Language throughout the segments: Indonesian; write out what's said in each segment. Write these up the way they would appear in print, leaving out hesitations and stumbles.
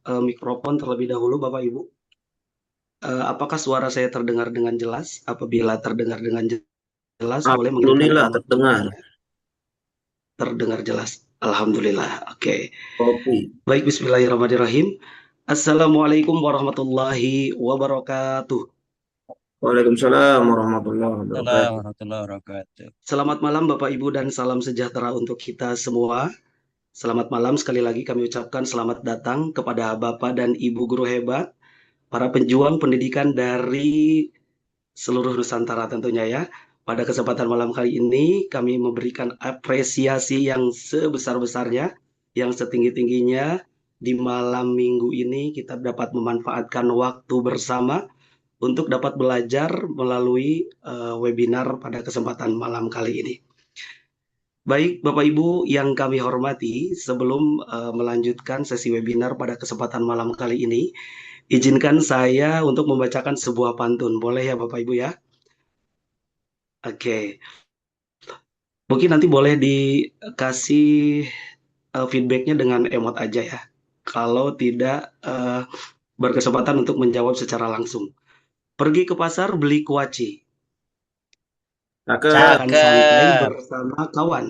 mikrofon terlebih dahulu, Bapak Ibu. Apakah suara saya terdengar dengan jelas? Apabila terdengar dengan jelas, boleh mengirimkan Alhamdulillah emoji terdengar. ya. Terdengar jelas. Alhamdulillah. Oke. Kopi. Baik, Bismillahirrahmanirrahim. Assalamualaikum warahmatullahi wabarakatuh. Waalaikumsalam warahmatullahi Assalamualaikum wabarakatuh. warahmatullahi wabarakatuh. Selamat malam Bapak Ibu dan salam sejahtera untuk kita semua. Selamat malam sekali lagi kami ucapkan selamat datang kepada Bapak dan Ibu guru hebat, para penjuang pendidikan dari seluruh Nusantara tentunya ya. Pada kesempatan malam kali ini kami memberikan apresiasi yang sebesar-besarnya, yang setinggi-tingginya di malam minggu ini kita dapat memanfaatkan waktu bersama untuk dapat belajar melalui webinar pada kesempatan malam kali ini. Baik, Bapak Ibu yang kami hormati, sebelum melanjutkan sesi webinar pada kesempatan malam kali ini, izinkan saya untuk membacakan sebuah pantun. Boleh ya Bapak Ibu ya? Oke, mungkin nanti boleh dikasih feedbacknya dengan emot aja ya. Kalau tidak berkesempatan untuk menjawab secara langsung. Pergi ke pasar beli kuaci, Cakep, makan santai Cakep. bersama kawan.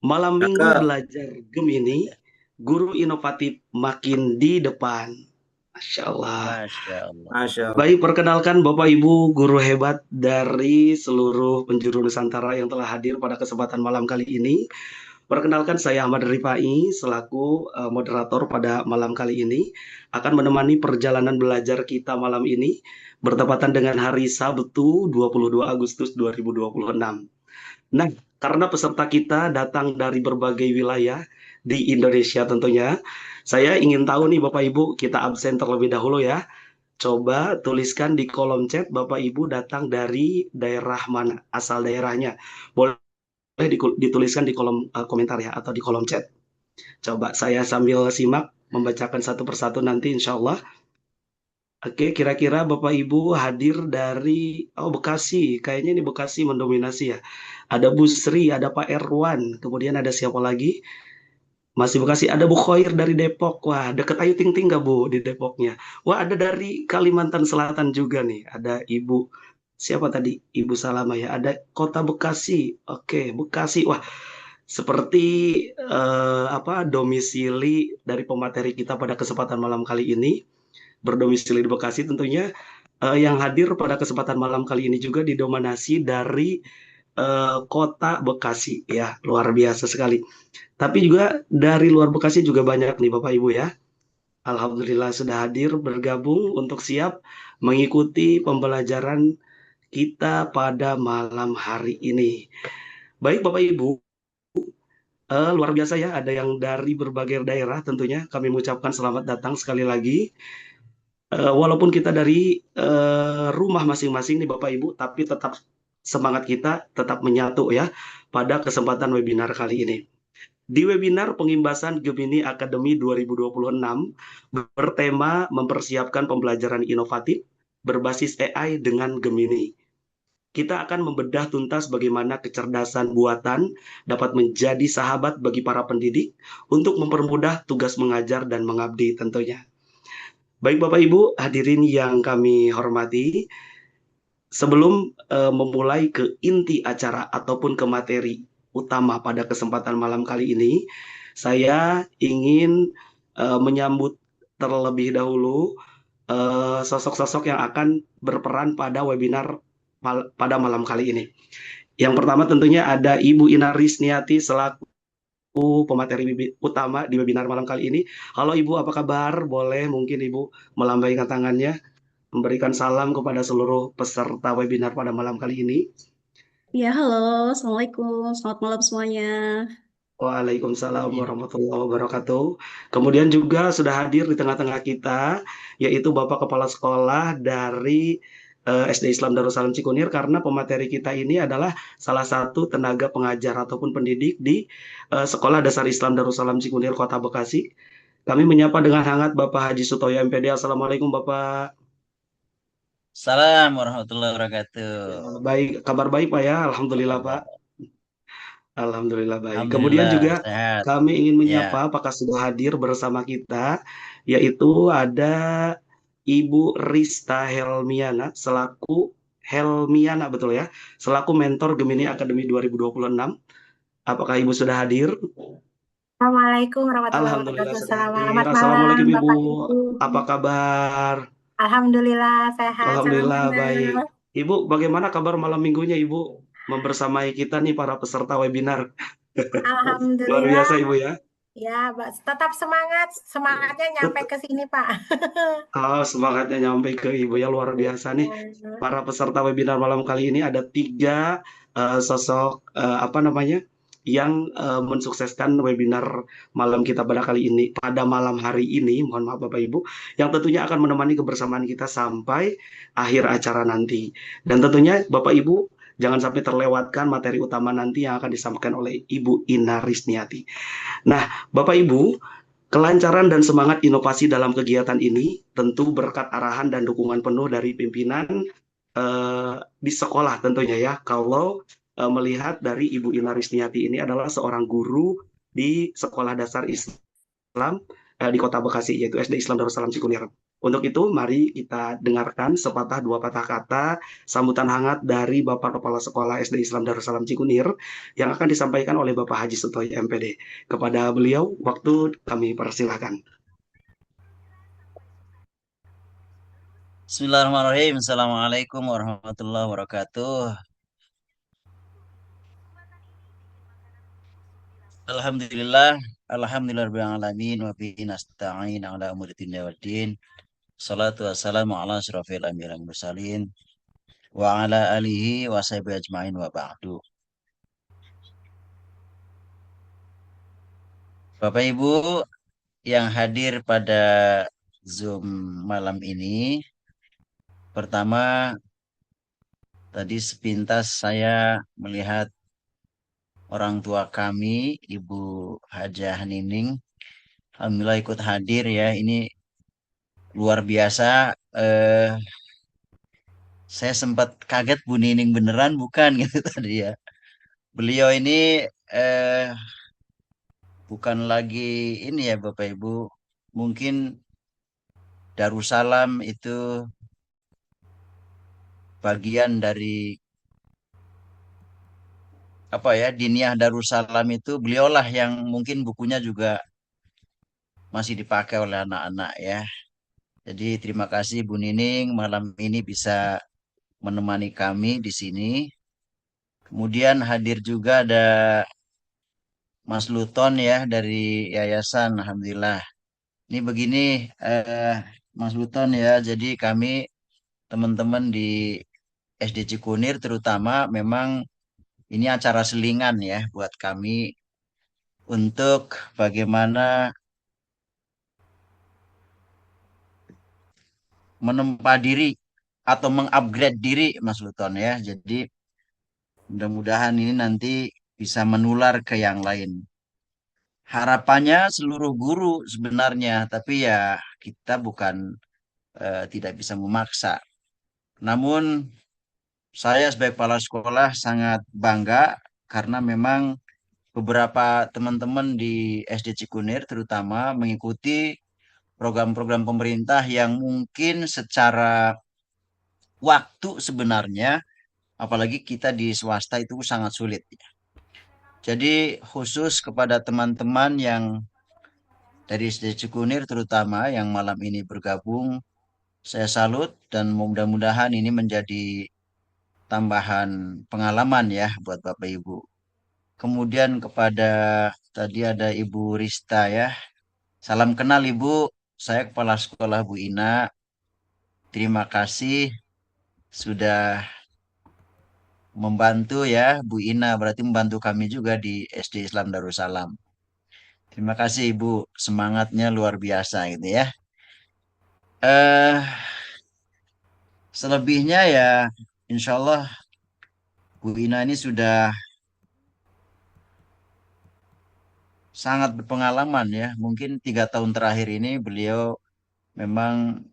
Malam minggu cakep. belajar Gemini, guru inovatif makin di depan. Masya Allah. Masya Allah. Masya Allah. Baik, perkenalkan Bapak Ibu guru hebat dari seluruh penjuru Nusantara yang telah hadir pada kesempatan malam kali ini. Perkenalkan saya Ahmad Rifai selaku moderator pada malam kali ini akan menemani perjalanan belajar kita malam ini bertepatan dengan hari Sabtu 22 Agustus 2026. Nah, karena peserta kita datang dari berbagai wilayah di Indonesia tentunya, saya ingin tahu nih Bapak Ibu, kita absen terlebih dahulu ya. Coba tuliskan di kolom chat Bapak Ibu datang dari daerah mana, asal daerahnya. Boleh dituliskan di kolom komentar ya atau di kolom chat. Coba saya sambil simak membacakan satu persatu nanti insya Allah. Oke, kira-kira Bapak Ibu hadir dari Bekasi. Kayaknya ini Bekasi mendominasi ya. Ada Bu Sri, ada Pak Erwan, kemudian ada siapa lagi? Masih Bekasi, ada Bu Khoir dari Depok. Wah, deket Ayu Ting Ting nggak Bu di Depoknya? Wah, ada dari Kalimantan Selatan juga nih. Ada Ibu, siapa tadi? Ibu Salama ya. Ada Kota Bekasi. Oke, Bekasi. Wah, seperti domisili dari pemateri kita pada kesempatan malam kali ini berdomisili di Bekasi tentunya yang hadir pada kesempatan malam kali ini juga didominasi dari kota Bekasi ya, luar biasa sekali. Tapi juga dari luar Bekasi juga banyak nih Bapak Ibu ya. Alhamdulillah sudah hadir bergabung untuk siap mengikuti pembelajaran kita pada malam hari ini. Baik Bapak Ibu, luar biasa ya ada yang dari berbagai daerah tentunya kami mengucapkan selamat datang sekali lagi. Walaupun kita dari rumah masing-masing nih Bapak Ibu, tapi tetap semangat kita tetap menyatu ya pada kesempatan webinar kali ini. Di webinar Pengimbasan Gemini Academy 2026 bertema mempersiapkan pembelajaran inovatif berbasis AI dengan Gemini. Kita akan membedah tuntas bagaimana kecerdasan buatan dapat menjadi sahabat bagi para pendidik untuk mempermudah tugas mengajar dan mengabdi tentunya. Baik Bapak Ibu, hadirin yang kami hormati, sebelum memulai ke inti acara ataupun ke materi utama pada kesempatan malam kali ini, saya ingin menyambut terlebih dahulu sosok-sosok yang akan berperan pada webinar pada malam kali ini. Yang pertama tentunya ada Ibu Ina Risniati selaku pemateri utama di webinar malam kali ini. Halo Ibu, apa kabar? Boleh mungkin Ibu melambaikan tangannya, memberikan salam kepada seluruh peserta webinar pada malam kali ini. Ya, halo. Assalamualaikum. Selamat malam semuanya. Waalaikumsalam warahmatullahi wabarakatuh. Kemudian juga sudah hadir di tengah-tengah kita, yaitu Bapak Kepala Sekolah dari SD Islam Darussalam Cikunir, karena pemateri kita ini adalah salah satu tenaga pengajar ataupun pendidik di Sekolah Dasar Islam Darussalam Cikunir, Kota Bekasi. Kami menyapa dengan hangat Bapak Haji Sutoyo MPD. Assalamualaikum Bapak. Salam warahmatullahi wabarakatuh. Ya, baik, kabar baik Pak ya, Alhamdulillah Pak. Alhamdulillah. Alhamdulillah baik. Kemudian Alhamdulillah juga sehat. kami ingin Ya, menyapa apakah sudah hadir bersama kita, yaitu ada Ibu Rista Helmiana betul ya, selaku mentor Gemini Academy 2026. Apakah Ibu sudah hadir? Assalamualaikum warahmatullahi Alhamdulillah wabarakatuh. sudah hadir. Selamat malam, Assalamualaikum Ibu. Bapak Ibu. Apa kabar? Alhamdulillah sehat. Salam Alhamdulillah baik. kenal. Ibu, bagaimana kabar malam minggunya Ibu? Membersamai kita nih para peserta webinar. Luar Alhamdulillah, biasa Ibu ya. ya, tetap semangat. Semangatnya nyampe ke sini, Pak. Semangatnya nyampe ke Ibu ya, luar biasa nih. Ya. Para peserta webinar malam kali ini ada tiga sosok apa namanya yang mensukseskan webinar malam kita pada malam hari ini. Mohon maaf Bapak Ibu, yang tentunya akan menemani kebersamaan kita sampai akhir acara nanti. Dan tentunya Bapak Ibu jangan sampai terlewatkan materi utama nanti yang akan disampaikan oleh Ibu Ina Risniati. Nah, Bapak Ibu, kelancaran dan semangat inovasi dalam kegiatan ini tentu berkat arahan dan dukungan penuh dari pimpinan di sekolah tentunya ya. Kalau melihat dari Ibu Ina Risniati ini adalah seorang guru di Sekolah Dasar Islam di Kota Bekasi, yaitu SD Islam Darussalam Cikunir. Untuk itu, mari kita dengarkan sepatah dua patah kata sambutan hangat dari Bapak Kepala Sekolah SD Islam Darussalam Cikunir yang akan disampaikan oleh Bapak Haji Sutoy MPD. Kepada beliau, waktu kami persilahkan. Bismillahirrahmanirrahim. Assalamualaikum warahmatullahi wabarakatuh. Alhamdulillah, alhamdulillahirabbil alamin wa bihi nasta'in ala umuri dunya waddin. Salatu wassalamu ala asyrofil anbiya'i wal mursalin wa ala alihi wa sahbihi ajmain wa ba'du. Bapak Ibu yang hadir pada Zoom malam ini, pertama tadi sepintas saya melihat orang tua kami, Ibu Hajah Nining, alhamdulillah ikut hadir ya. Ini luar biasa. Saya sempat kaget Bu Nining beneran bukan gitu tadi ya. Beliau ini eh, bukan lagi ini ya Bapak Ibu. Mungkin Darussalam itu bagian dari apa ya, Diniyah Darussalam itu beliaulah yang mungkin bukunya juga masih dipakai oleh anak-anak ya. Jadi terima kasih Bu Nining malam ini bisa menemani kami di sini. Kemudian hadir juga ada Mas Luton ya dari Yayasan. Alhamdulillah. Ini begini Mas Luton ya. Jadi kami teman-teman di SD Cikunir terutama memang ini acara selingan ya buat kami untuk bagaimana menempa diri atau mengupgrade diri Mas Luton ya. Jadi mudah-mudahan ini nanti bisa menular ke yang lain. Harapannya seluruh guru sebenarnya, tapi ya kita bukan tidak bisa memaksa. Namun saya sebagai kepala sekolah sangat bangga karena memang beberapa teman-teman di SD Cikunir terutama mengikuti program-program pemerintah yang mungkin secara waktu sebenarnya, apalagi kita di swasta itu sangat sulit. Jadi khusus kepada teman-teman yang dari SD Cikunir terutama yang malam ini bergabung, saya salut dan mudah-mudahan ini menjadi tambahan pengalaman ya buat Bapak Ibu. Kemudian kepada tadi ada Ibu Rista ya. Salam kenal Ibu, saya Kepala Sekolah Bu Ina. Terima kasih sudah membantu ya Bu Ina, berarti membantu kami juga di SD Islam Darussalam. Terima kasih Ibu, semangatnya luar biasa gitu ya. Eh Selebihnya ya insya Allah Bu Ina ini sudah sangat berpengalaman ya. Mungkin 3 tahun terakhir ini beliau memang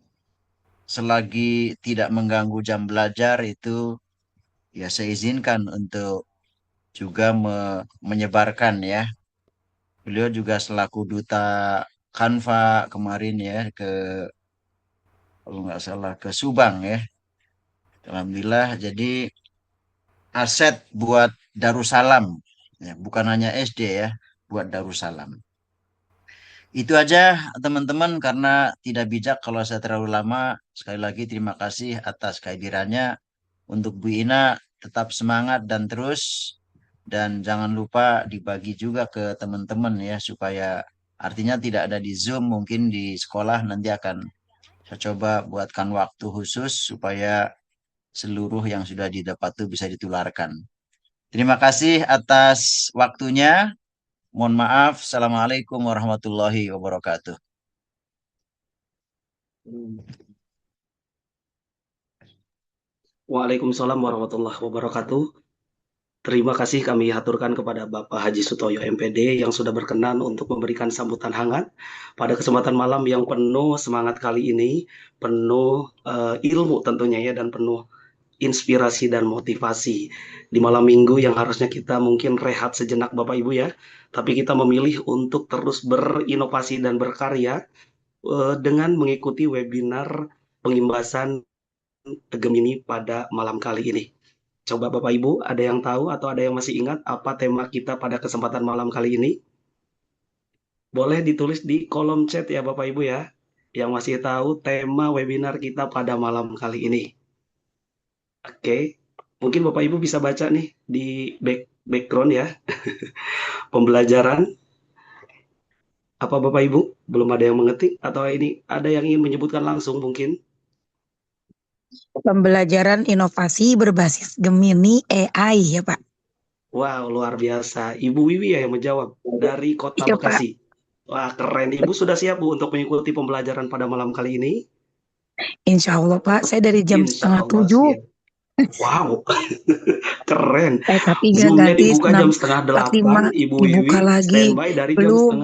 selagi tidak mengganggu jam belajar itu ya saya izinkan untuk juga menyebarkan ya. Beliau juga selaku duta Canva kemarin ya kalau nggak salah ke Subang ya. Alhamdulillah jadi aset buat Darussalam ya, bukan hanya SD ya, buat Darussalam. Itu aja teman-teman karena tidak bijak kalau saya terlalu lama. Sekali lagi terima kasih atas kehadirannya. Untuk Bu Ina tetap semangat dan terus dan jangan lupa dibagi juga ke teman-teman ya supaya artinya tidak ada di Zoom mungkin di sekolah nanti akan saya coba buatkan waktu khusus supaya seluruh yang sudah didapat itu bisa ditularkan. Terima kasih atas waktunya. Mohon maaf. Assalamualaikum warahmatullahi wabarakatuh. Waalaikumsalam warahmatullahi wabarakatuh. Terima kasih kami haturkan kepada Bapak Haji Sutoyo MPD yang sudah berkenan untuk memberikan sambutan hangat pada kesempatan malam yang penuh semangat kali ini, penuh ilmu tentunya ya, dan penuh inspirasi dan motivasi. Di malam minggu yang harusnya kita mungkin rehat sejenak Bapak Ibu ya, tapi kita memilih untuk terus berinovasi dan berkarya dengan mengikuti webinar pengimbasan Gemini pada malam kali ini. Coba Bapak Ibu, ada yang tahu atau ada yang masih ingat apa tema kita pada kesempatan malam kali ini? Boleh ditulis di kolom chat ya Bapak Ibu ya, yang masih tahu tema webinar kita pada malam kali ini. Oke, mungkin Bapak Ibu bisa baca nih di background ya, pembelajaran. Apa Bapak Ibu belum ada yang mengetik atau ini ada yang ingin menyebutkan langsung mungkin? Pembelajaran inovasi berbasis Gemini AI ya Pak. Wow, luar biasa. Ibu Wiwi ya yang menjawab dari Kota Iya Pak. Bekasi. Wah, keren. Ibu sudah siap Bu untuk mengikuti pembelajaran pada malam kali ini? Insya Allah Pak, saya dari jam Insya Allah 6:30. siap. Wow, keren. Tapi nggak Zoom-nya ganti dibuka jam 6:45 7:30, Ibu dibuka Wiwi lagi. standby dari jam Belum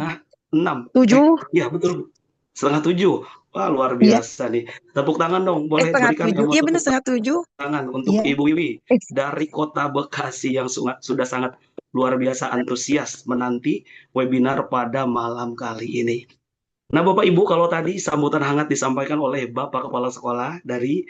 6:30. 7. Ya betul, 6:30. Wah, luar Iya, biasa nih. Tepuk tangan dong, boleh setengah berikan 7. emoji Iya benar tepuk setengah 7. tangan untuk Iya. Ibu Wiwi dari Kota Bekasi yang sudah sangat luar biasa antusias menanti webinar pada malam kali ini. Nah, Bapak Ibu, kalau tadi sambutan hangat disampaikan oleh Bapak Kepala Sekolah dari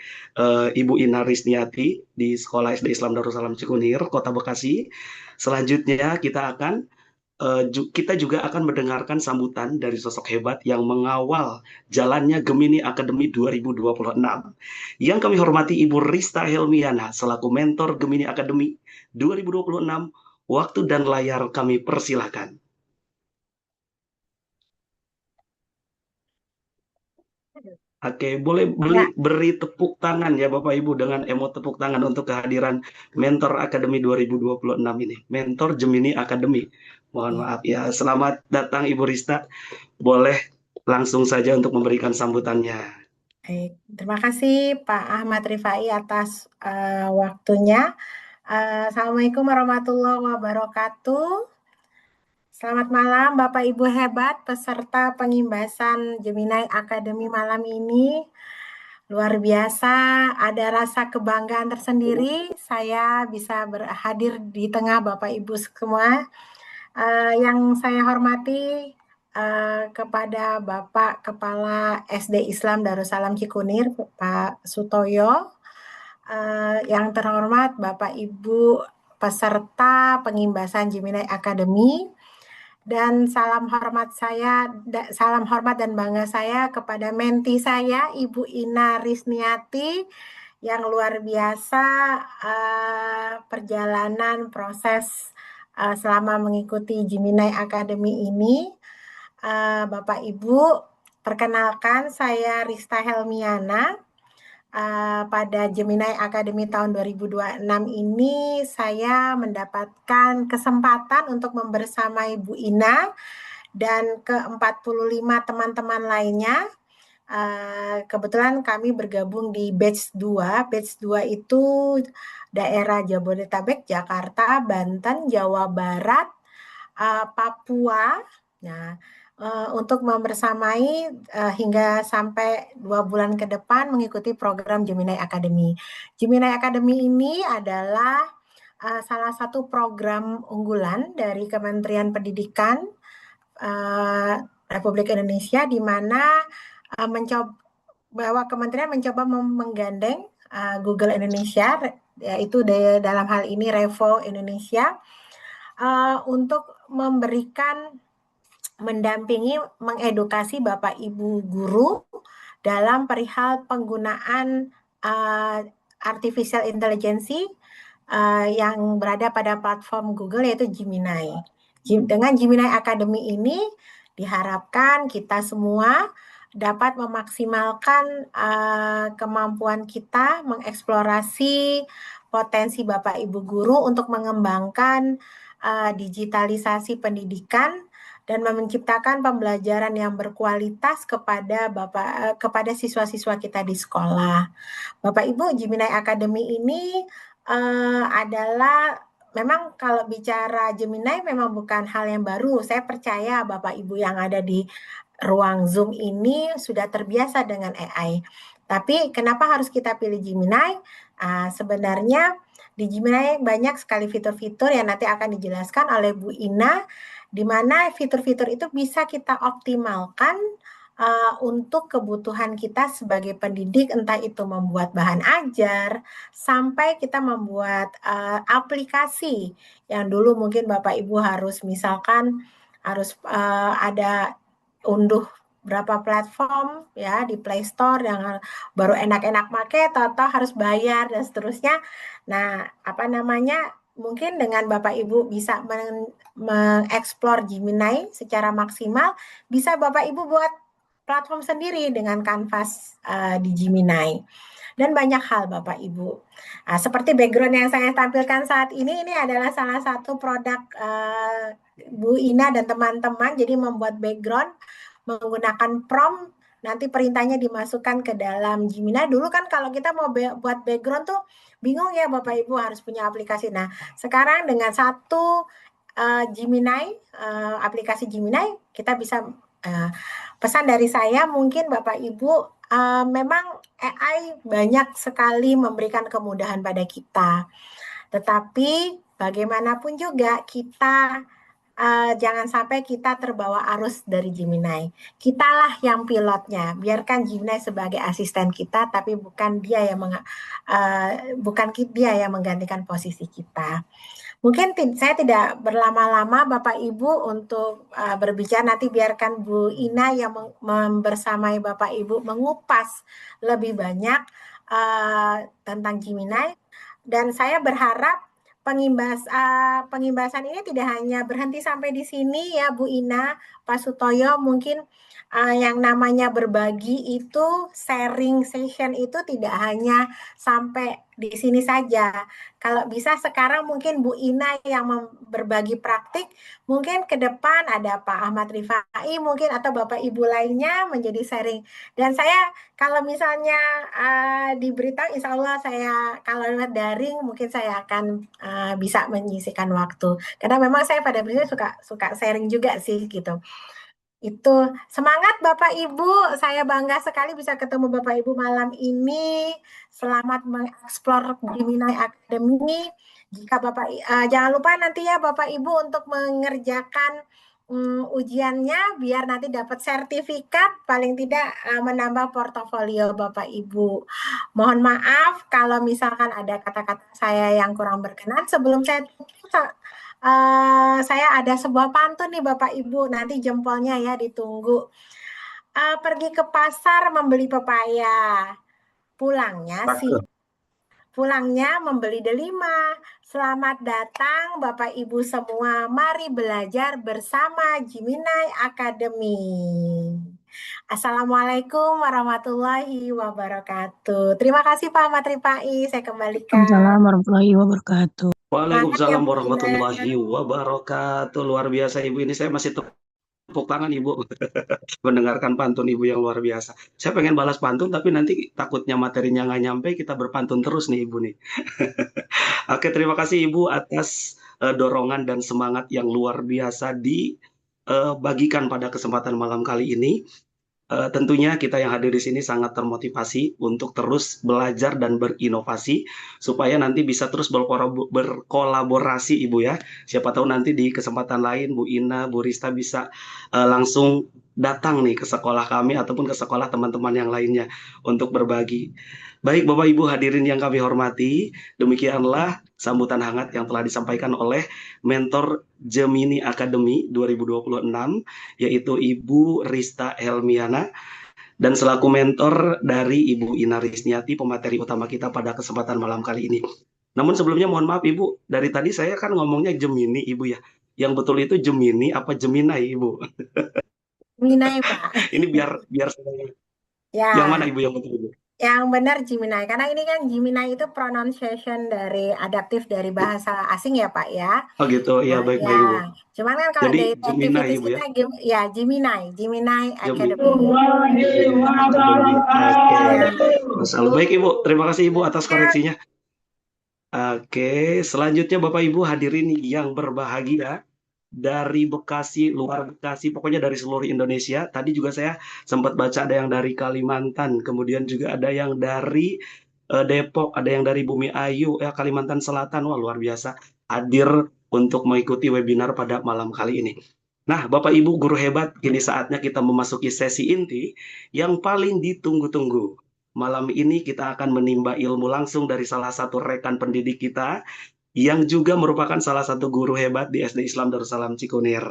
Ibu Ina Risniati di Sekolah SD Islam Darussalam Cikunir, Kota Bekasi. Selanjutnya kita juga akan mendengarkan sambutan dari sosok hebat yang mengawal jalannya Gemini Academy 2026. Yang kami hormati Ibu Rista Helmiana selaku mentor Gemini Academy 2026. Waktu dan layar kami persilahkan. Oke, boleh beri tepuk tangan ya Bapak Ibu dengan emot tepuk tangan untuk kehadiran Mentor Academy 2026 ini. Mentor Gemini Academy. Mohon maaf ya. Selamat datang Ibu Rista. Boleh langsung saja untuk memberikan sambutannya. Baik, terima kasih Pak Ahmad Rifai atas waktunya. Assalamualaikum warahmatullahi wabarakatuh. Selamat malam Bapak Ibu hebat peserta pengimbasan Gemini Academy malam ini. Luar biasa, ada rasa kebanggaan tersendiri saya bisa hadir di tengah Bapak Ibu semua. Yang saya hormati kepada Bapak Kepala SD Islam Darussalam Cikunir, Pak Sutoyo. Yang terhormat Bapak Ibu peserta pengimbasan Gemini Academy. Dan salam hormat dan bangga saya kepada menti saya, Ibu Ina Risniati, yang luar biasa perjalanan proses selama mengikuti Gemini Academy ini. Bapak Ibu, perkenalkan saya Rista Helmiana. Pada Gemini Academy tahun 2026 ini saya mendapatkan kesempatan untuk membersamai Bu Ina dan ke-45 teman-teman lainnya. Kebetulan kami bergabung di batch 2. Batch 2 itu daerah Jabodetabek, Jakarta, Banten, Jawa Barat, Papua. Nah, untuk membersamai hingga sampai 2 bulan ke depan mengikuti program Gemini Academy. Gemini Academy ini adalah salah satu program unggulan dari Kementerian Pendidikan Republik Indonesia, di mana bahwa kementerian mencoba menggandeng Google Indonesia, yaitu dalam hal ini Revo Indonesia, untuk mendampingi, mengedukasi Bapak Ibu guru dalam perihal penggunaan artificial intelligence yang berada pada platform Google, yaitu Gemini. Dengan Gemini Academy ini diharapkan kita semua dapat memaksimalkan kemampuan kita mengeksplorasi potensi Bapak Ibu guru untuk mengembangkan digitalisasi pendidikan dan menciptakan pembelajaran yang berkualitas kepada siswa-siswa kita di sekolah. Bapak Ibu, Gemini Academy ini adalah, memang kalau bicara Gemini memang bukan hal yang baru. Saya percaya Bapak Ibu yang ada di ruang Zoom ini sudah terbiasa dengan AI. Tapi kenapa harus kita pilih Gemini? Sebenarnya di Gemini banyak sekali fitur-fitur yang nanti akan dijelaskan oleh Bu Ina, di mana fitur-fitur itu bisa kita optimalkan untuk kebutuhan kita sebagai pendidik, entah itu membuat bahan ajar, sampai kita membuat aplikasi yang dulu mungkin Bapak Ibu harus ada unduh berapa platform ya di Play Store yang baru enak-enak pakai, atau harus bayar dan seterusnya. Nah, mungkin dengan Bapak Ibu bisa mengeksplor Gemini secara maksimal, bisa Bapak Ibu buat platform sendiri dengan Canvas di Gemini. Dan banyak hal Bapak Ibu. Seperti background yang saya tampilkan saat ini adalah salah satu produk Bu Ina dan teman-teman. Jadi membuat background menggunakan prompt, nanti perintahnya dimasukkan ke dalam Gemini. Dulu kan kalau kita mau buat background tuh bingung ya Bapak Ibu, harus punya aplikasi. Nah, sekarang dengan satu Gemini, aplikasi Gemini, kita bisa pesan dari saya, mungkin Bapak Ibu, memang AI banyak sekali memberikan kemudahan pada kita. Tetapi bagaimanapun juga kita jangan sampai kita terbawa arus dari Gemini. Kitalah yang pilotnya. Biarkan Gemini sebagai asisten kita, tapi bukan dia yang menggantikan posisi kita. Mungkin saya tidak berlama-lama Bapak Ibu untuk berbicara. Nanti biarkan Bu Ina yang bersamai Bapak Ibu mengupas lebih banyak tentang Gemini. Dan saya berharap pengimbasan ini tidak hanya berhenti sampai di sini ya Bu Ina, Pak Sutoyo. Mungkin yang namanya berbagi itu, sharing session itu tidak hanya sampai di sini saja. Kalau bisa sekarang mungkin Bu Ina yang berbagi praktik, mungkin ke depan ada Pak Ahmad Rifai mungkin, atau Bapak Ibu lainnya menjadi sharing. Dan saya kalau misalnya diberitahu, insya Allah saya kalau lewat daring mungkin saya akan bisa menyisihkan waktu. Karena memang saya pada prinsipnya suka sharing juga sih gitu. Itu semangat Bapak Ibu, saya bangga sekali bisa ketemu Bapak Ibu malam ini. Selamat mengeksplor Gemini Academy. Jika jangan lupa nanti ya Bapak Ibu untuk mengerjakan ujiannya, biar nanti dapat sertifikat, paling tidak menambah portofolio Bapak Ibu. Mohon maaf kalau misalkan ada kata-kata saya yang kurang berkenan. Sebelum saya tutup, saya ada sebuah pantun nih Bapak Ibu, nanti jempolnya ya ditunggu. Pergi ke pasar membeli pepaya, pulangnya membeli delima. Selamat datang Bapak Ibu semua, mari belajar bersama Gemini Academy. Assalamualaikum warahmatullahi wabarakatuh. Terima kasih Pak Ahmad Rifai, saya kembalikan. Waalaikumsalam warahmatullahi wabarakatuh. Waalaikumsalam warahmatullahi wabarakatuh. Luar biasa Ibu, ini saya masih tepuk tangan Ibu mendengarkan pantun Ibu yang luar biasa. Saya pengen balas pantun tapi nanti takutnya materinya nggak nyampe, kita berpantun terus nih Ibu nih. Oke, terima kasih Ibu atas dorongan dan semangat yang luar biasa dibagikan pada kesempatan malam kali ini. Tentunya kita yang hadir di sini sangat termotivasi untuk terus belajar dan berinovasi supaya nanti bisa terus berkolaborasi Ibu ya. Siapa tahu nanti di kesempatan lain Bu Ina, Bu Rista bisa langsung datang nih ke sekolah kami ataupun ke sekolah teman-teman yang lainnya untuk berbagi. Baik Bapak Ibu hadirin yang kami hormati, demikianlah sambutan hangat yang telah disampaikan oleh Mentor Gemini Academy 2026 yaitu Ibu Rista Helmiana dan selaku mentor dari Ibu Ina Risniati pemateri utama kita pada kesempatan malam kali ini. Namun sebelumnya mohon maaf Ibu, dari tadi saya kan ngomongnya Gemini Ibu ya. Yang betul itu Gemini apa Gemini Ibu? Gemini, Pak. Ini biar saya Ya, yang mana Ibu yang betul Ibu? yang benar Gemini. Karena ini kan Gemini itu pronunciation dari adaptif dari bahasa asing ya, Pak ya. Oh gitu, ya Nah, baik ya. Ibu. Cuman kan kalau Jadi dari Gemini activities Ibu ya. kita ya Gemini Gemini Academy. Academy. Oke. Ya. Masalah. Baik Ibu, terima kasih Ibu atas koreksinya. Oke, selanjutnya Bapak Ibu hadirin yang berbahagia dari Bekasi, luar Bekasi, pokoknya dari seluruh Indonesia. Tadi juga saya sempat baca ada yang dari Kalimantan, kemudian juga ada yang dari Depok, ada yang dari Bumi Ayu, ya Kalimantan Selatan, wah luar biasa hadir untuk mengikuti webinar pada malam kali ini. Nah, Bapak Ibu guru hebat, kini saatnya kita memasuki sesi inti yang paling ditunggu-tunggu. Malam ini kita akan menimba ilmu langsung dari salah satu rekan pendidik kita yang juga merupakan salah satu guru hebat di SD Islam Darussalam Cikunir.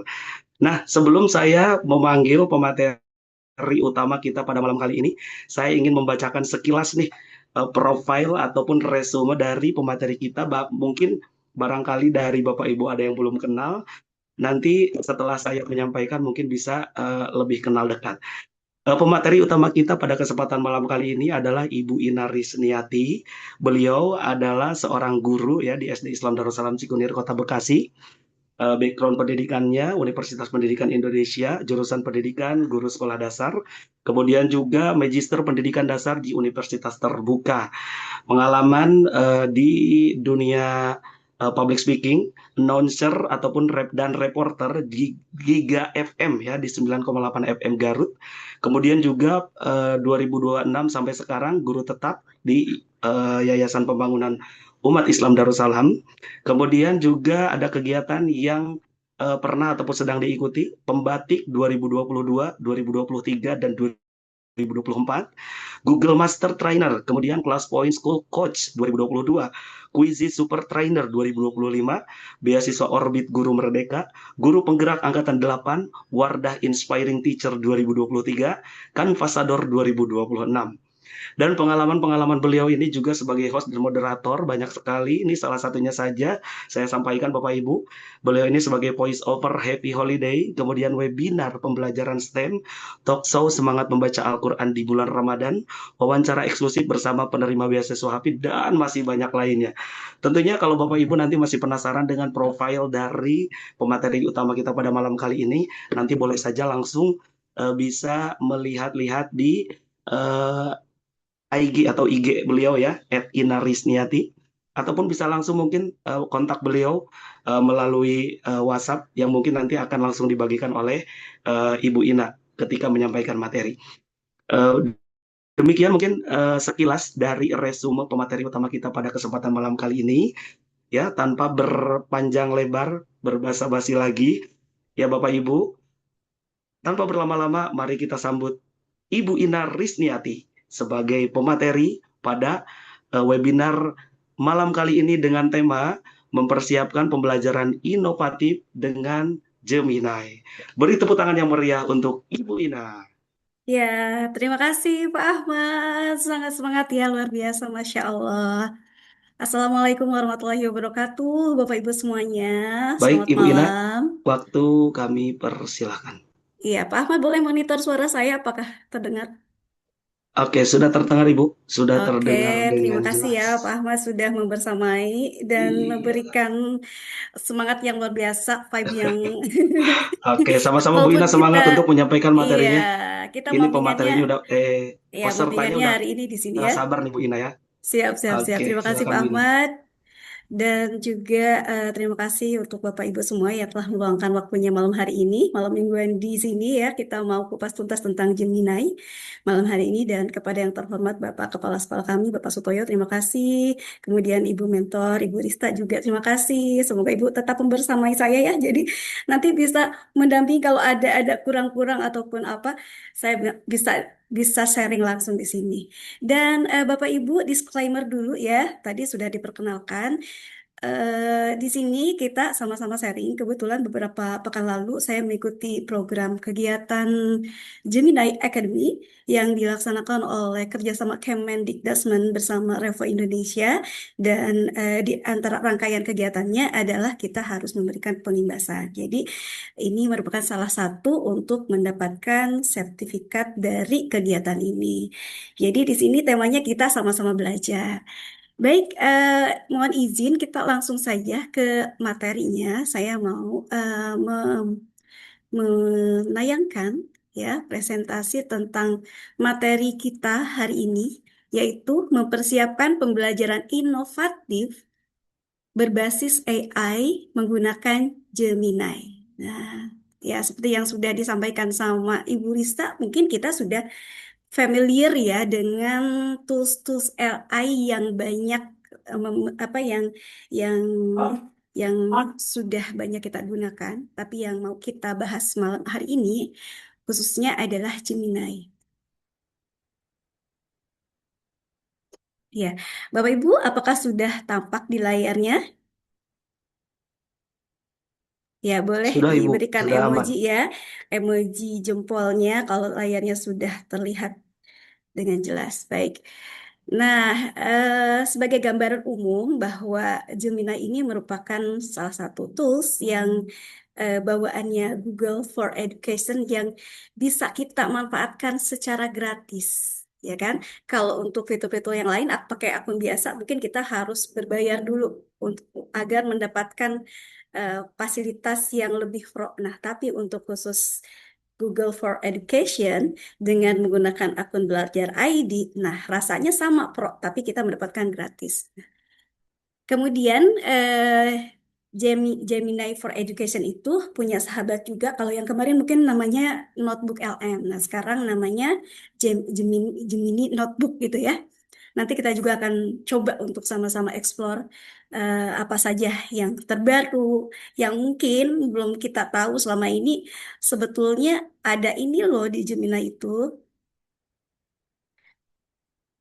Nah, sebelum saya memanggil pemateri utama kita pada malam kali ini, saya ingin membacakan sekilas nih profil ataupun resume dari pemateri kita. Mungkin barangkali dari Bapak Ibu ada yang belum kenal, nanti setelah saya menyampaikan mungkin bisa lebih kenal dekat. Pemateri utama kita pada kesempatan malam kali ini adalah Ibu Ina Risniati. Beliau adalah seorang guru ya di SD Islam Darussalam Cikunir Kota Bekasi. Background pendidikannya Universitas Pendidikan Indonesia, jurusan pendidikan guru sekolah dasar, kemudian juga magister pendidikan dasar di Universitas Terbuka. Pengalaman di dunia public speaking, announcer ataupun dan reporter di Giga FM ya di 9,8 FM Garut. Kemudian juga 2026 sampai sekarang guru tetap di Yayasan Pembangunan Umat Islam Darussalam. Kemudian juga ada kegiatan yang pernah ataupun sedang diikuti, Pembatik 2022, 2023 dan 2024, Google Master Trainer, kemudian Class Point School Coach 2022, Quizy Super Trainer 2025, Beasiswa Orbit Guru Merdeka, Guru Penggerak Angkatan 8, Wardah Inspiring Teacher 2023, Kanvasador 2026. Dan pengalaman-pengalaman beliau ini juga sebagai host dan moderator banyak sekali. Ini salah satunya saja saya sampaikan Bapak Ibu. Beliau ini sebagai voice over Happy Holiday, kemudian webinar pembelajaran STEM, talk show semangat membaca Al-Quran di bulan Ramadan, wawancara eksklusif bersama penerima beasiswa Hafid, dan masih banyak lainnya. Tentunya kalau Bapak Ibu nanti masih penasaran dengan profil dari pemateri utama kita pada malam kali ini, nanti boleh saja langsung bisa melihat-lihat di IG atau IG beliau ya, @inarisniati, ataupun bisa langsung mungkin kontak beliau melalui WhatsApp yang mungkin nanti akan langsung dibagikan oleh Ibu Ina ketika menyampaikan materi. Demikian mungkin sekilas dari resume pemateri utama kita pada kesempatan malam kali ini. Ya, tanpa berpanjang lebar, berbasa-basi lagi, ya Bapak Ibu, tanpa berlama-lama, mari kita sambut Ibu Ina Risniati sebagai pemateri pada webinar malam kali ini dengan tema mempersiapkan pembelajaran inovatif dengan Gemini. Beri tepuk tangan yang meriah untuk Ibu Ina. Ya, terima kasih Pak Ahmad. Sangat semangat ya, luar biasa, Masya Allah. Assalamualaikum warahmatullahi wabarakatuh, Bapak Ibu semuanya. Baik, Selamat Ibu Ina, malam. waktu kami persilahkan. Iya, Pak Ahmad boleh monitor suara saya, apakah terdengar? Oke, sudah terdengar Ibu, sudah Oke, terdengar terima dengan kasih ya Pak jelas. Ahmad sudah membersamai dan Iya. memberikan semangat yang luar biasa, vibe yang Oke, sama-sama Bu walaupun Ina semangat kita, untuk menyampaikan iya, materinya. kita Ini mobbingannya, pematerinya udah, ya pesertanya mobbingannya udah hari ini di sini nggak ya. sabar nih Bu Ina ya. Siap, siap, siap. Oke, Terima kasih silakan Pak Bu Ina. Ahmad. Dan juga terima kasih untuk Bapak Ibu semua yang telah meluangkan waktunya malam hari ini, malam mingguan di sini ya. Kita mau kupas tuntas tentang Gemini malam hari ini, dan kepada yang terhormat Bapak Kepala Sekolah kami, Bapak Sutoyo, terima kasih. Kemudian Ibu Mentor, Ibu Rista juga terima kasih. Semoga Ibu tetap membersamai saya ya. Jadi nanti bisa mendampingi kalau ada kurang-kurang ataupun apa, saya bisa sharing langsung di sini. Dan Bapak Ibu, disclaimer dulu ya. Tadi sudah diperkenalkan. Di sini kita sama-sama sharing. Kebetulan beberapa pekan lalu saya mengikuti program kegiatan Gemini Academy yang dilaksanakan oleh kerjasama Kemendikbudrismen bersama Revo Indonesia. Dan di antara rangkaian kegiatannya adalah kita harus memberikan pelimbasan. Jadi ini merupakan salah satu untuk mendapatkan sertifikat dari kegiatan ini. Jadi di sini temanya kita sama-sama belajar. Baik, mohon izin kita langsung saja ke materinya. Saya mau menayangkan ya presentasi tentang materi kita hari ini, yaitu mempersiapkan pembelajaran inovatif berbasis AI menggunakan Gemini. Nah, ya seperti yang sudah disampaikan sama Ibu Rista, mungkin kita sudah familiar ya dengan tools-tools AI yang banyak apa yang yang sudah banyak kita gunakan, tapi yang mau kita bahas malam hari ini khususnya adalah Gemini. Ya, Bapak Ibu, apakah sudah tampak di layarnya? Ya, boleh Sudah Ibu, diberikan sudah aman. emoji ya, emoji jempolnya kalau layarnya sudah terlihat dengan jelas. Baik. Nah, sebagai gambaran umum bahwa Gemini ini merupakan salah satu tools yang bawaannya Google for Education yang bisa kita manfaatkan secara gratis, ya kan? Kalau untuk fitur-fitur yang lain, pakai akun biasa, mungkin kita harus berbayar dulu untuk agar mendapatkan fasilitas yang lebih pro. Nah, tapi untuk khusus Google for Education dengan menggunakan akun belajar ID, nah rasanya sama Pro, tapi kita mendapatkan gratis. Kemudian Gemini for Education itu punya sahabat juga. Kalau yang kemarin mungkin namanya Notebook LM. Nah sekarang namanya Gemini Notebook gitu ya. Nanti kita juga akan coba untuk sama-sama explore apa saja yang terbaru, yang mungkin belum kita tahu selama ini. Sebetulnya ada ini loh di Gemini itu.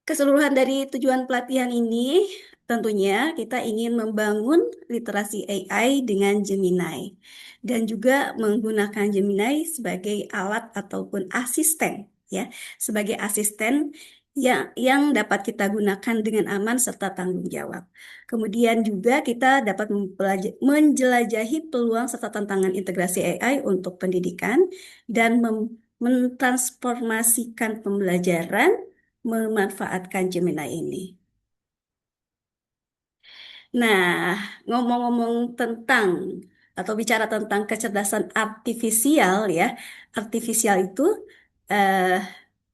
Keseluruhan dari tujuan pelatihan ini tentunya kita ingin membangun literasi AI dengan Gemini dan juga menggunakan Gemini sebagai alat ataupun asisten ya, sebagai asisten yang dapat kita gunakan dengan aman serta tanggung jawab. Kemudian juga kita dapat menjelajahi peluang serta tantangan integrasi AI untuk pendidikan dan mentransformasikan pembelajaran memanfaatkan Gemini ini. Nah, ngomong-ngomong tentang atau bicara tentang kecerdasan artifisial ya, artifisial itu eh,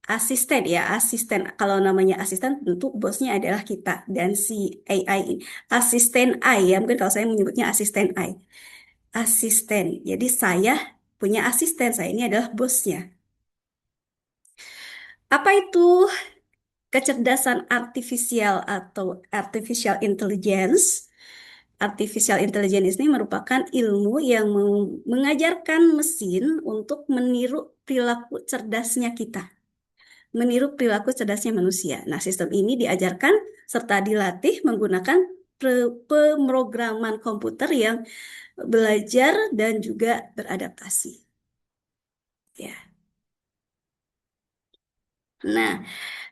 asisten ya, asisten. Kalau namanya asisten tentu bosnya adalah kita dan si AI ini. Asisten AI ya, mungkin kalau saya menyebutnya asisten AI. Asisten. Jadi saya punya asisten, saya ini adalah bosnya. Apa itu kecerdasan artifisial atau artificial intelligence? Artificial intelligence ini merupakan ilmu yang mengajarkan mesin untuk meniru perilaku cerdasnya kita, meniru perilaku cerdasnya manusia. Nah, sistem ini diajarkan serta dilatih menggunakan pemrograman komputer yang belajar dan juga beradaptasi. Ya. Nah,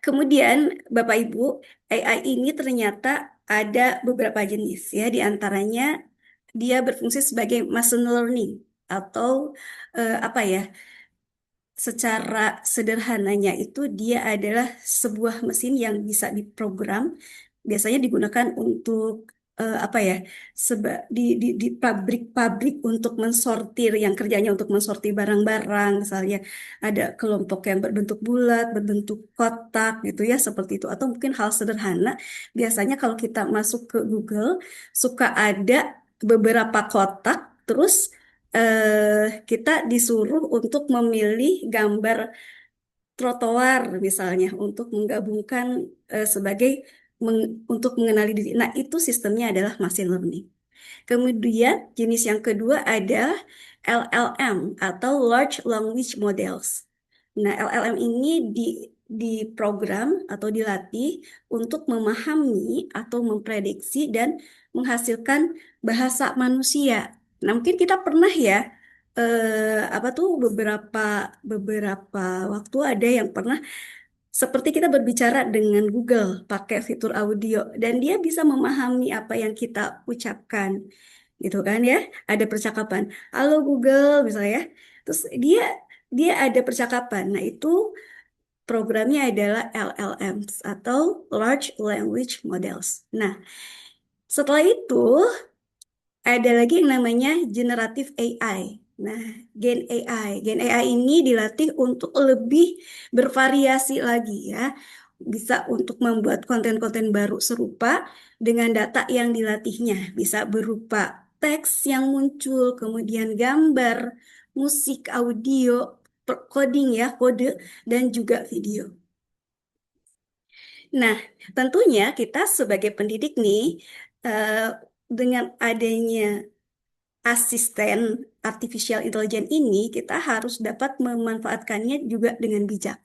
kemudian Bapak Ibu, AI ini ternyata ada beberapa jenis ya, di antaranya dia berfungsi sebagai machine learning atau apa ya? Secara sederhananya itu dia adalah sebuah mesin yang bisa diprogram, biasanya digunakan untuk apa ya, di pabrik-pabrik untuk mensortir, yang kerjanya untuk mensortir barang-barang, misalnya ada kelompok yang berbentuk bulat, berbentuk kotak gitu ya, seperti itu. Atau mungkin hal sederhana, biasanya kalau kita masuk ke Google, suka ada beberapa kotak, terus kita disuruh untuk memilih gambar trotoar misalnya untuk menggabungkan sebagai untuk mengenali diri. Nah, itu sistemnya adalah machine learning. Kemudian jenis yang kedua ada LLM atau Large Language Models. Nah, LLM ini diprogram atau dilatih untuk memahami atau memprediksi dan menghasilkan bahasa manusia. Nah, mungkin kita pernah ya apa tuh beberapa beberapa waktu ada yang pernah seperti kita berbicara dengan Google pakai fitur audio dan dia bisa memahami apa yang kita ucapkan gitu kan ya. Ada percakapan, halo Google misalnya ya. Terus dia dia ada percakapan. Nah, itu programnya adalah LLMs atau Large Language Models. Nah, setelah itu ada lagi yang namanya Generative AI. Nah, Gen AI ini dilatih untuk lebih bervariasi lagi ya. Bisa untuk membuat konten-konten baru serupa dengan data yang dilatihnya. Bisa berupa teks yang muncul, kemudian gambar, musik, audio, coding ya, kode, dan juga video. Nah, tentunya kita sebagai pendidik nih, eh, dengan adanya asisten artificial intelligence ini, kita harus dapat memanfaatkannya juga dengan bijak.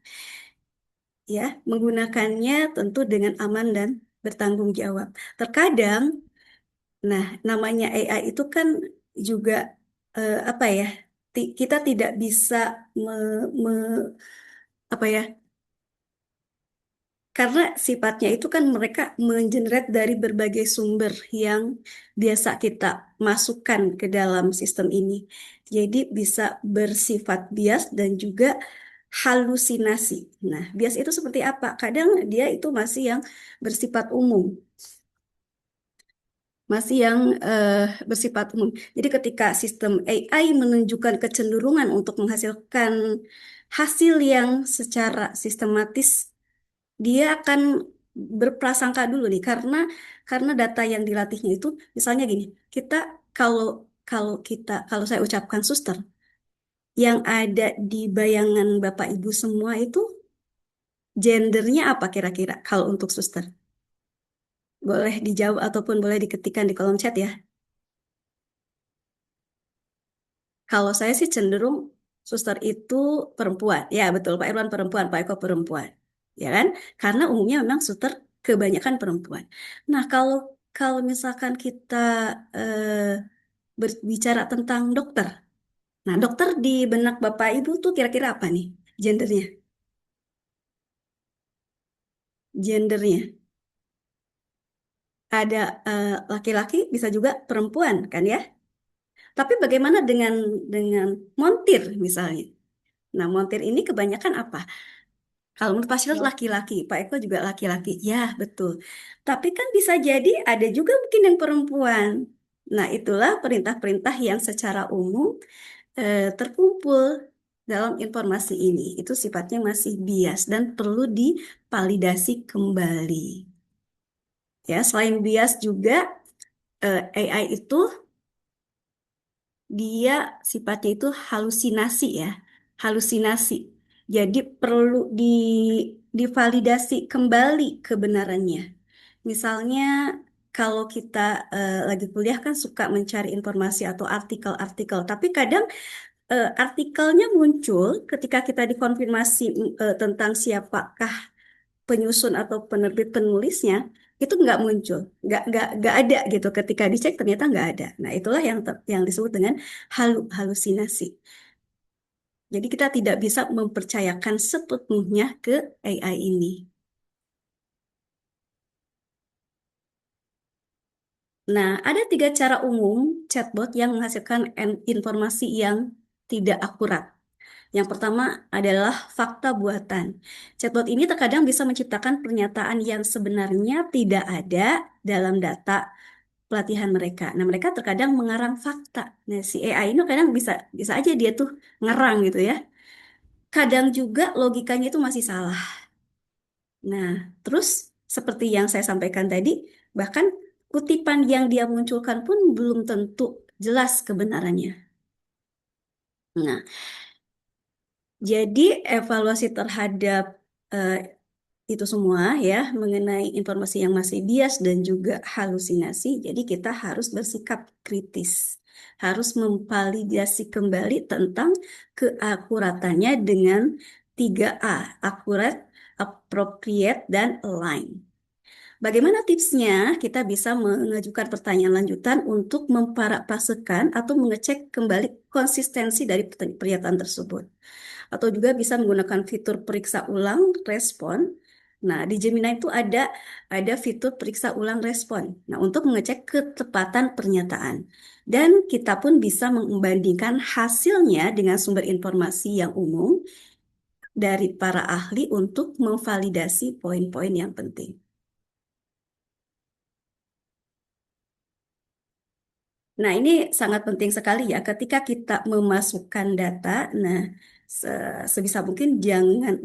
Ya, menggunakannya tentu dengan aman dan bertanggung jawab. Terkadang, nah, namanya AI itu kan juga apa ya? Kita tidak bisa apa ya? Karena sifatnya itu kan mereka mengenerate dari berbagai sumber yang biasa kita masukkan ke dalam sistem ini. Jadi bisa bersifat bias dan juga halusinasi. Nah, bias itu seperti apa? Kadang dia itu masih yang bersifat umum, masih yang bersifat umum. Jadi ketika sistem AI menunjukkan kecenderungan untuk menghasilkan hasil yang secara sistematis, dia akan berprasangka dulu nih karena data yang dilatihnya itu misalnya gini, kita kalau kalau saya ucapkan suster, yang ada di bayangan Bapak Ibu semua itu gendernya apa kira-kira kalau untuk suster? Boleh dijawab ataupun boleh diketikkan di kolom chat ya. Kalau saya sih cenderung suster itu perempuan. Ya, betul Pak Irwan perempuan, Pak Eko perempuan. Ya kan? Karena umumnya memang suster kebanyakan perempuan. Nah, kalau kalau misalkan kita eh, berbicara tentang dokter. Nah, dokter di benak Bapak Ibu tuh kira-kira apa nih gendernya? Gendernya. Ada laki-laki, bisa juga perempuan kan ya? Tapi bagaimana dengan montir misalnya? Nah, montir ini kebanyakan apa? Kalau menurut pasien laki-laki, Pak Eko juga laki-laki. Ya, betul. Tapi kan bisa jadi ada juga mungkin yang perempuan. Nah, itulah perintah-perintah yang secara umum terkumpul dalam informasi ini. Itu sifatnya masih bias dan perlu divalidasi kembali. Ya, selain bias juga AI itu dia sifatnya itu halusinasi ya, halusinasi. Jadi perlu divalidasi kembali kebenarannya. Misalnya kalau kita lagi kuliah kan suka mencari informasi atau artikel-artikel, tapi kadang artikelnya muncul ketika kita dikonfirmasi tentang siapakah penyusun atau penerbit penulisnya itu nggak muncul, nggak ada gitu. Ketika dicek ternyata nggak ada. Nah, itulah yang disebut dengan halusinasi. Jadi kita tidak bisa mempercayakan sepenuhnya ke AI ini. Nah, ada 3 cara umum chatbot yang menghasilkan informasi yang tidak akurat. Yang pertama adalah fakta buatan. Chatbot ini terkadang bisa menciptakan pernyataan yang sebenarnya tidak ada dalam data pelatihan mereka. Nah, mereka terkadang mengarang fakta. Nah, si AI ini kadang bisa aja dia tuh ngerang gitu ya. Kadang juga logikanya itu masih salah. Nah, terus seperti yang saya sampaikan tadi, bahkan kutipan yang dia munculkan pun belum tentu jelas kebenarannya. Nah, jadi evaluasi terhadap eh, itu semua ya mengenai informasi yang masih bias dan juga halusinasi. Jadi kita harus bersikap kritis, harus memvalidasi kembali tentang keakuratannya dengan 3A, akurat, appropriate, dan align. Bagaimana tipsnya? Kita bisa mengajukan pertanyaan lanjutan untuk memparafrasekan atau mengecek kembali konsistensi dari pernyataan tersebut. Atau juga bisa menggunakan fitur periksa ulang respon. Nah, di Gemini itu ada fitur periksa ulang respon. Nah, untuk mengecek ketepatan pernyataan. Dan kita pun bisa membandingkan hasilnya dengan sumber informasi yang umum dari para ahli untuk memvalidasi poin-poin yang penting. Nah, ini sangat penting sekali ya ketika kita memasukkan data. Nah, sebisa mungkin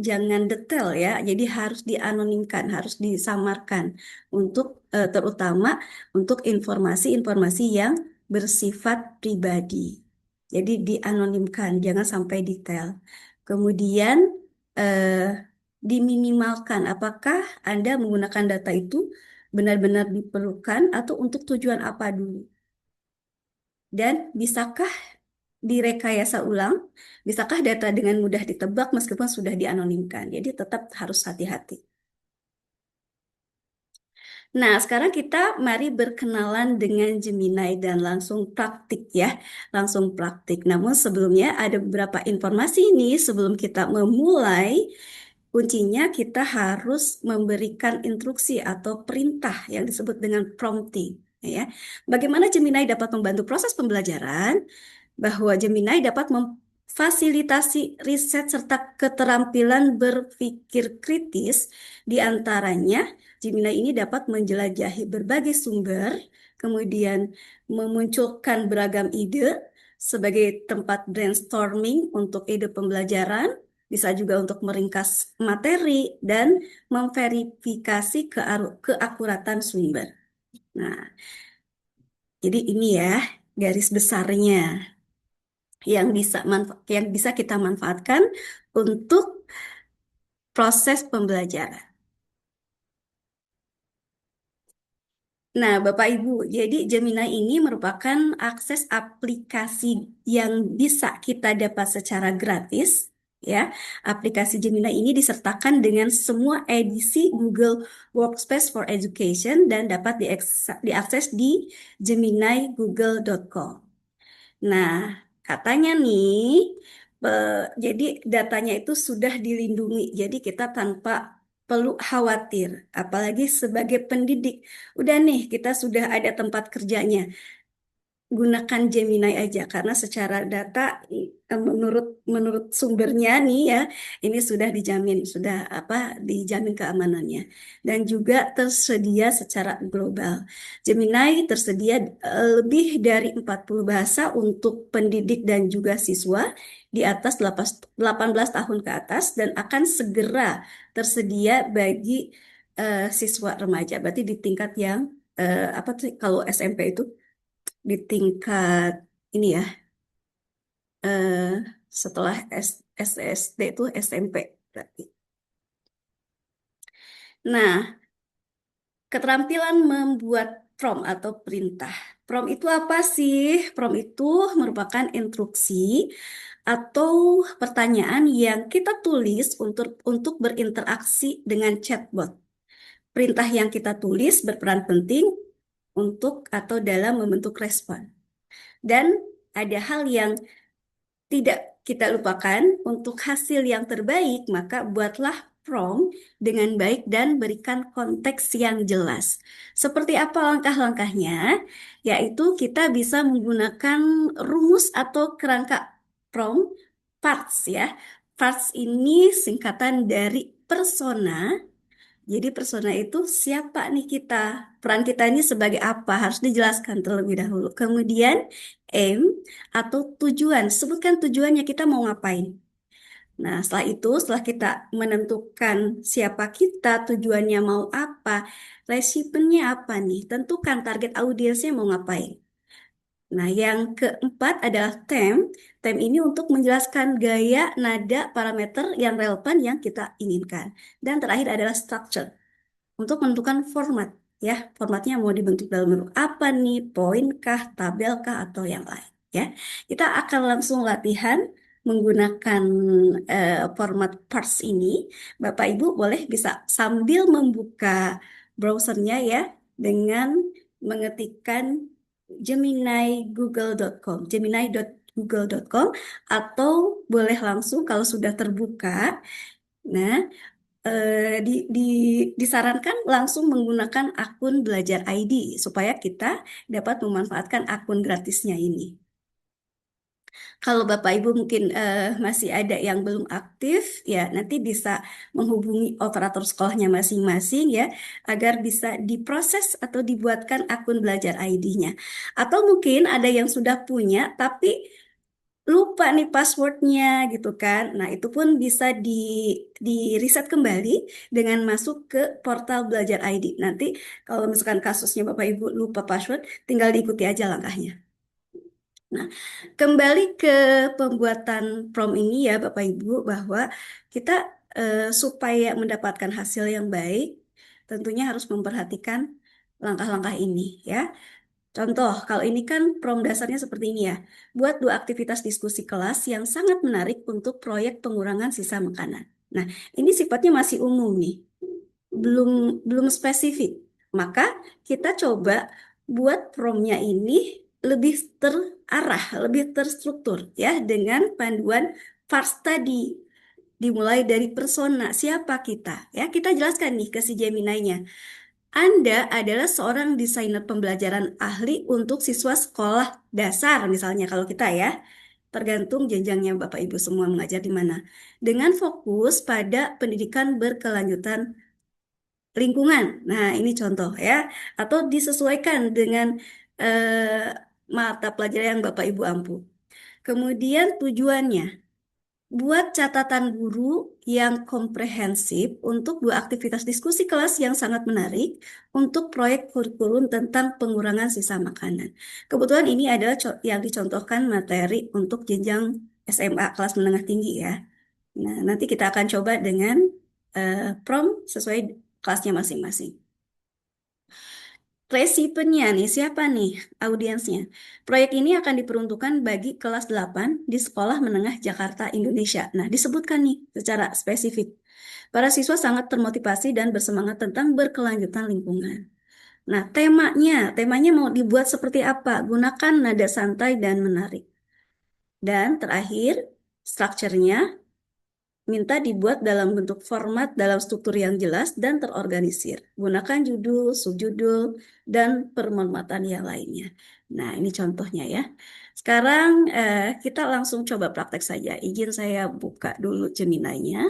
jangan detail ya. Jadi harus dianonimkan, harus disamarkan untuk terutama untuk informasi-informasi yang bersifat pribadi. Jadi dianonimkan, jangan sampai detail. Kemudian eh, diminimalkan apakah Anda menggunakan data itu benar-benar diperlukan atau untuk tujuan apa dulu. Dan bisakah direkayasa ulang? Bisakah data dengan mudah ditebak meskipun sudah dianonimkan? Jadi tetap harus hati-hati. Nah, sekarang kita mari berkenalan dengan Gemini dan langsung praktik ya. Langsung praktik. Namun sebelumnya ada beberapa informasi ini sebelum kita memulai. Kuncinya kita harus memberikan instruksi atau perintah yang disebut dengan prompting. Ya, bagaimana Gemini dapat membantu proses pembelajaran? Bahwa Gemini dapat memfasilitasi riset serta keterampilan berpikir kritis. Di antaranya, Gemini ini dapat menjelajahi berbagai sumber, kemudian memunculkan beragam ide sebagai tempat brainstorming untuk ide pembelajaran, bisa juga untuk meringkas materi dan memverifikasi keakuratan sumber. Nah, jadi ini ya garis besarnya yang bisa kita manfaatkan untuk proses pembelajaran. Nah, Bapak Ibu, jadi Gemini ini merupakan akses aplikasi yang bisa kita dapat secara gratis. Ya, aplikasi Gemini ini disertakan dengan semua edisi Google Workspace for Education dan dapat diakses di geminigoogle.com. Nah, katanya nih, jadi datanya itu sudah dilindungi. Jadi kita tanpa perlu khawatir, apalagi sebagai pendidik. Udah nih, kita sudah ada tempat kerjanya. Gunakan Gemini aja karena secara data menurut sumbernya nih ya ini sudah dijamin keamanannya dan juga tersedia secara global. Gemini tersedia lebih dari 40 bahasa untuk pendidik dan juga siswa di atas 18 tahun ke atas dan akan segera tersedia bagi siswa remaja. Berarti di tingkat yang apa tuh kalau SMP itu di tingkat ini ya eh, setelah SSD itu SMP berarti. Nah, keterampilan membuat prompt atau perintah. Prompt itu apa sih? Prompt itu merupakan instruksi atau pertanyaan yang kita tulis untuk berinteraksi dengan chatbot. Perintah yang kita tulis berperan penting untuk atau dalam membentuk respon. Dan ada hal yang tidak kita lupakan, untuk hasil yang terbaik, maka buatlah prompt dengan baik dan berikan konteks yang jelas. Seperti apa langkah-langkahnya? Yaitu kita bisa menggunakan rumus atau kerangka prompt parts ya. Parts ini singkatan dari persona, Jadi persona itu siapa nih kita? Peran kita ini sebagai apa? Harus dijelaskan terlebih dahulu. Kemudian aim atau tujuan. Sebutkan tujuannya kita mau ngapain. Nah, setelah itu, setelah kita menentukan siapa kita, tujuannya mau apa, resipennya apa nih? Tentukan target audiensnya mau ngapain. Nah, yang keempat adalah theme. Theme ini untuk menjelaskan gaya, nada, parameter yang relevan yang kita inginkan. Dan terakhir adalah structure untuk menentukan format. Ya, formatnya mau dibentuk dalam bentuk apa nih? Poin kah, tabel kah, atau yang lain. Ya, kita akan langsung latihan menggunakan format parts ini. Bapak Ibu boleh bisa sambil membuka browsernya ya dengan mengetikkan gemini.google.com atau boleh langsung kalau sudah terbuka. Nah, disarankan langsung menggunakan akun Belajar ID supaya kita dapat memanfaatkan akun gratisnya ini. Kalau Bapak Ibu mungkin masih ada yang belum aktif, ya nanti bisa menghubungi operator sekolahnya masing-masing ya, agar bisa diproses atau dibuatkan akun Belajar ID-nya. Atau mungkin ada yang sudah punya, tapi lupa nih passwordnya gitu kan. Nah, itu pun bisa di reset kembali dengan masuk ke portal Belajar ID. Nanti kalau misalkan kasusnya Bapak Ibu lupa password, tinggal diikuti aja langkahnya. Nah, kembali ke pembuatan prom ini ya Bapak Ibu, bahwa kita supaya mendapatkan hasil yang baik, tentunya harus memperhatikan langkah-langkah ini ya. Contoh, kalau ini kan prom dasarnya seperti ini ya. Buat 2 aktivitas diskusi kelas yang sangat menarik untuk proyek pengurangan sisa makanan. Nah, ini sifatnya masih umum nih. Belum spesifik. Maka kita coba buat promnya ini lebih terarah, lebih terstruktur ya dengan panduan FARS tadi. Dimulai dari persona, siapa kita? Ya, kita jelaskan nih ke si Gemini-nya. Anda adalah seorang desainer pembelajaran ahli untuk siswa sekolah dasar, misalnya kalau kita ya, tergantung jenjangnya Bapak Ibu semua mengajar di mana. Dengan fokus pada pendidikan berkelanjutan lingkungan. Nah, ini contoh ya, atau disesuaikan dengan mata pelajaran yang Bapak Ibu ampu. Kemudian tujuannya. Buat catatan guru yang komprehensif untuk 2 aktivitas diskusi kelas yang sangat menarik untuk proyek kurikulum tentang pengurangan sisa makanan. Kebetulan ini adalah yang dicontohkan materi untuk jenjang SMA kelas menengah tinggi ya. Nah, nanti kita akan coba dengan prom sesuai kelasnya masing-masing. Resipennya nih, siapa nih audiensnya? Proyek ini akan diperuntukkan bagi kelas 8 di Sekolah Menengah Jakarta, Indonesia. Nah, disebutkan nih secara spesifik. Para siswa sangat termotivasi dan bersemangat tentang berkelanjutan lingkungan. Nah, temanya mau dibuat seperti apa? Gunakan nada santai dan menarik. Dan terakhir, strukturnya minta dibuat dalam bentuk format dalam struktur yang jelas dan terorganisir. Gunakan judul, subjudul, dan performatan yang lainnya. Nah, ini contohnya ya. Sekarang kita langsung coba praktek saja. Izin saya buka dulu Gemini-nya.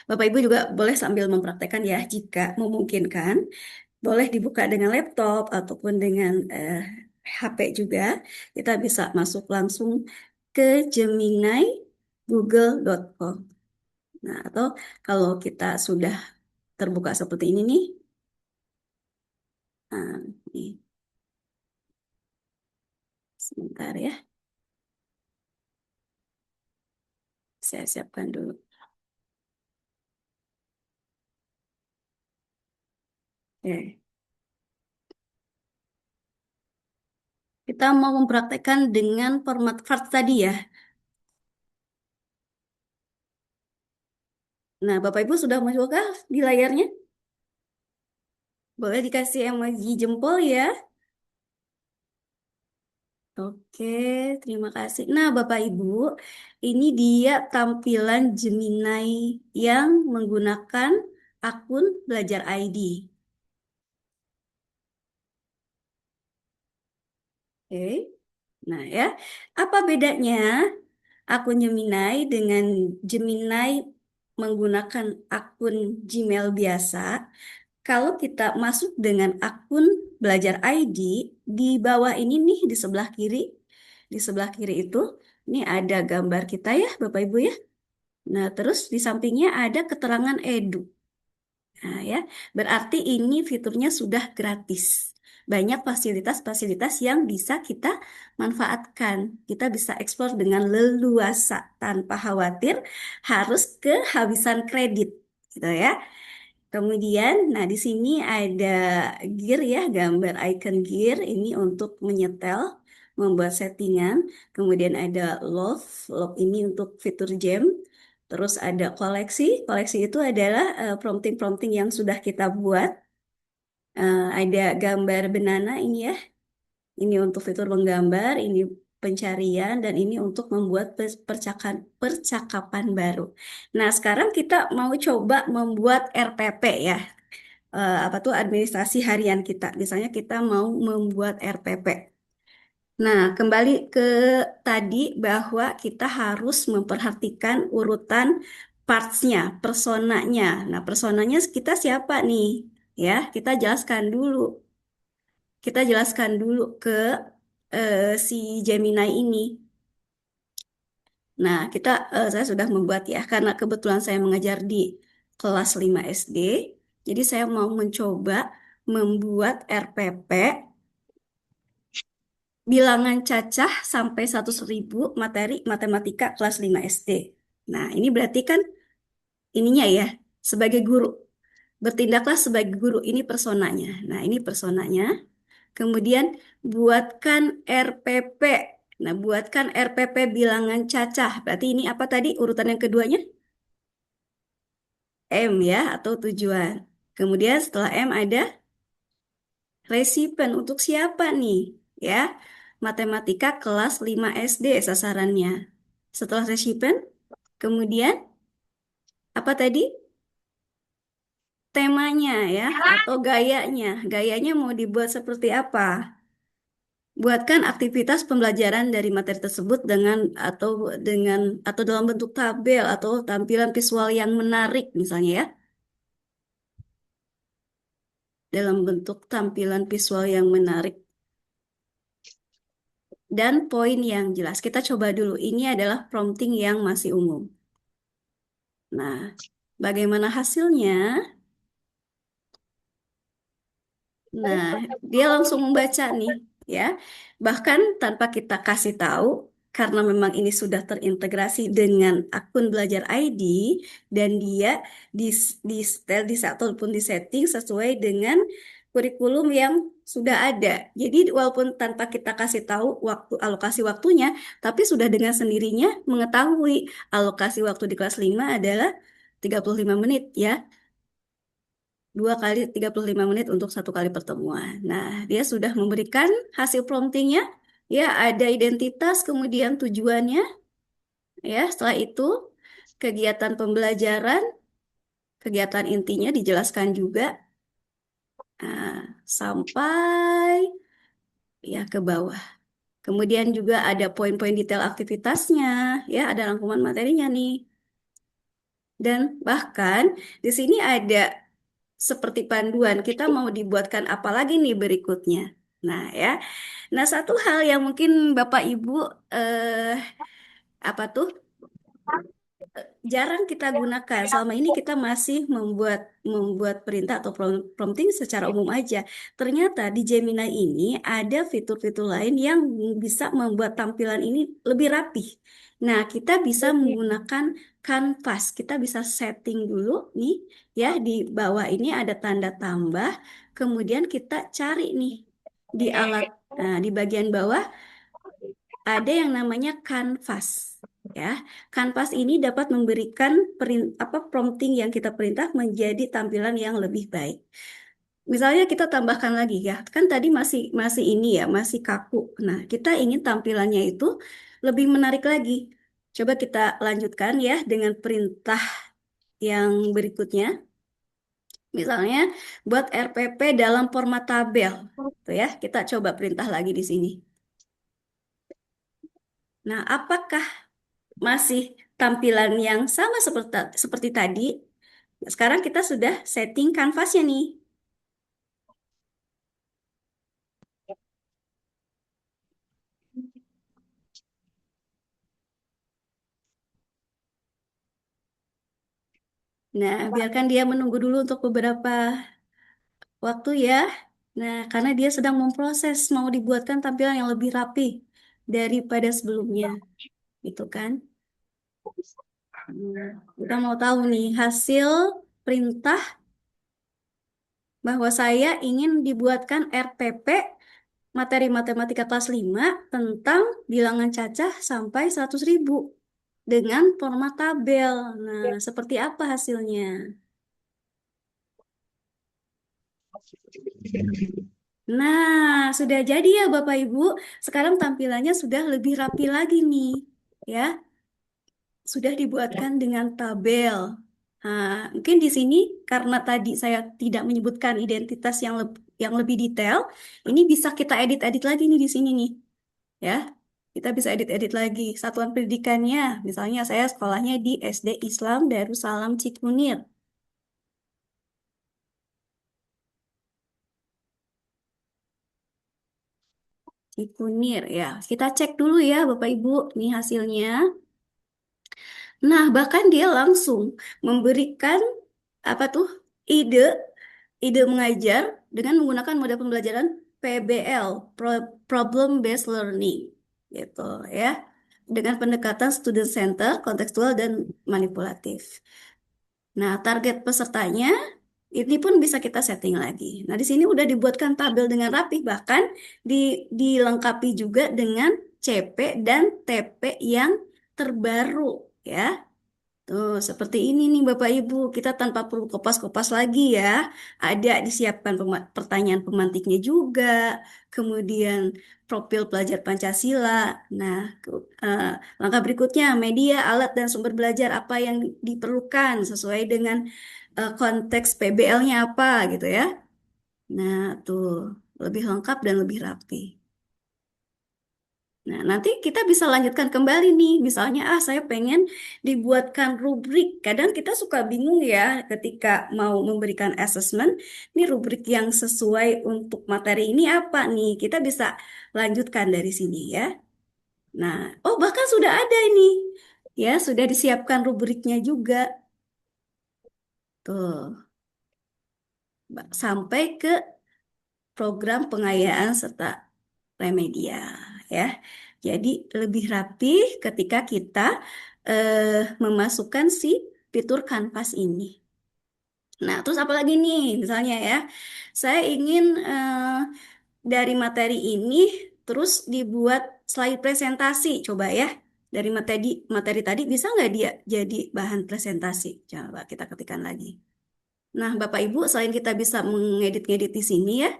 Bapak Ibu juga boleh sambil mempraktekkan ya jika memungkinkan. Boleh dibuka dengan laptop ataupun dengan HP juga. Kita bisa masuk langsung ke gemini.google.com. Nah, atau kalau kita sudah terbuka seperti ini nih, nah, nih. Sebentar ya, saya siapkan dulu. Oke. Kita mau mempraktekkan dengan format FARS tadi ya. Nah, Bapak Ibu sudah masuk kah di layarnya? Boleh dikasih emoji jempol ya. Oke, terima kasih. Nah, Bapak Ibu, ini dia tampilan Gemini yang menggunakan akun Belajar ID. Oke, nah ya, apa bedanya akun Gemini dengan Gemini menggunakan akun Gmail biasa, kalau kita masuk dengan akun Belajar ID, di bawah ini nih di sebelah kiri itu, ini ada gambar kita ya, Bapak Ibu ya. Nah, terus di sampingnya ada keterangan edu. Nah, ya, berarti ini fiturnya sudah gratis. Banyak fasilitas-fasilitas yang bisa kita manfaatkan. Kita bisa eksplor dengan leluasa tanpa khawatir harus kehabisan kredit, gitu ya. Kemudian, nah di sini ada gear ya, gambar icon gear ini untuk menyetel, membuat settingan. Kemudian ada love ini untuk fitur jam. Terus ada koleksi itu adalah prompting-prompting yang sudah kita buat. Ada gambar banana ini ya, ini untuk fitur menggambar, ini pencarian, dan ini untuk membuat percakapan baru. Nah, sekarang kita mau coba membuat RPP ya, apa tuh administrasi harian kita. Misalnya kita mau membuat RPP. Nah, kembali ke tadi bahwa kita harus memperhatikan urutan parts-nya, personanya. Nah, personanya kita siapa nih? Ya, kita jelaskan dulu. Kita jelaskan dulu ke si Gemini ini. Nah, saya sudah membuat ya, karena kebetulan saya mengajar di kelas 5 SD. Jadi saya mau mencoba membuat RPP bilangan cacah sampai 100.000 materi matematika kelas 5 SD. Nah, ini berarti kan ininya ya, sebagai guru. Bertindaklah sebagai guru, ini personanya. Nah, ini personanya. Kemudian buatkan RPP. Nah, buatkan RPP bilangan cacah. Berarti ini apa tadi urutan yang keduanya? M ya, atau tujuan. Kemudian setelah M ada resipen. Untuk siapa nih? Ya, matematika kelas 5 SD sasarannya. Setelah resipen, kemudian apa tadi? Temanya ya, atau gayanya. Gayanya mau dibuat seperti apa? Buatkan aktivitas pembelajaran dari materi tersebut dengan dalam bentuk tabel atau tampilan visual yang menarik misalnya ya. Dalam bentuk tampilan visual yang menarik dan poin yang jelas. Kita coba dulu. Ini adalah prompting yang masih umum. Nah, bagaimana hasilnya? Nah, dia langsung membaca nih, ya. Bahkan tanpa kita kasih tahu, karena memang ini sudah terintegrasi dengan akun Belajar ID dan dia di setel di ataupun disetting sesuai dengan kurikulum yang sudah ada. Jadi walaupun tanpa kita kasih tahu alokasi waktunya, tapi sudah dengan sendirinya mengetahui alokasi waktu di kelas 5 adalah 35 menit ya. 2 kali 35 menit untuk 1 kali pertemuan. Nah, dia sudah memberikan hasil promptingnya. Ya, ada identitas, kemudian tujuannya. Ya, setelah itu kegiatan pembelajaran, kegiatan intinya dijelaskan juga. Nah, sampai ya ke bawah. Kemudian juga ada poin-poin detail aktivitasnya. Ya, ada rangkuman materinya nih. Dan bahkan di sini ada seperti panduan, kita mau dibuatkan apa lagi nih berikutnya. Nah, ya. Nah, satu hal yang mungkin Bapak Ibu apa tuh jarang kita gunakan. Selama ini kita masih membuat perintah atau prompting secara umum aja. Ternyata di Gemini ini ada fitur-fitur lain yang bisa membuat tampilan ini lebih rapi. Nah, kita bisa menggunakan kanvas. Kita bisa setting dulu nih ya, di bawah ini ada tanda tambah. Kemudian kita cari nih di alat, nah, di bagian bawah ada yang namanya kanvas. Ya, kanvas ini dapat memberikan prompting yang kita perintah menjadi tampilan yang lebih baik. Misalnya kita tambahkan lagi ya, kan tadi masih ini ya, masih kaku. Nah, kita ingin tampilannya itu lebih menarik lagi. Coba kita lanjutkan ya dengan perintah yang berikutnya. Misalnya buat RPP dalam format tabel. Tuh ya, kita coba perintah lagi di sini. Nah, apakah masih tampilan yang sama seperti tadi. Sekarang kita sudah setting kanvasnya nih. Nah, biarkan dia menunggu dulu untuk beberapa waktu ya. Nah, karena dia sedang memproses mau dibuatkan tampilan yang lebih rapi daripada sebelumnya, gitu kan? Nah, kita mau tahu nih hasil perintah bahwa saya ingin dibuatkan RPP materi matematika kelas 5 tentang bilangan cacah sampai 100.000 dengan format tabel. Nah, seperti apa hasilnya? Nah, sudah jadi ya Bapak Ibu. Sekarang tampilannya sudah lebih rapi lagi nih, ya. Sudah dibuatkan dengan tabel. Nah, mungkin di sini karena tadi saya tidak menyebutkan identitas yang lebih detail, ini bisa kita edit-edit lagi nih di sini nih, ya. Kita bisa edit-edit lagi satuan pendidikannya. Misalnya saya sekolahnya di SD Islam Darussalam Cikunir. Cikunir ya. Kita cek dulu ya Bapak Ibu, nih hasilnya. Nah, bahkan dia langsung memberikan apa tuh ide ide mengajar dengan menggunakan model pembelajaran PBL, Problem Based Learning, gitu ya, dengan pendekatan student center, kontekstual dan manipulatif. Nah, target pesertanya ini pun bisa kita setting lagi. Nah, di sini udah dibuatkan tabel dengan rapi, bahkan dilengkapi juga dengan CP dan TP yang terbaru ya. Tuh, seperti ini nih Bapak Ibu, kita tanpa perlu kopas-kopas lagi ya. Ada disiapkan pertanyaan pemantiknya juga, kemudian profil pelajar Pancasila. Nah, eh, langkah berikutnya, media, alat, dan sumber belajar apa yang diperlukan sesuai dengan konteks PBL-nya apa gitu ya. Nah, tuh, lebih lengkap dan lebih rapi. Nah, nanti kita bisa lanjutkan kembali nih. Misalnya, saya pengen dibuatkan rubrik. Kadang kita suka bingung ya ketika mau memberikan assessment. Ini rubrik yang sesuai untuk materi ini apa nih? Kita bisa lanjutkan dari sini ya. Nah, oh bahkan sudah ada ini. Ya, sudah disiapkan rubriknya juga. Tuh, sampai ke program pengayaan serta remedia ya. Jadi lebih rapi ketika kita memasukkan si fitur kanvas ini. Nah, terus apa lagi nih? Misalnya ya, saya ingin dari materi ini terus dibuat slide presentasi. Coba ya, dari materi tadi bisa nggak dia jadi bahan presentasi? Coba kita ketikkan lagi. Nah, Bapak Ibu, selain kita bisa mengedit-ngedit di sini ya,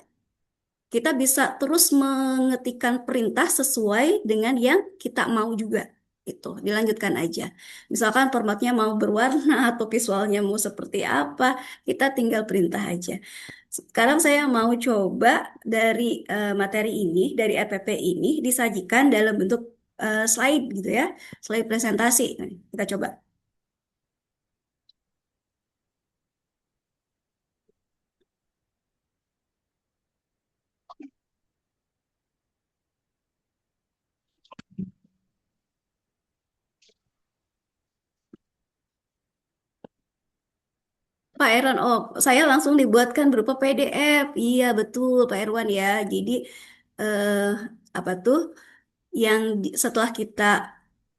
kita bisa terus mengetikkan perintah sesuai dengan yang kita mau juga. Itu, dilanjutkan aja. Misalkan formatnya mau berwarna atau visualnya mau seperti apa, kita tinggal perintah aja. Sekarang saya mau coba dari materi ini, dari RPP ini disajikan dalam bentuk slide gitu ya, slide presentasi. Nah, kita coba. Pak Erwan, oh saya langsung dibuatkan berupa PDF. Iya betul Pak Erwan ya. Jadi eh, apa tuh yang setelah kita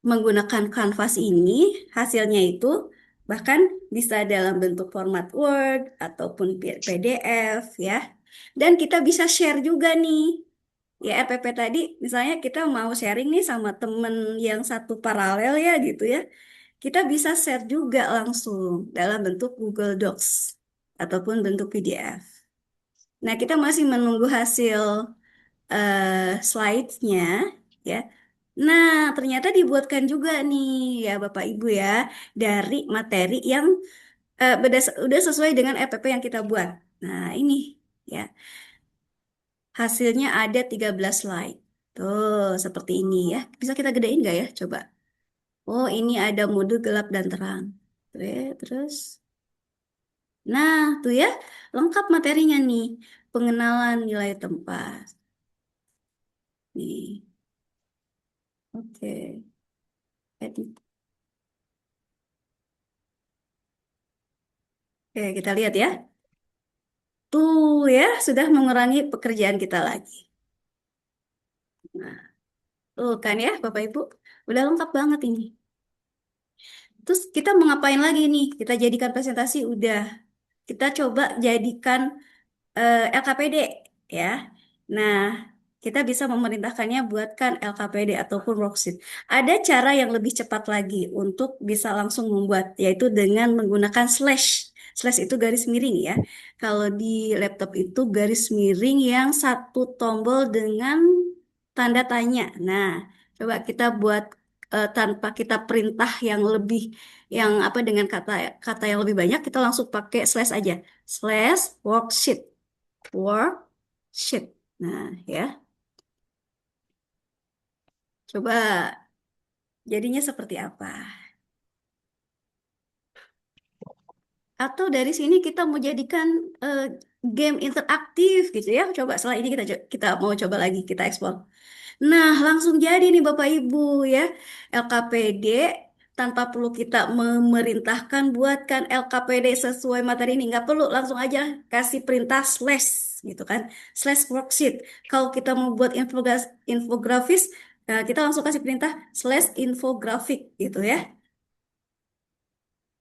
menggunakan kanvas ini hasilnya itu bahkan bisa dalam bentuk format Word ataupun PDF ya. Dan kita bisa share juga nih. Ya RPP tadi misalnya kita mau sharing nih sama temen yang satu paralel ya gitu ya. Kita bisa share juga langsung dalam bentuk Google Docs ataupun bentuk PDF. Nah, kita masih menunggu hasil slide-nya ya. Nah, ternyata dibuatkan juga nih ya Bapak Ibu ya dari materi yang udah sesuai dengan RPP yang kita buat. Nah, ini ya. Hasilnya ada 13 slide. Tuh, seperti ini ya. Bisa kita gedein nggak ya? Coba. Oh, ini ada mode gelap dan terang. Tuh ya, terus. Nah, tuh ya, lengkap materinya nih. Pengenalan nilai tempat. Nih, oke. Edit. Oke, kita lihat ya. Tuh ya, sudah mengurangi pekerjaan kita lagi. Nah, tuh kan ya, Bapak Ibu. Udah lengkap banget ini. Terus kita mau ngapain lagi nih? Kita jadikan presentasi udah. Kita coba jadikan LKPD ya. Nah, kita bisa memerintahkannya buatkan LKPD ataupun worksheet. Ada cara yang lebih cepat lagi untuk bisa langsung membuat, yaitu dengan menggunakan slash. Slash itu garis miring ya. Kalau di laptop itu garis miring yang satu tombol dengan tanda tanya. Nah, coba kita buat tanpa kita perintah yang lebih, yang apa dengan kata kata yang lebih banyak, kita langsung pakai slash aja. Slash worksheet. Worksheet. Nah, ya. Coba jadinya seperti apa? Atau dari sini kita mau jadikan eh, game interaktif gitu ya. Coba setelah ini kita mau coba lagi kita ekspor. Nah, langsung jadi nih Bapak Ibu ya. LKPD tanpa perlu kita memerintahkan buatkan LKPD sesuai materi ini. Nggak perlu, langsung aja kasih perintah slash gitu kan. Slash worksheet. Kalau kita mau buat infografis, kita langsung kasih perintah slash infografik gitu ya.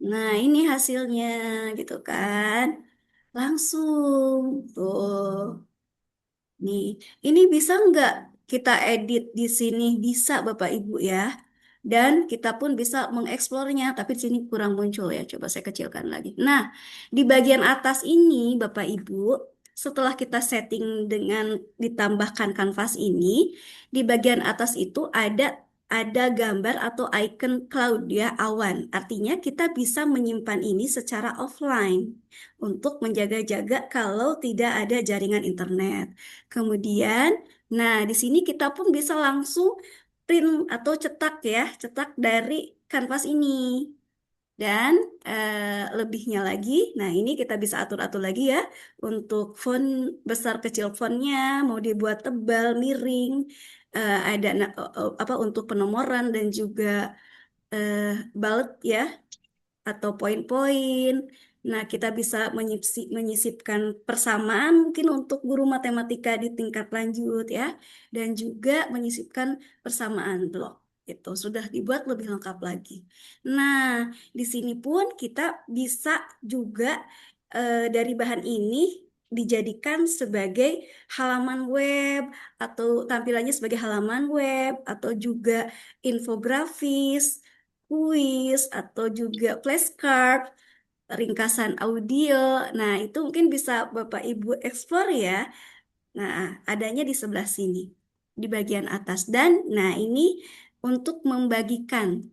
Nah, ini hasilnya gitu kan. Langsung tuh. Nih, ini bisa nggak kita edit di sini? Bisa, Bapak Ibu ya. Dan kita pun bisa mengeksplornya, tapi di sini kurang muncul ya. Coba saya kecilkan lagi. Nah, di bagian atas ini, Bapak Ibu, setelah kita setting dengan ditambahkan kanvas ini, di bagian atas itu ada gambar atau icon cloud ya, awan. Artinya kita bisa menyimpan ini secara offline untuk menjaga-jaga kalau tidak ada jaringan internet. Kemudian, nah di sini kita pun bisa langsung print atau cetak ya, cetak dari kanvas ini. Dan lebihnya lagi, nah ini kita bisa atur-atur lagi ya untuk font besar kecil fontnya, mau dibuat tebal, miring, ada apa untuk penomoran dan juga eh, bullet ya atau poin-poin. Nah, kita bisa menyisipkan persamaan mungkin untuk guru matematika di tingkat lanjut ya, dan juga menyisipkan persamaan blok. Itu sudah dibuat lebih lengkap lagi. Nah, di sini pun kita bisa juga dari bahan ini dijadikan sebagai halaman web atau tampilannya sebagai halaman web atau juga infografis, kuis atau juga flashcard, ringkasan audio. Nah, itu mungkin bisa Bapak Ibu eksplor ya. Nah, adanya di sebelah sini, di bagian atas. Dan, nah ini untuk membagikan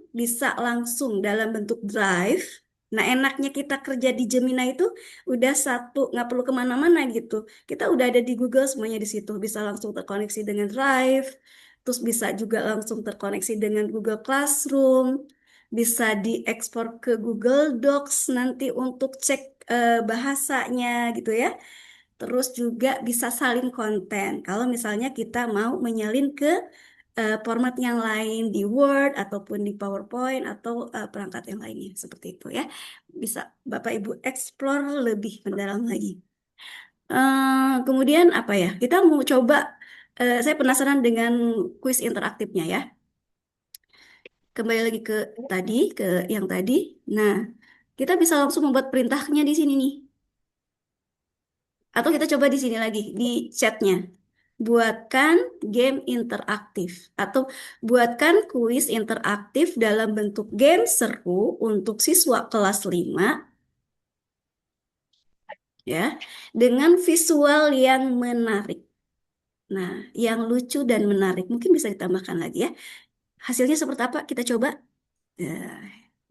bisa langsung dalam bentuk drive. Nah, enaknya kita kerja di Gemini itu udah satu, nggak perlu kemana-mana gitu. Kita udah ada di Google semuanya di situ, bisa langsung terkoneksi dengan Drive, terus bisa juga langsung terkoneksi dengan Google Classroom, bisa diekspor ke Google Docs nanti untuk cek bahasanya gitu ya. Terus juga bisa salin konten. Kalau misalnya kita mau menyalin ke format yang lain di Word ataupun di PowerPoint atau perangkat yang lainnya seperti itu ya. Bisa Bapak Ibu explore lebih mendalam lagi. Kemudian apa ya? Kita mau coba. Saya penasaran dengan kuis interaktifnya ya. Kembali lagi ke yang tadi. Nah, kita bisa langsung membuat perintahnya di sini nih. Atau kita coba di sini lagi, di chatnya. Buatkan game interaktif. Atau buatkan kuis interaktif dalam bentuk game seru untuk siswa kelas 5 ya, dengan visual yang menarik. Nah, yang lucu dan menarik. Mungkin bisa ditambahkan lagi ya. Hasilnya seperti apa? Kita coba. Ya,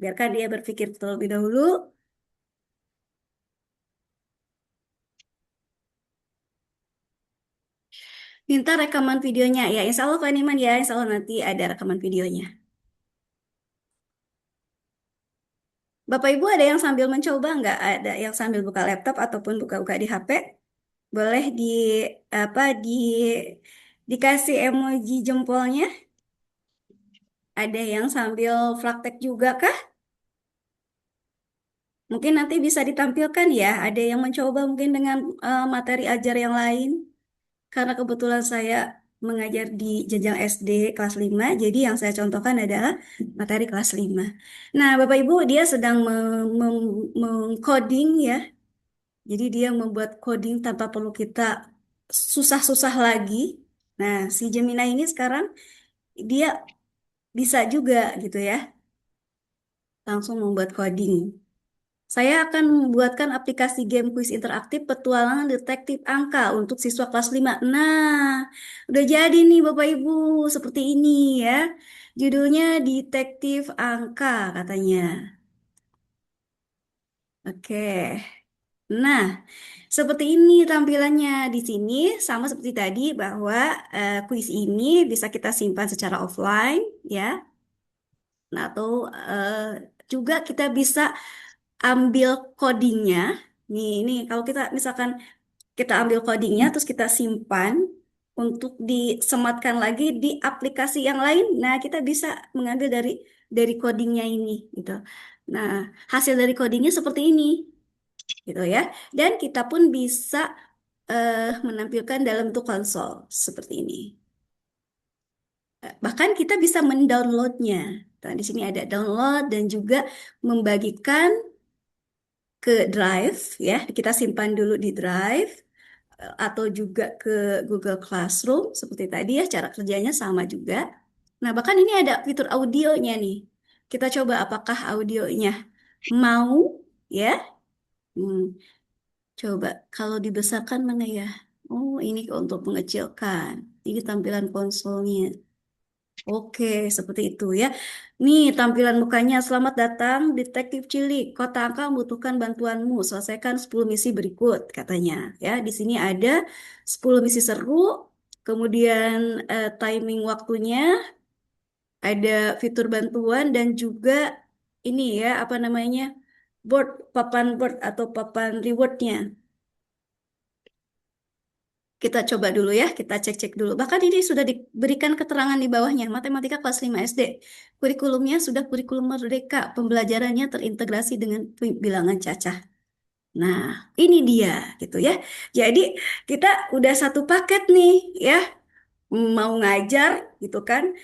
biarkan dia berpikir terlebih dahulu. Minta rekaman videonya. Ya, insya Allah Pak Niman ya. Insya Allah nanti ada rekaman videonya. Bapak Ibu ada yang sambil mencoba nggak? Ada yang sambil buka laptop ataupun buka-buka di HP? Boleh apa dikasih emoji jempolnya? Ada yang sambil praktek juga kah? Mungkin nanti bisa ditampilkan ya. Ada yang mencoba mungkin dengan materi ajar yang lain. Karena kebetulan saya mengajar di jenjang SD kelas 5, jadi yang saya contohkan adalah materi kelas 5. Nah, Bapak Ibu, dia sedang mengcoding ya. Jadi dia membuat coding tanpa perlu kita susah-susah lagi. Nah, si Gemini ini sekarang dia bisa juga gitu ya, langsung membuat coding. Saya akan membuatkan aplikasi game kuis interaktif petualangan detektif angka untuk siswa kelas 5. Nah, udah jadi nih Bapak Ibu, seperti ini ya. Judulnya Detektif Angka katanya. Oke. Nah, seperti ini tampilannya di sini sama seperti tadi bahwa kuis ini bisa kita simpan secara offline ya. Nah, atau juga kita bisa ambil codingnya. Ini kalau kita misalkan kita ambil codingnya terus kita simpan untuk disematkan lagi di aplikasi yang lain. Nah, kita bisa mengambil dari codingnya ini gitu. Nah, hasil dari codingnya seperti ini gitu ya. Dan kita pun bisa menampilkan dalam bentuk konsol seperti ini. Bahkan kita bisa mendownloadnya. Nah, di sini ada download dan juga membagikan ke Drive ya. Kita simpan dulu di Drive atau juga ke Google Classroom seperti tadi ya, cara kerjanya sama juga. Nah, bahkan ini ada fitur audionya nih. Kita coba apakah audionya mau ya. Hmm, coba kalau dibesarkan mana ya? Oh, ini untuk mengecilkan. Ini tampilan konsolnya. Oke, seperti itu ya. Nih tampilan mukanya, selamat datang Detektif Cilik. Kota Angka membutuhkan bantuanmu. Selesaikan 10 misi berikut katanya. Ya, di sini ada 10 misi seru, kemudian timing waktunya, ada fitur bantuan dan juga ini ya, apa namanya? Papan board atau papan rewardnya. Kita coba dulu ya, kita cek-cek dulu. Bahkan ini sudah diberikan keterangan di bawahnya, Matematika kelas 5 SD. Kurikulumnya sudah kurikulum merdeka, pembelajarannya terintegrasi dengan bilangan cacah. Nah, ini dia gitu ya. Jadi kita udah satu paket nih ya, mau ngajar gitu kan.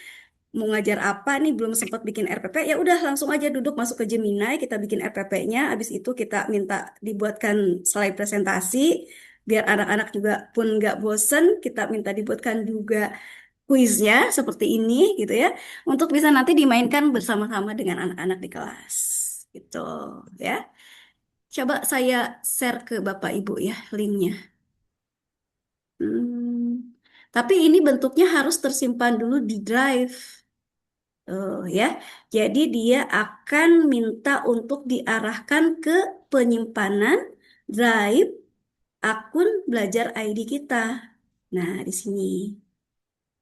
Mau ngajar apa nih belum sempat bikin RPP, ya udah langsung aja duduk masuk ke Gemini, kita bikin RPP-nya, habis itu kita minta dibuatkan slide presentasi biar anak-anak juga pun nggak bosen, kita minta dibuatkan juga kuisnya seperti ini gitu ya, untuk bisa nanti dimainkan bersama-sama dengan anak-anak di kelas gitu ya. Coba saya share ke Bapak Ibu ya linknya. Hmm, tapi ini bentuknya harus tersimpan dulu di Drive. Ya, jadi dia akan minta untuk diarahkan ke penyimpanan drive akun belajar ID kita. Nah, di sini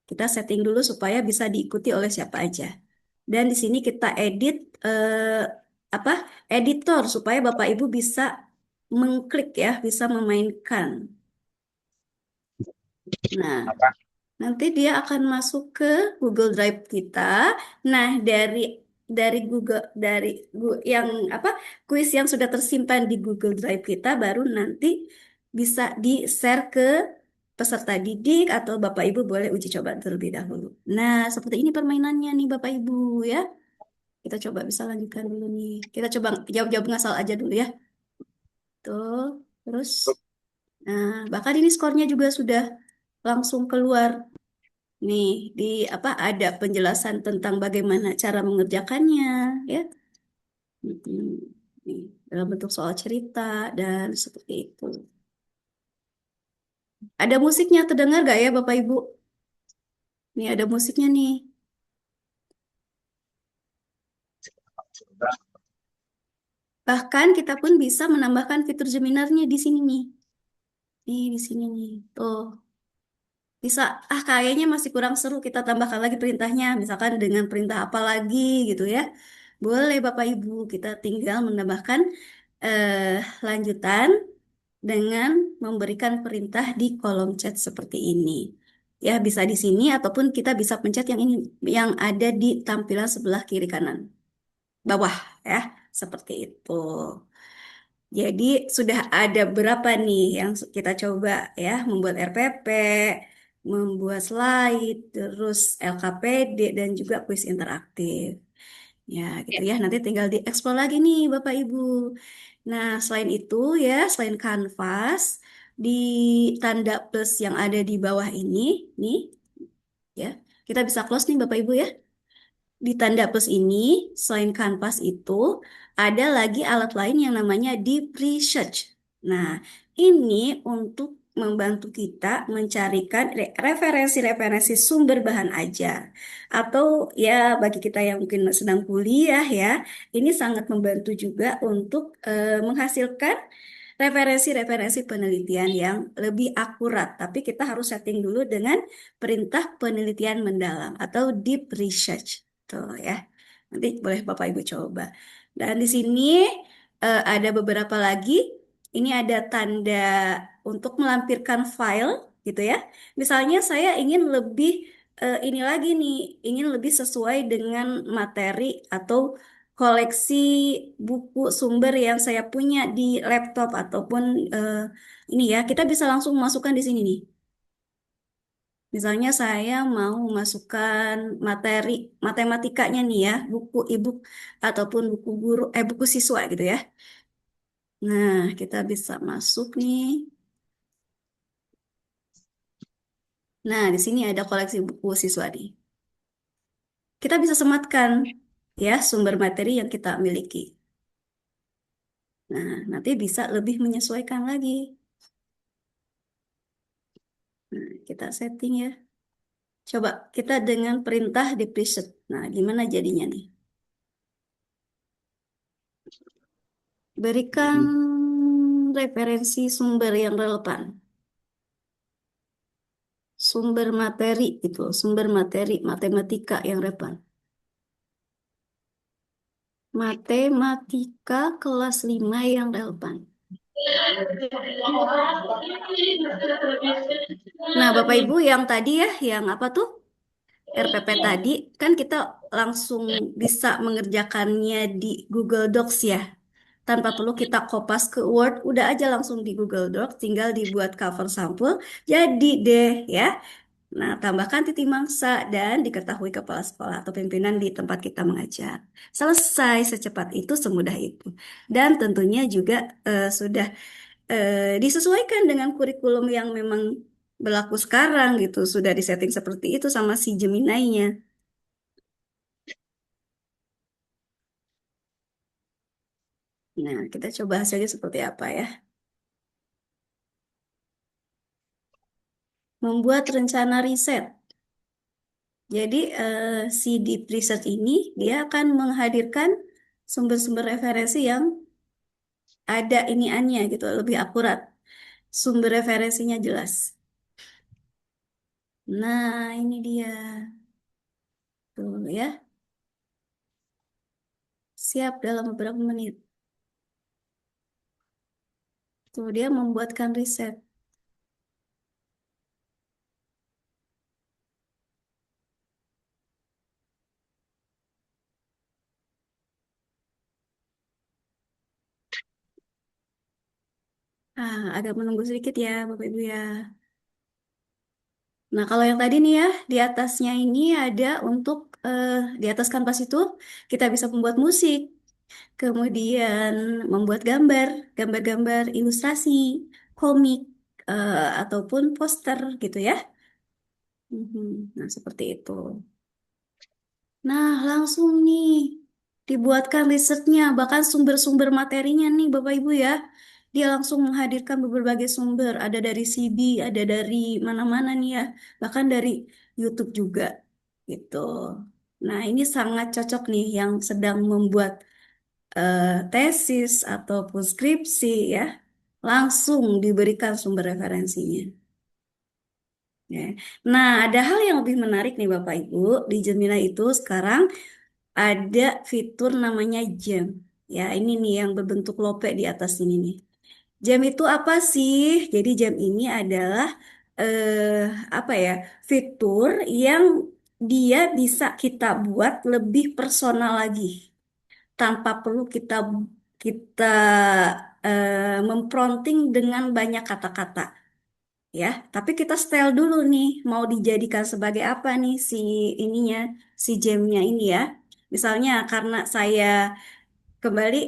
kita setting dulu supaya bisa diikuti oleh siapa aja. Dan di sini kita edit apa editor supaya Bapak Ibu bisa mengklik ya, bisa memainkan. Nah, nanti dia akan masuk ke Google Drive kita. Nah, dari Google yang apa kuis yang sudah tersimpan di Google Drive kita baru nanti bisa di-share ke peserta didik atau Bapak Ibu boleh uji coba terlebih dahulu. Nah, seperti ini permainannya nih Bapak Ibu ya. Kita coba bisa lanjutkan dulu nih. Kita coba jawab-jawab ngasal aja dulu ya. Tuh, terus nah, bahkan ini skornya juga sudah langsung keluar. Nih, di apa ada penjelasan tentang bagaimana cara mengerjakannya, ya. Nih, dalam bentuk soal cerita dan seperti itu. Ada musiknya terdengar gak ya Bapak Ibu? Nih ada musiknya nih. Bahkan kita pun bisa menambahkan fitur Gemini-nya di sini nih. Nih di sini nih. Tuh. bisa, kayaknya masih kurang seru, kita tambahkan lagi perintahnya, misalkan dengan perintah apa lagi gitu ya. Boleh Bapak Ibu, kita tinggal menambahkan lanjutan dengan memberikan perintah di kolom chat seperti ini. Ya, bisa di sini ataupun kita bisa pencet yang ini yang ada di tampilan sebelah kiri kanan bawah ya, seperti itu. Jadi sudah ada berapa nih yang kita coba ya, membuat RPP, membuat slide, terus LKPD dan juga kuis interaktif. Ya, gitu ya. Nanti tinggal dieksplor lagi nih Bapak Ibu. Nah, selain itu ya, selain kanvas, di tanda plus yang ada di bawah ini, nih, ya, kita bisa close nih Bapak Ibu ya. Di tanda plus ini, selain kanvas itu, ada lagi alat lain yang namanya deep research. Nah, ini untuk membantu kita mencarikan referensi-referensi sumber bahan aja. Atau ya bagi kita yang mungkin sedang kuliah ya, ini sangat membantu juga untuk menghasilkan referensi-referensi penelitian yang lebih akurat. Tapi kita harus setting dulu dengan perintah penelitian mendalam atau deep research. Tuh ya. Nanti boleh Bapak Ibu coba. Dan di sini ada beberapa lagi. Ini ada tanda untuk melampirkan file gitu ya. Misalnya saya ingin lebih ini lagi nih, ingin lebih sesuai dengan materi atau koleksi buku sumber yang saya punya di laptop ataupun ini ya, kita bisa langsung masukkan di sini nih. Misalnya saya mau memasukkan materi matematikanya nih ya, buku e-book ataupun buku guru, buku siswa gitu ya. Nah, kita bisa masuk nih. Nah, di sini ada koleksi buku siswa nih. Kita bisa sematkan ya sumber materi yang kita miliki. Nah, nanti bisa lebih menyesuaikan lagi. Nah, kita setting ya. Coba kita dengan perintah di preset. Nah, gimana jadinya nih? Berikan referensi sumber yang relevan. Sumber materi itu, sumber materi matematika yang relevan. Matematika kelas 5 yang relevan. Nah, Bapak Ibu yang tadi ya, yang apa tuh? RPP tadi, kan kita langsung bisa mengerjakannya di Google Docs ya. Tanpa perlu kita kopas ke Word, udah aja langsung di Google Docs, tinggal dibuat cover sampul, jadi deh ya. Nah, tambahkan titik mangsa dan diketahui kepala sekolah atau pimpinan di tempat kita mengajar. Selesai secepat itu, semudah itu. Dan tentunya juga sudah disesuaikan dengan kurikulum yang memang berlaku sekarang gitu. Sudah disetting seperti itu sama si Gemini-nya. Nah, kita coba hasilnya seperti apa ya. Membuat rencana riset. Jadi si deep research ini dia akan menghadirkan sumber-sumber referensi yang ada iniannya gitu, lebih akurat. Sumber referensinya jelas. Nah, ini dia. Tuh ya. Siap dalam beberapa menit. Tuh dia membuatkan riset. Agak menunggu sedikit ya, Bapak Ibu ya. Nah, kalau yang tadi nih ya, di atasnya ini ada untuk di atas kanvas itu kita bisa membuat musik, kemudian membuat gambar, gambar-gambar ilustrasi, komik, ataupun poster gitu ya. Nah, seperti itu. Nah, langsung nih dibuatkan risetnya, bahkan sumber-sumber materinya nih Bapak Ibu ya. Dia langsung menghadirkan berbagai sumber, ada dari CB, ada dari mana-mana nih ya, bahkan dari YouTube juga gitu. Nah, ini sangat cocok nih yang sedang membuat tesis ataupun skripsi ya, langsung diberikan sumber referensinya. Ya. Nah, ada hal yang lebih menarik nih Bapak Ibu. Di Gemini itu sekarang ada fitur namanya jam. Ya, ini nih yang berbentuk lope di atas ini nih. Jam itu apa sih? Jadi jam ini adalah eh, apa ya? Fitur yang dia bisa kita buat lebih personal lagi tanpa perlu kita memprompting dengan banyak kata-kata ya. Tapi kita setel dulu nih, mau dijadikan sebagai apa nih si ininya, si jamnya ini ya. Misalnya karena saya kembali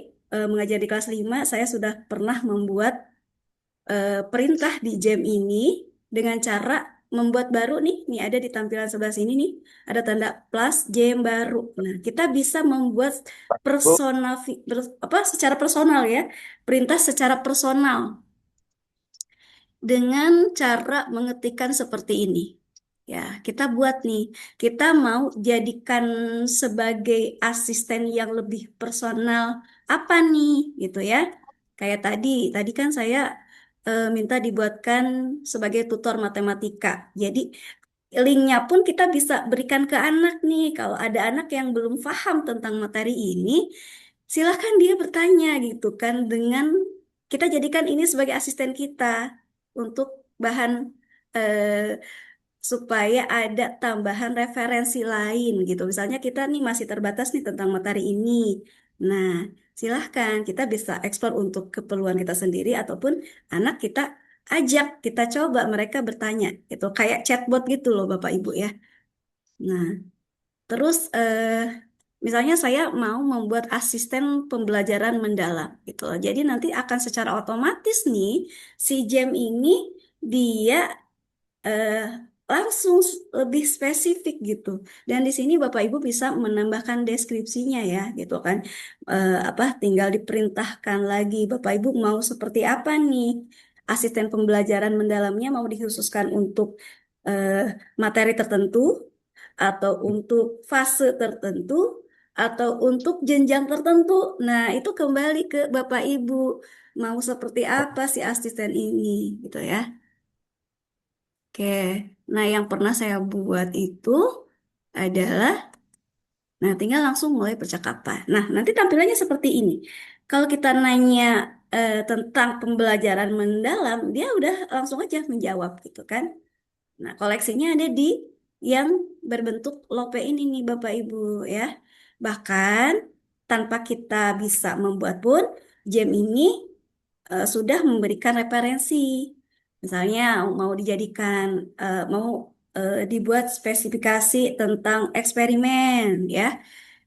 mengajar di kelas 5, saya sudah pernah membuat perintah di jam ini dengan cara membuat baru nih ada di tampilan sebelah sini nih, ada tanda plus jam baru. Nah, kita bisa membuat Bu, personal, apa secara personal ya, perintah secara personal dengan cara mengetikkan seperti ini. Ya, kita buat nih, kita mau jadikan sebagai asisten yang lebih personal apa nih, gitu ya. Kayak tadi kan saya minta dibuatkan sebagai tutor matematika. Jadi linknya pun kita bisa berikan ke anak nih. Kalau ada anak yang belum paham tentang materi ini, silahkan dia bertanya gitu kan dengan kita jadikan ini sebagai asisten kita untuk bahan eh, supaya ada tambahan referensi lain gitu. Misalnya kita nih masih terbatas nih tentang materi ini. Nah, silahkan kita bisa eksplor untuk keperluan kita sendiri ataupun anak kita ajak, kita coba mereka bertanya. Itu kayak chatbot gitu loh Bapak Ibu ya. Nah, terus misalnya saya mau membuat asisten pembelajaran mendalam gitu loh. Jadi nanti akan secara otomatis nih si Jam ini dia eh, langsung lebih spesifik gitu. Dan di sini Bapak Ibu bisa menambahkan deskripsinya ya gitu kan. Apa tinggal diperintahkan lagi Bapak Ibu mau seperti apa nih? Asisten pembelajaran mendalamnya mau dikhususkan untuk eh, materi tertentu atau untuk fase tertentu atau untuk jenjang tertentu. Nah, itu kembali ke Bapak Ibu mau seperti apa si asisten ini gitu ya. Oke, nah yang pernah saya buat itu adalah, nah tinggal langsung mulai percakapan. Nah, nanti tampilannya seperti ini. Kalau kita nanya tentang pembelajaran mendalam, dia udah langsung aja menjawab gitu kan. Nah, koleksinya ada di yang berbentuk lope ini nih Bapak Ibu ya. Bahkan tanpa kita bisa membuat pun, Gem ini sudah memberikan referensi. Misalnya mau dijadikan, mau dibuat spesifikasi tentang eksperimen ya,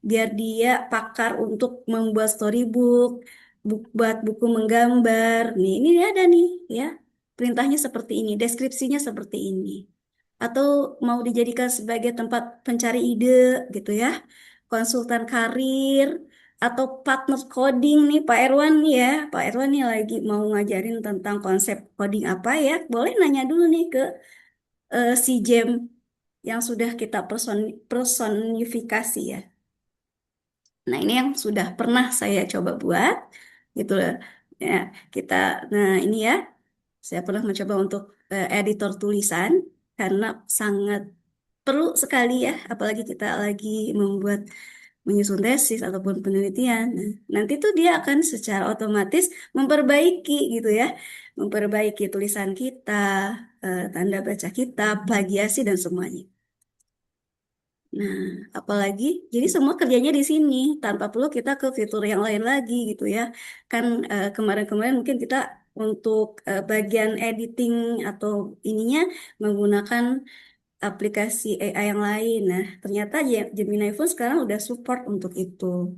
biar dia pakar untuk membuat storybook, buat buku menggambar. Nih, ini ada nih ya, perintahnya seperti ini, deskripsinya seperti ini. Atau mau dijadikan sebagai tempat pencari ide gitu ya, konsultan karir, atau partner coding nih Pak Erwan nih ya. Pak Erwan nih lagi mau ngajarin tentang konsep coding apa ya. Boleh nanya dulu nih ke si Jem yang sudah kita personifikasi ya. Nah, ini yang sudah pernah saya coba buat gitu loh. Ya, kita nah ini ya. Saya pernah mencoba untuk editor tulisan karena sangat perlu sekali ya, apalagi kita lagi membuat menyusun tesis ataupun penelitian. Nah, nanti tuh dia akan secara otomatis memperbaiki gitu ya, memperbaiki tulisan kita, tanda baca kita, plagiasi dan semuanya. Nah, apalagi jadi semua kerjanya di sini tanpa perlu kita ke fitur yang lain lagi gitu ya. Kan kemarin-kemarin mungkin kita untuk bagian editing atau ininya menggunakan aplikasi AI yang lain. Nah, ternyata Gemini Phone sekarang udah support untuk itu.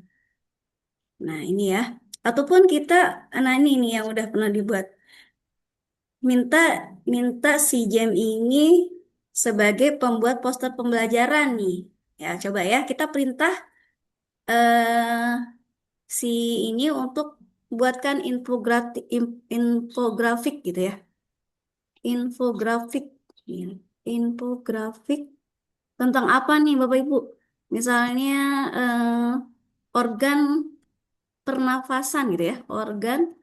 Nah, ini ya. Ataupun kita, nah ini nih yang udah pernah dibuat. Minta minta si Gem ini sebagai pembuat poster pembelajaran nih. Ya, coba ya kita perintah eh, si ini untuk buatkan infografik gitu ya. Infografik. Ya, infografik tentang apa nih Bapak Ibu? Misalnya organ pernafasan gitu ya. Organ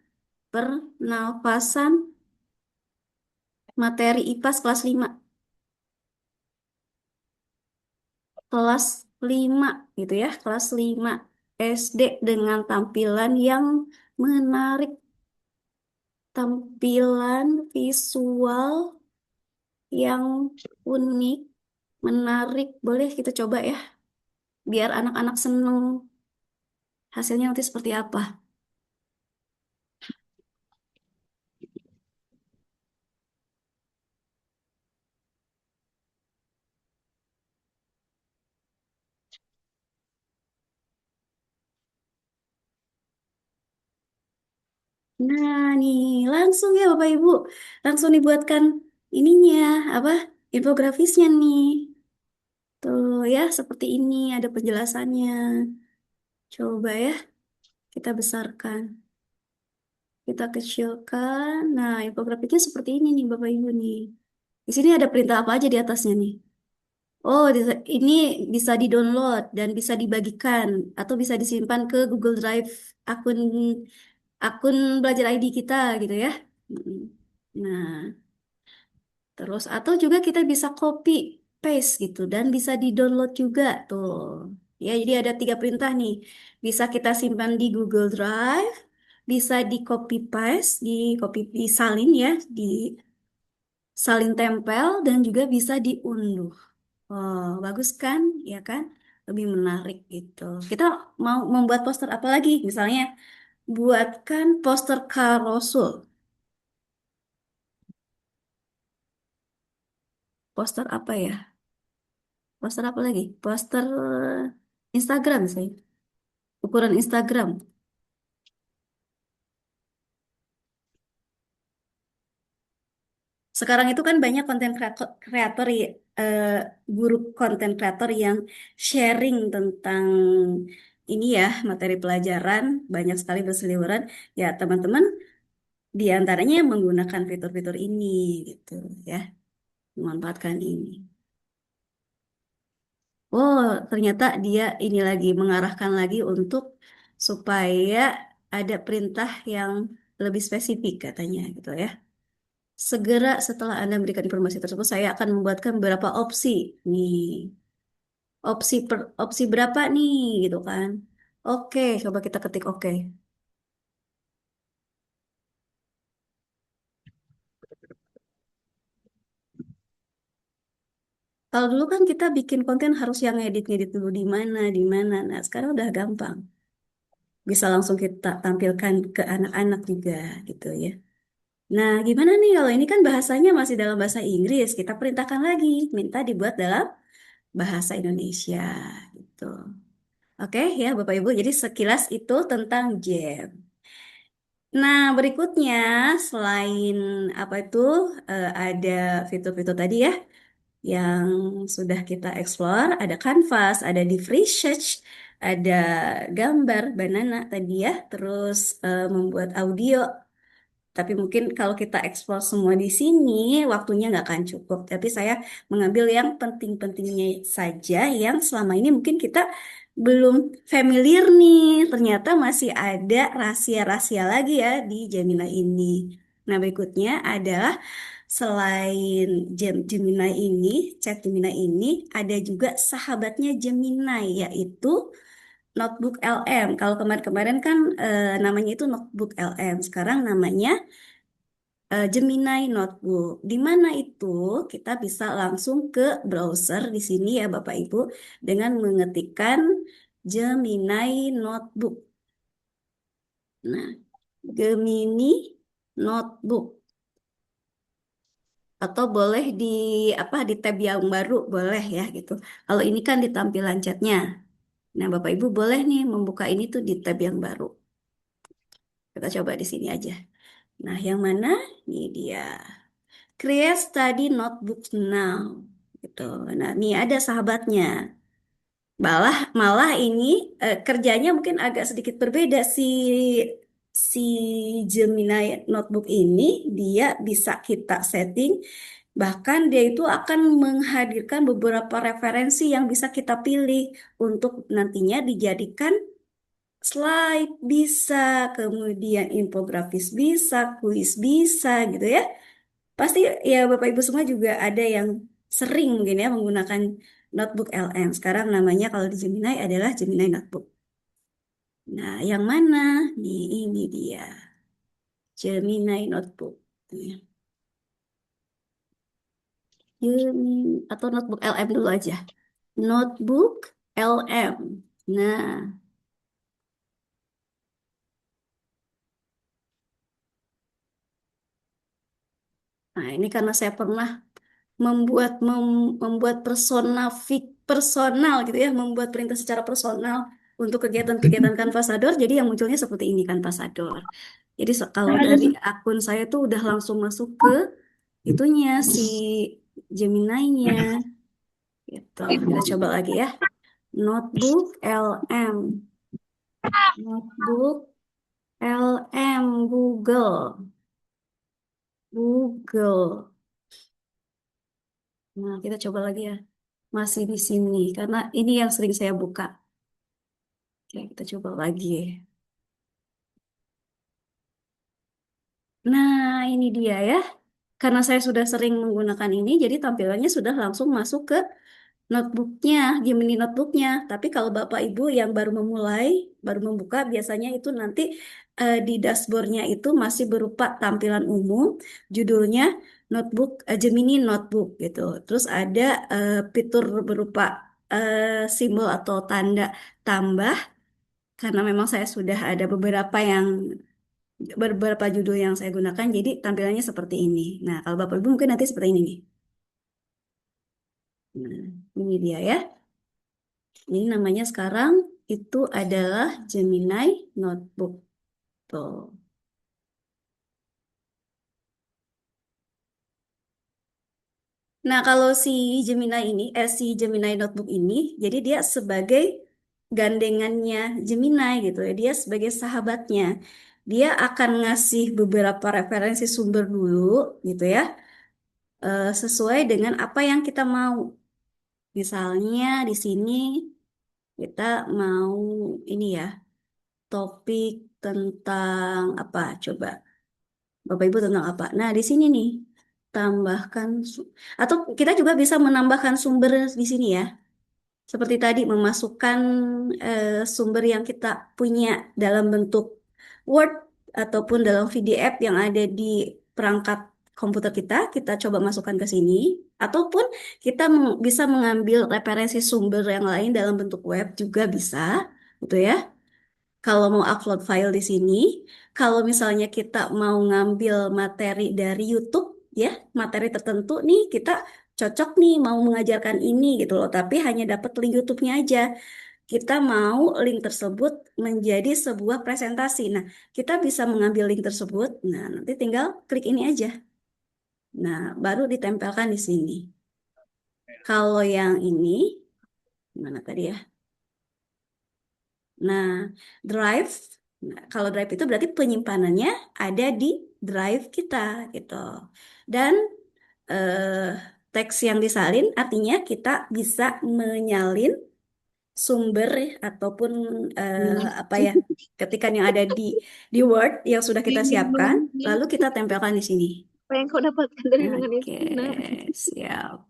pernafasan materi IPAS kelas 5. kelas 5 gitu ya, kelas 5 SD dengan tampilan yang menarik, tampilan visual yang unik, menarik. Boleh kita coba ya, biar anak-anak seneng. Hasilnya nanti seperti apa? Nah, nih langsung ya Bapak Ibu, langsung dibuatkan ininya, apa, infografisnya nih. Tuh ya, seperti ini ada penjelasannya. Coba ya, kita besarkan, kita kecilkan. Nah, infografisnya seperti ini nih Bapak Ibu nih. Di sini ada perintah apa aja di atasnya nih? Oh, ini bisa di-download dan bisa dibagikan atau bisa disimpan ke Google Drive akun akun Belajar ID kita gitu ya. Mm. Nah, terus atau juga kita bisa copy paste gitu dan bisa di-download juga tuh. Ya, jadi ada 3 perintah nih. Bisa kita simpan di Google Drive, bisa di copy paste, disalin ya, disalin tempel dan juga bisa diunduh. Oh, bagus kan? Ya kan? Lebih menarik gitu. Kita mau membuat poster apa lagi? Misalnya buatkan poster Rasul. Poster apa ya? Poster apa lagi? Poster Instagram sih. Ukuran Instagram. Sekarang itu kan banyak konten kreator, eh, guru konten kreator yang sharing tentang ini ya, materi pelajaran banyak sekali berseliweran. Ya, teman-teman di antaranya yang menggunakan fitur-fitur ini gitu ya, memanfaatkan ini. Oh, ternyata dia ini lagi mengarahkan lagi untuk supaya ada perintah yang lebih spesifik katanya gitu ya. Segera setelah Anda memberikan informasi tersebut, saya akan membuatkan beberapa opsi. Nih, opsi berapa nih gitu kan. Oke, coba kita ketik oke. Kalau dulu kan kita bikin konten harus yang ngedit-ngedit dulu di mana, di mana. Nah, sekarang udah gampang. Bisa langsung kita tampilkan ke anak-anak juga gitu ya. Nah, gimana nih kalau ini kan bahasanya masih dalam bahasa Inggris, kita perintahkan lagi, minta dibuat dalam bahasa Indonesia gitu. Oke ya Bapak Ibu, jadi sekilas itu tentang jam. Nah, berikutnya selain apa itu ada fitur-fitur tadi ya yang sudah kita explore, ada Canvas, ada di Free Search, ada gambar banana tadi ya, terus membuat audio. Tapi mungkin kalau kita eksplor semua di sini, waktunya nggak akan cukup. Tapi saya mengambil yang penting-pentingnya saja, yang selama ini mungkin kita belum familiar nih. Ternyata masih ada rahasia-rahasia lagi ya di Gemini ini. Nah, berikutnya adalah selain Gemini ini, chat Gemini ini, ada juga sahabatnya Gemini, yaitu Notebook LM. Kalau kemarin-kemarin kan namanya itu Notebook LM. Sekarang namanya Gemini Notebook. Di mana itu kita bisa langsung ke browser di sini ya Bapak Ibu dengan mengetikkan Gemini Notebook. Nah, Gemini Notebook atau boleh di apa di tab yang baru boleh ya gitu. Kalau ini kan di tampilan chatnya. Nah, Bapak Ibu boleh nih membuka ini tuh di tab yang baru. Kita coba di sini aja. Nah, yang mana? Ini dia. Create Study Notebook Now. Gitu. Nah, ini ada sahabatnya. Malah ini kerjanya mungkin agak sedikit berbeda si Gemini Notebook ini dia bisa kita setting bahkan dia itu akan menghadirkan beberapa referensi yang bisa kita pilih untuk nantinya dijadikan slide bisa, kemudian infografis bisa, kuis bisa gitu ya. Pasti ya Bapak Ibu semua juga ada yang sering mungkin ya menggunakan Notebook LM. Sekarang namanya kalau di Gemini adalah Gemini Notebook. Nah, yang mana? Nih, ini dia. Gemini Notebook. Nih. Atau Notebook LM dulu aja. Notebook LM. Nah, ini karena saya pernah membuat personal gitu ya, membuat perintah secara personal untuk kegiatan-kegiatan Kanvasador, jadi yang munculnya seperti ini Kanvasador. Jadi kalau dari akun saya tuh udah langsung masuk ke itunya si Gemini-nya gitu. Kita coba lagi ya. Notebook LM. Notebook LM Google. Google. Nah, kita coba lagi ya. Masih di sini karena ini yang sering saya buka. Oke, kita coba lagi. Nah, ini dia ya. Karena saya sudah sering menggunakan ini, jadi tampilannya sudah langsung masuk ke notebooknya, Gemini notebooknya. Tapi kalau Bapak Ibu yang baru memulai, baru membuka, biasanya itu nanti di dashboardnya itu masih berupa tampilan umum, judulnya notebook Gemini notebook gitu. Terus ada fitur berupa simbol atau tanda tambah. Karena memang saya sudah ada beberapa judul yang saya gunakan, jadi tampilannya seperti ini. Nah, kalau Bapak Ibu mungkin nanti seperti ini nih. Nah, ini dia ya. Ini namanya sekarang itu adalah Gemini Notebook. Tuh. Nah, kalau si Gemini Notebook ini, jadi dia sebagai gandengannya Gemini gitu ya. Dia sebagai sahabatnya. Dia akan ngasih beberapa referensi sumber dulu gitu ya, sesuai dengan apa yang kita mau. Misalnya di sini kita mau ini ya, topik tentang apa? Coba Bapak Ibu tentang apa? Nah, di sini nih tambahkan atau kita juga bisa menambahkan sumber di sini ya. Seperti tadi memasukkan sumber yang kita punya dalam bentuk Word ataupun dalam PDF yang ada di perangkat komputer kita coba masukkan ke sini. Ataupun kita bisa mengambil referensi sumber yang lain dalam bentuk web juga bisa, gitu ya. Kalau mau upload file di sini, kalau misalnya kita mau ngambil materi dari YouTube, ya, materi tertentu nih, kita cocok nih mau mengajarkan ini gitu loh, tapi hanya dapat link YouTube-nya aja. Kita mau link tersebut menjadi sebuah presentasi. Nah, kita bisa mengambil link tersebut. Nah, nanti tinggal klik ini aja. Nah, baru ditempelkan di sini. Kalau yang ini, mana tadi ya? Nah, drive. Nah, kalau drive itu berarti penyimpanannya ada di drive kita gitu. Dan eh, teks yang disalin artinya kita bisa menyalin sumber ataupun apa ya, ketikan yang ada di Word yang sudah kita siapkan, lalu kita tempelkan di sini. Apa yang kau dapatkan dari dengan Oke, itu? Nah, siap.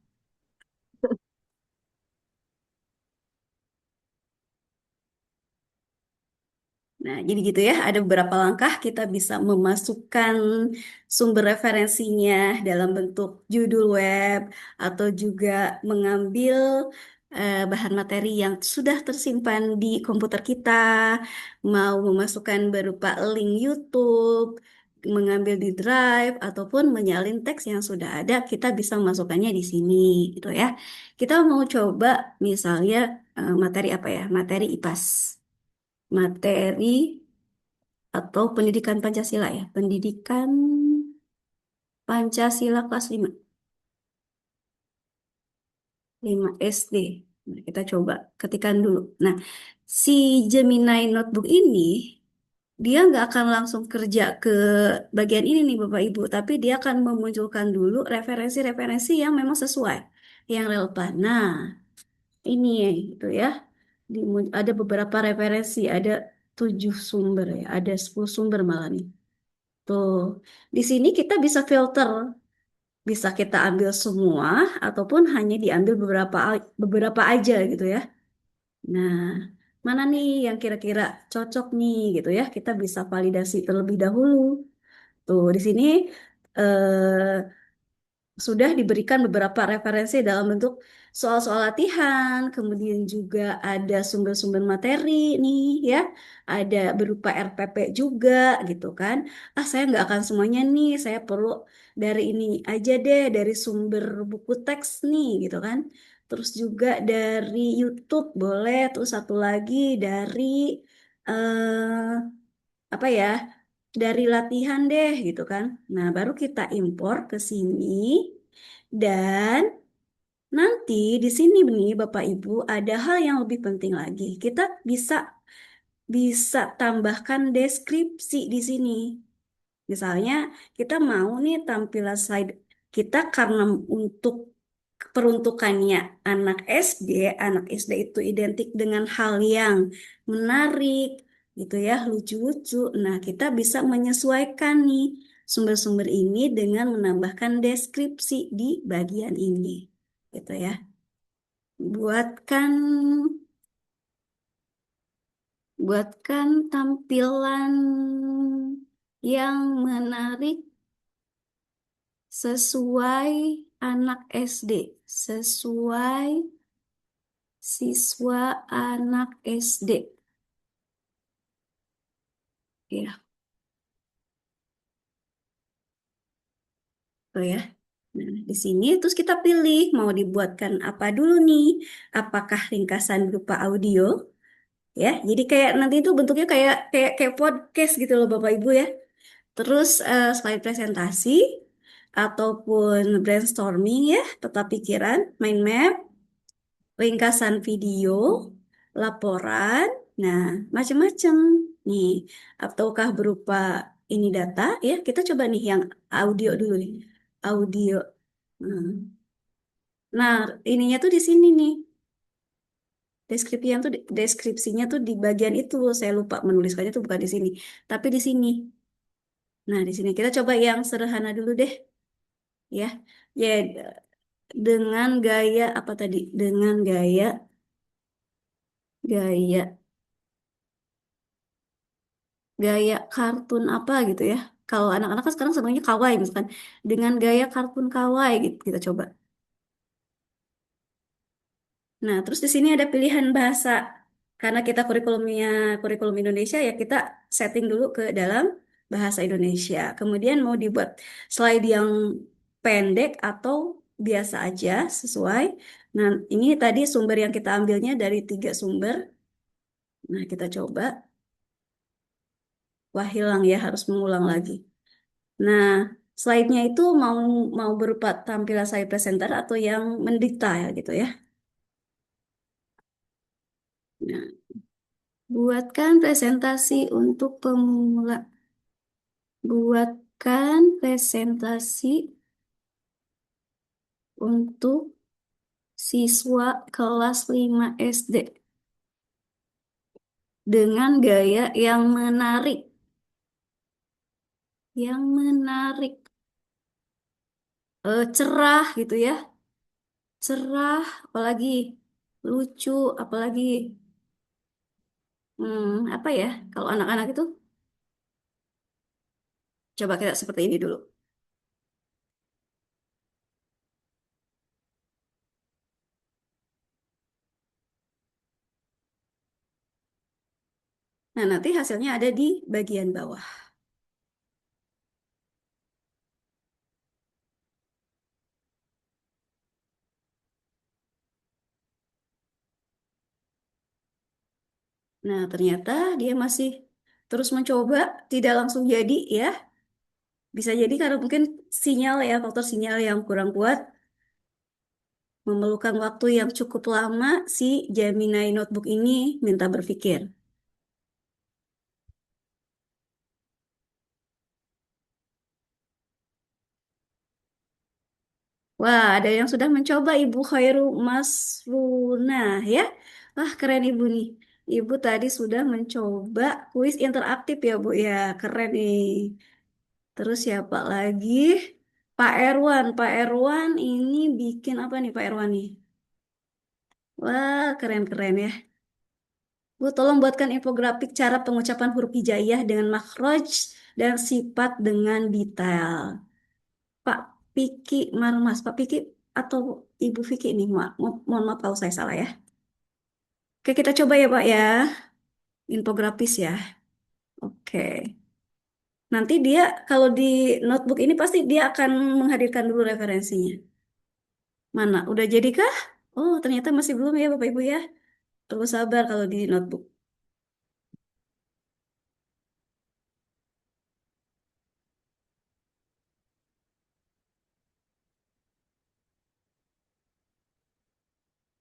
Nah, jadi gitu ya, ada beberapa langkah kita bisa memasukkan sumber referensinya dalam bentuk judul web atau juga mengambil bahan materi yang sudah tersimpan di komputer kita, mau memasukkan berupa link YouTube, mengambil di Drive ataupun menyalin teks yang sudah ada, kita bisa memasukkannya di sini gitu ya. Kita mau coba misalnya materi apa ya? Materi IPAS. Materi atau pendidikan Pancasila ya, pendidikan Pancasila kelas 5 SD. Nah, kita coba ketikkan dulu. Nah, si Gemini Notebook ini dia nggak akan langsung kerja ke bagian ini nih Bapak Ibu, tapi dia akan memunculkan dulu referensi-referensi yang memang sesuai, yang relevan. Nah, ini itu ya, ada beberapa referensi, ada 7 sumber ya, ada 10 sumber malah nih. Tuh, di sini kita bisa filter Bisa kita ambil semua ataupun hanya diambil beberapa aja gitu ya. Nah, mana nih yang kira-kira cocok nih gitu ya. Kita bisa validasi terlebih dahulu. Tuh, di sini eh, sudah diberikan beberapa referensi dalam bentuk soal-soal latihan, kemudian juga ada sumber-sumber materi nih ya, ada berupa RPP juga gitu kan. Ah, saya nggak akan semuanya nih, saya perlu dari ini aja deh, dari sumber buku teks nih gitu kan. Terus juga dari YouTube boleh, terus satu lagi dari apa ya? Dari latihan deh gitu kan. Nah, baru kita impor ke sini dan nanti di sini nih Bapak Ibu ada hal yang lebih penting lagi. Kita bisa bisa tambahkan deskripsi di sini. Misalnya kita mau nih tampilan slide kita karena untuk peruntukannya anak SD itu identik dengan hal yang menarik gitu ya, lucu-lucu. Nah, kita bisa menyesuaikan nih sumber-sumber ini dengan menambahkan deskripsi di bagian ini. Gitu ya. Buatkan buatkan tampilan yang menarik sesuai anak SD, sesuai siswa anak SD. Ya, tuh ya. Nah, di sini terus kita pilih mau dibuatkan apa dulu nih? Apakah ringkasan berupa audio? Ya, jadi kayak nanti itu bentuknya kayak kayak kayak podcast gitu loh Bapak Ibu ya. Terus slide presentasi ataupun brainstorming ya, peta pikiran, mind map, ringkasan video, laporan, nah macam-macam nih. Ataukah berupa ini data ya? Kita coba nih yang audio dulu nih. Audio. Hmm. Nah, ininya tuh di sini nih. Deskripsinya tuh di bagian itu. Saya lupa menuliskannya tuh bukan di sini, tapi di sini. Nah, di sini kita coba yang sederhana dulu deh, ya. Ya, dengan gaya apa tadi? Dengan gaya gaya kartun apa gitu ya. Kalau anak-anak kan sekarang sebenarnya kawaii misalkan dengan gaya kartun kawaii gitu kita coba. Nah, terus di sini ada pilihan bahasa. Karena kita kurikulum Indonesia ya kita setting dulu ke dalam bahasa Indonesia. Kemudian mau dibuat slide yang pendek atau biasa aja sesuai. Nah, ini tadi sumber yang kita ambilnya dari 3 sumber. Nah, kita coba. Wah, hilang ya, harus mengulang lagi. Nah, slide-nya itu mau mau berupa tampilan saya presenter atau yang mendetail gitu ya. Nah, buatkan presentasi untuk pemula. Buatkan presentasi untuk siswa kelas 5 SD dengan gaya yang menarik. Yang menarik. Cerah gitu ya. Cerah, apalagi lucu, apalagi apa ya? Kalau anak-anak itu coba kita seperti ini dulu. Nah, nanti hasilnya ada di bagian bawah. Nah, ternyata dia masih terus mencoba, tidak langsung jadi ya. Bisa jadi karena mungkin sinyal ya, faktor sinyal yang kurang kuat, memerlukan waktu yang cukup lama si Gemini Notebook ini minta berpikir. Wah, ada yang sudah mencoba Ibu Khairu Masrunah ya. Wah, keren Ibu nih. Ibu tadi sudah mencoba kuis interaktif ya Bu ya. Keren nih. Terus siapa lagi? Pak Erwan ini bikin apa nih Pak Erwan nih? Wah, keren-keren ya. Bu, tolong buatkan infografik cara pengucapan huruf hijaiyah dengan makhraj dan sifat dengan detail. Pak Piki Marmas, Pak Piki atau Ibu Vicky nih, mohon maaf kalau saya salah ya. Oke, kita coba ya Pak ya, infografis ya. Oke. Nanti dia kalau di notebook ini pasti dia akan menghadirkan dulu referensinya. Mana? Udah jadi kah? Oh, ternyata masih belum ya Bapak Ibu ya. Perlu sabar kalau di notebook.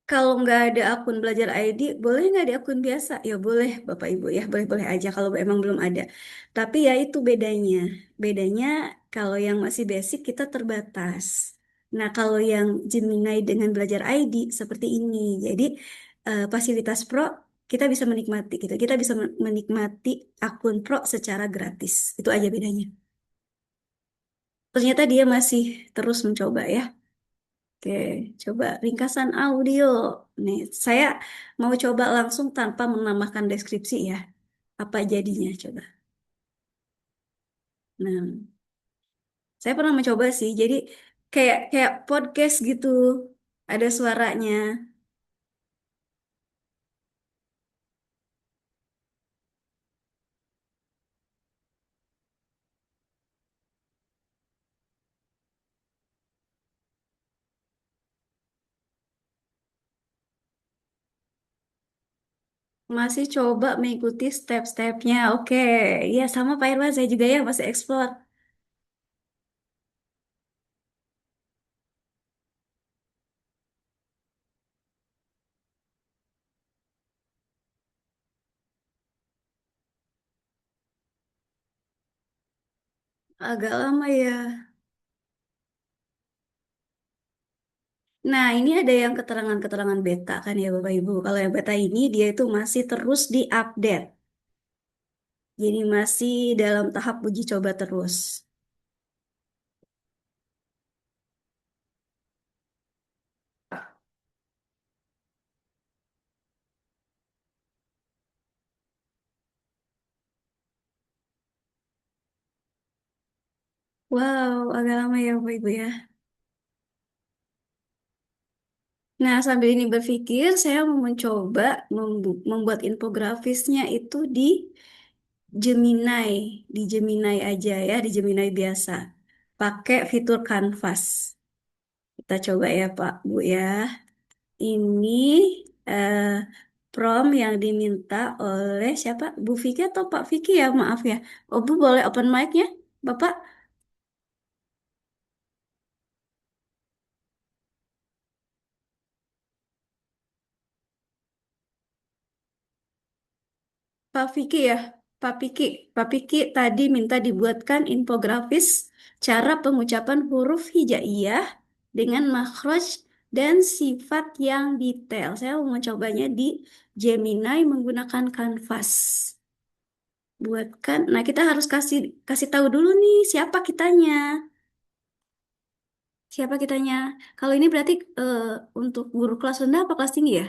Kalau nggak ada akun belajar ID, boleh nggak di akun biasa? Ya boleh, Bapak Ibu ya, boleh-boleh aja kalau emang belum ada. Tapi ya itu bedanya. Bedanya kalau yang masih basic kita terbatas. Nah, kalau yang Gemini dengan belajar ID seperti ini, jadi fasilitas Pro kita bisa menikmati gitu. Kita bisa menikmati akun Pro secara gratis. Itu aja bedanya. Ternyata dia masih terus mencoba ya. Oke, coba ringkasan audio. Nih, saya mau coba langsung tanpa menambahkan deskripsi ya. Apa jadinya coba. Nah, saya pernah mencoba sih. Jadi kayak kayak podcast gitu. Ada suaranya. Masih coba mengikuti step-stepnya. Oke, ya sama Pak Irwan saya juga ya masih explore. Agak lama ya. Nah, ini ada yang keterangan-keterangan beta kan ya Bapak Ibu. Kalau yang beta ini dia itu masih terus diupdate. Jadi masih dalam tahap uji coba terus. Wow, agak lama ya Bapak Ibu ya. Nah, sambil ini berpikir, saya mau mencoba membuat infografisnya itu Gemini, di Gemini aja ya, di Gemini biasa. Pakai fitur Canvas. Kita coba ya Pak, Bu ya. Ini eh, prompt yang diminta oleh siapa? Bu Vicky atau Pak Vicky ya? Maaf ya. Oh, Bu boleh open mic-nya, Bapak? Pak Vicky ya, Pak Vicky. Pak Vicky tadi minta dibuatkan infografis cara pengucapan huruf hijaiyah dengan makhraj dan sifat yang detail. Saya mau mencobanya di Gemini menggunakan Canvas. Buatkan. Nah, kita harus kasih kasih tahu dulu nih siapa kitanya. Siapa kitanya? Kalau ini berarti untuk guru kelas rendah apa kelas tinggi ya?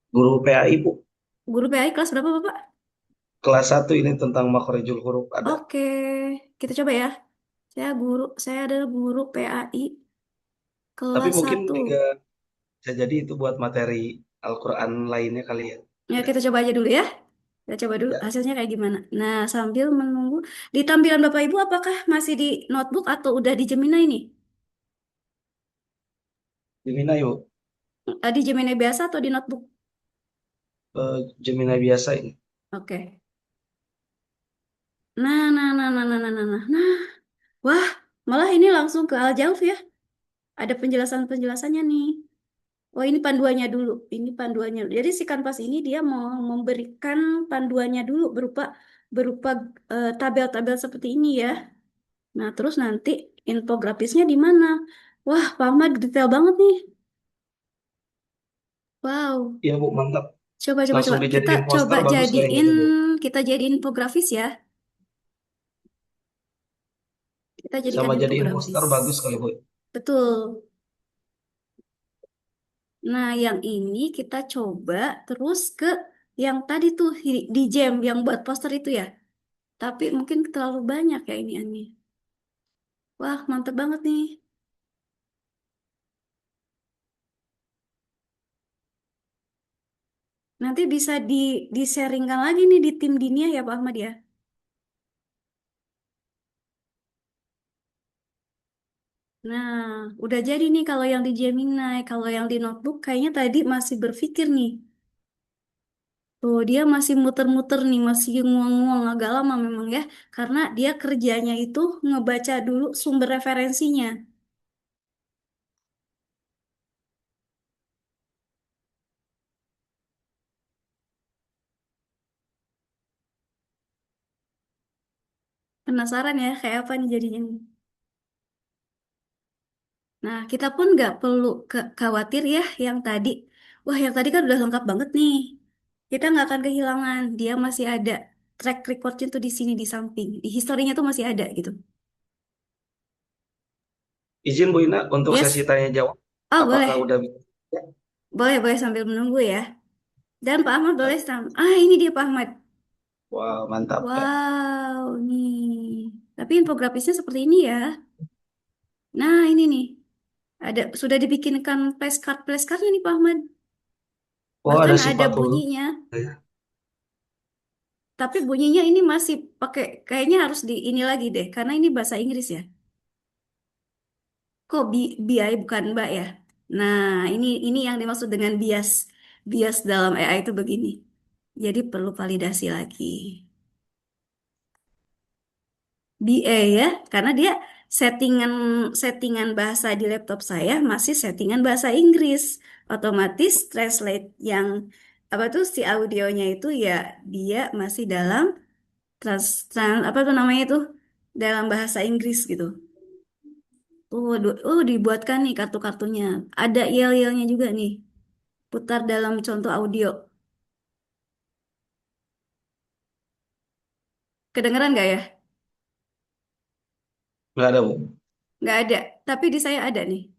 Guru PAI, Bu. Guru PAI kelas berapa, Bapak? Kelas 1 ini tentang makhrajul huruf ada. Oke, kita coba ya. Saya adalah guru PAI Tapi kelas mungkin 1. juga bisa jadi itu buat materi Al-Quran lainnya kali ya. Ya, kita coba aja dulu ya. Kita coba dulu Ya, hasilnya kayak gimana. Nah, sambil menunggu di tampilan Bapak Ibu apakah masih di notebook atau udah di Gemini ini? Gemini, Bu. Di Gemini biasa atau di notebook? Gemini biasa ini. Oke. Nah. Wah, malah ini langsung ke Al-Jauf ya. Ada penjelasannya nih. Oh, ini panduannya dulu. Ini panduannya. Jadi si kanvas ini dia mau memberikan panduannya dulu berupa berupa tabel-tabel seperti ini ya. Nah, terus nanti infografisnya di mana? Wah, Pak Ahmad detail banget nih. Wow. Iya, Bu, mantap. Coba. Langsung Kita dijadiin coba poster bagus kayaknya jadiin itu, Bu. kita jadiin infografis ya. Kita jadikan Sama jadiin infografis. poster bagus kali Bu. Betul. Nah, yang ini kita coba terus ke yang tadi tuh di jam yang buat poster itu ya. Tapi mungkin terlalu banyak ya ini. Wah, mantep banget nih. Nanti bisa di-sharingkan lagi nih di tim Dinia ya Pak Ahmad ya. Nah, udah jadi nih kalau yang di Gemini, kalau yang di notebook kayaknya tadi masih berpikir nih. Tuh, dia masih muter-muter nih, masih nguang-nguang agak lama memang ya. Karena dia kerjanya itu ngebaca dulu sumber referensinya. Penasaran ya kayak apa nih jadinya. Nah, kita pun nggak perlu khawatir ya yang tadi. Wah, yang tadi kan udah lengkap banget nih. Kita nggak akan kehilangan. Dia masih ada track recordnya tuh di sini di samping. Di historinya tuh masih ada gitu. Izin Bu Ina untuk sesi Yes. tanya jawab. Oh, Apakah boleh. udah bisa? Boleh sambil menunggu ya. Dan Pak Ahmad boleh ini dia Pak Ahmad. Wow, mantap ya. Wow, nih. Tapi infografisnya seperti ini ya. Nah, ini nih. Sudah dibikinkan flashcardnya nih Pak Ahmad. Oh, Bahkan ada ada sifat huruf. bunyinya. Tapi bunyinya ini masih pakai, kayaknya harus di ini lagi deh, karena ini bahasa Inggris ya. Kok BI bukan Mbak ya? Nah, ini yang dimaksud dengan bias. Bias dalam AI itu begini. Jadi perlu validasi lagi. BA ya, karena dia settingan settingan bahasa di laptop saya masih settingan bahasa Inggris. Otomatis translate yang apa tuh si audionya itu ya dia masih dalam apa tuh namanya itu dalam bahasa Inggris gitu. Dibuatkan nih kartu-kartunya. Ada yel-yelnya juga nih. Putar dalam contoh audio. Kedengeran nggak ya? Nggak ada Bu. Nggak ada. Tapi di saya ada nih.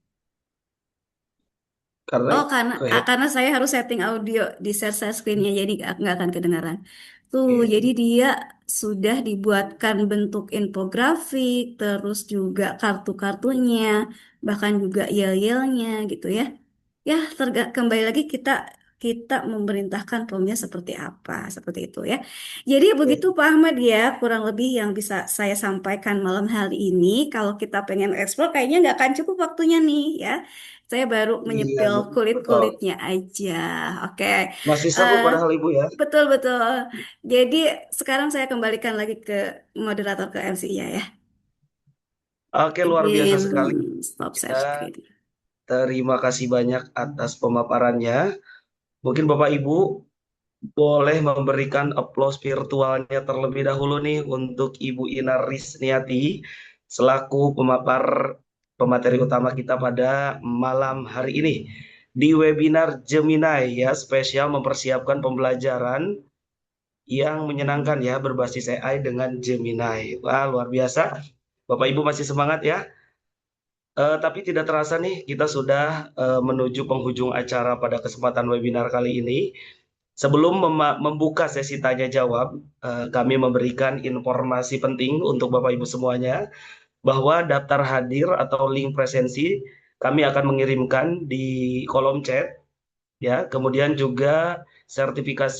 Karena Oh, karena ya, karena saya harus setting audio di share screen-nya, jadi nggak akan kedengaran. Tuh, iya. jadi dia sudah dibuatkan bentuk infografik, terus juga kartu-kartunya, bahkan juga yel-yelnya gitu ya. Ya, kembali lagi kita kita memerintahkan promnya seperti apa, seperti itu ya. Jadi begitu Pak Ahmad ya, kurang lebih yang bisa saya sampaikan malam hari ini. Kalau kita pengen eksplor, kayaknya nggak akan cukup waktunya nih ya. Saya baru Iya, menyepil betul. kulit-kulitnya aja. Oke. Masih sisa Eh, padahal Ibu ya. betul. Jadi sekarang saya kembalikan lagi ke moderator ke MC-nya ya. Oke, luar biasa Izin sekali. stop share Ya, screen. terima kasih banyak atas pemaparannya. Mungkin Bapak Ibu boleh memberikan aplaus virtualnya terlebih dahulu nih untuk Ibu Ina Risniati selaku pemateri utama kita pada malam hari ini di webinar Gemini ya, spesial mempersiapkan pembelajaran yang menyenangkan ya berbasis AI dengan Gemini. Wah, luar biasa. Bapak Ibu masih semangat ya? Tapi tidak terasa nih kita sudah menuju penghujung acara pada kesempatan webinar kali ini. Sebelum membuka sesi tanya jawab, kami memberikan informasi penting untuk Bapak Ibu semuanya bahwa daftar hadir atau link presensi kami akan mengirimkan di kolom chat ya. Kemudian juga sertifikat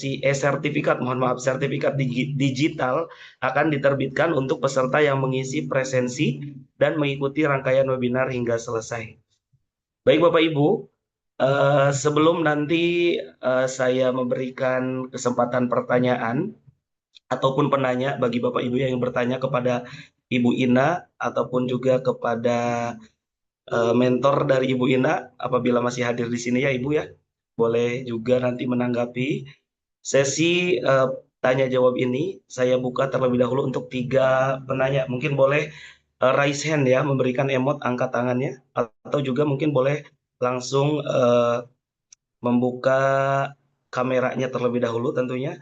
digital akan diterbitkan untuk peserta yang mengisi presensi dan mengikuti rangkaian webinar hingga selesai. Baik Bapak Ibu, sebelum nanti saya memberikan kesempatan pertanyaan ataupun penanya bagi Bapak Ibu yang bertanya kepada Ibu Ina ataupun juga kepada mentor dari Ibu Ina apabila masih hadir di sini ya Ibu ya, boleh juga nanti menanggapi sesi tanya jawab ini. Saya buka terlebih dahulu untuk 3 penanya. Mungkin boleh raise hand ya, memberikan emot angkat tangannya, atau juga mungkin boleh langsung membuka kameranya terlebih dahulu tentunya,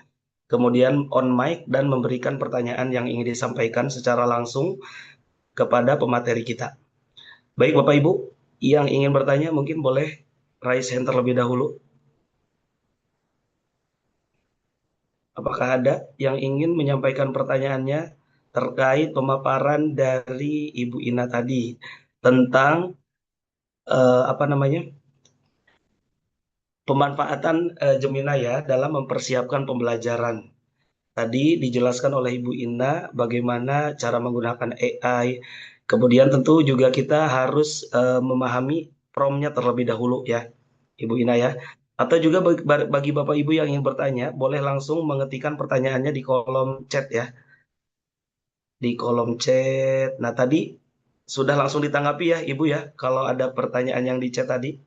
kemudian on mic dan memberikan pertanyaan yang ingin disampaikan secara langsung kepada pemateri kita. Baik Bapak Ibu, yang ingin bertanya mungkin boleh raise hand terlebih dahulu. Apakah ada yang ingin menyampaikan pertanyaannya terkait pemaparan dari Ibu Ina tadi tentang pemanfaatan Gemini ya dalam mempersiapkan pembelajaran. Tadi dijelaskan oleh Ibu Ina bagaimana cara menggunakan AI. Kemudian tentu juga kita harus memahami prompt-nya terlebih dahulu ya, Ibu Ina ya. Atau juga bagi Bapak Ibu yang ingin bertanya, boleh langsung mengetikkan pertanyaannya di kolom chat ya, di kolom chat. Nah, tadi sudah langsung ditanggapi ya, Ibu ya, kalau ada pertanyaan yang di chat tadi.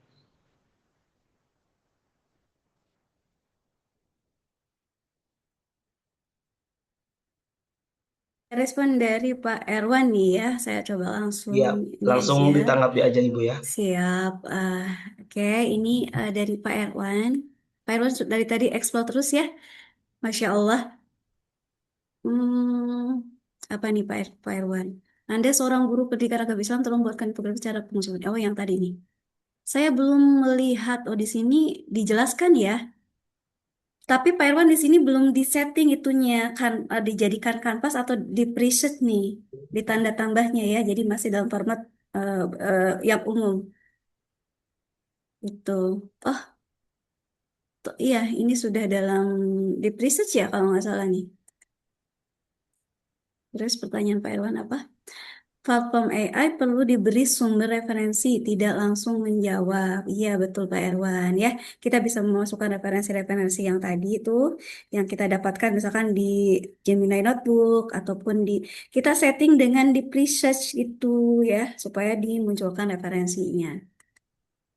Respon dari Pak Erwan nih ya, saya coba langsung Ya, ini langsung aja. ditanggapi aja Ibu ya. Siap. Oke, ini dari Pak Erwan. Pak Erwan dari tadi explore terus ya. Masya Allah. Apa nih Pak Erwan? Anda seorang guru pendidikan agama Islam tolong buatkan program cara pengusulan. Oh, yang tadi nih. Saya belum melihat. Oh, di sini dijelaskan ya. Tapi Pak Irwan di sini belum disetting itunya kan dijadikan kanvas atau di preset nih, di tanda tambahnya ya. Jadi masih dalam format yang umum itu. Oh, iya ini sudah dalam di preset ya kalau nggak salah nih. Terus pertanyaan Pak Irwan apa? Platform AI perlu diberi sumber referensi, tidak langsung menjawab. Iya, betul Pak Erwan ya. Kita bisa memasukkan referensi-referensi yang tadi itu yang kita dapatkan misalkan di Gemini Notebook ataupun kita setting dengan di presearch itu ya supaya dimunculkan referensinya.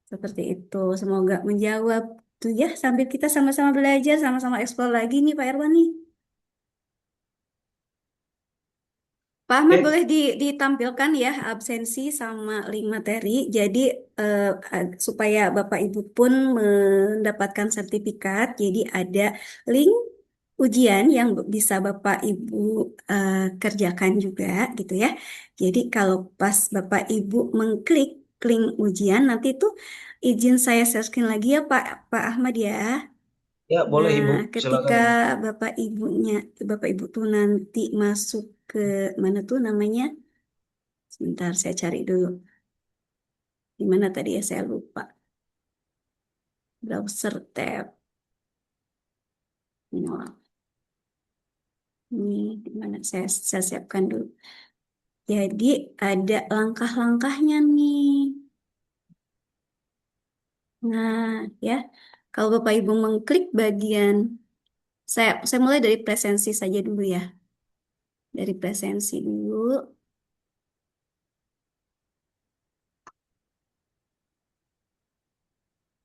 Seperti itu. Semoga menjawab tuh ya sambil kita sama-sama belajar, sama-sama explore lagi nih Pak Erwan nih. Pak Ahmad Oke, boleh ditampilkan ya absensi sama link materi. Jadi supaya Bapak Ibu pun mendapatkan sertifikat. Jadi ada link ujian yang bisa Bapak Ibu kerjakan juga gitu ya. Jadi kalau pas Bapak Ibu mengklik link ujian nanti itu izin saya share screen lagi ya Pak Ahmad ya. ya boleh Nah, Ibu, ketika silakan. Bapak Ibu tuh nanti masuk ke mana tuh namanya? Sebentar, saya cari dulu. Di mana tadi ya saya lupa. Browser tab. Ini di mana saya siapkan dulu. Jadi ada langkah-langkahnya nih. Nah, ya. Kalau Bapak Ibu mengklik bagian saya mulai dari presensi saja dulu ya. Dari presensi dulu.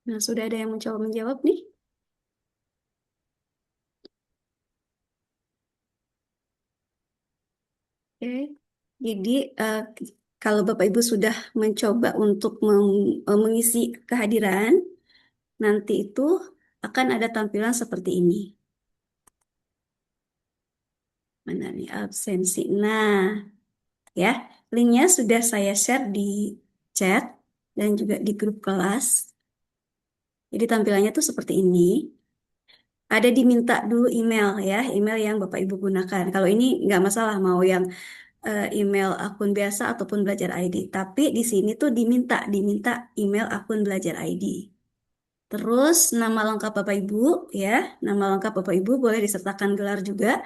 Nah, sudah ada yang mencoba menjawab nih. Oke, jadi kalau Bapak Ibu sudah mencoba untuk mengisi kehadiran, nanti itu akan ada tampilan seperti ini. Mana nih absensi? Nah, ya, linknya sudah saya share di chat dan juga di grup kelas. Jadi tampilannya tuh seperti ini. Ada diminta dulu email ya, email yang Bapak Ibu gunakan. Kalau ini nggak masalah mau yang email akun biasa ataupun belajar ID. Tapi di sini tuh diminta email akun belajar ID. Terus nama lengkap Bapak Ibu ya, nama lengkap Bapak Ibu boleh disertakan gelar juga,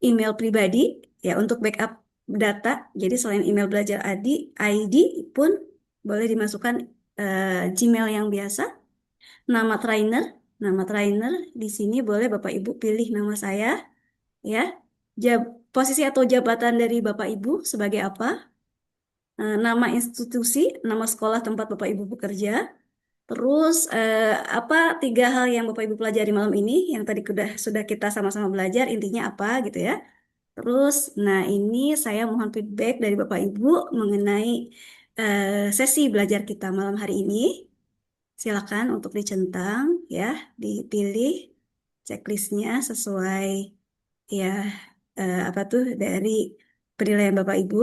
email pribadi ya untuk backup data. Jadi selain email belajar ID pun boleh dimasukkan Gmail yang biasa, nama trainer, di sini boleh Bapak Ibu pilih nama saya ya. Posisi atau jabatan dari Bapak Ibu sebagai apa? Nama institusi, nama sekolah tempat Bapak Ibu bekerja. Terus apa 3 hal yang Bapak Ibu pelajari malam ini yang tadi sudah kita sama-sama belajar intinya apa gitu ya. Terus, nah ini saya mohon feedback dari Bapak Ibu mengenai sesi belajar kita malam hari ini. Silakan untuk dicentang ya, dipilih checklistnya sesuai ya apa tuh dari penilaian Bapak Ibu.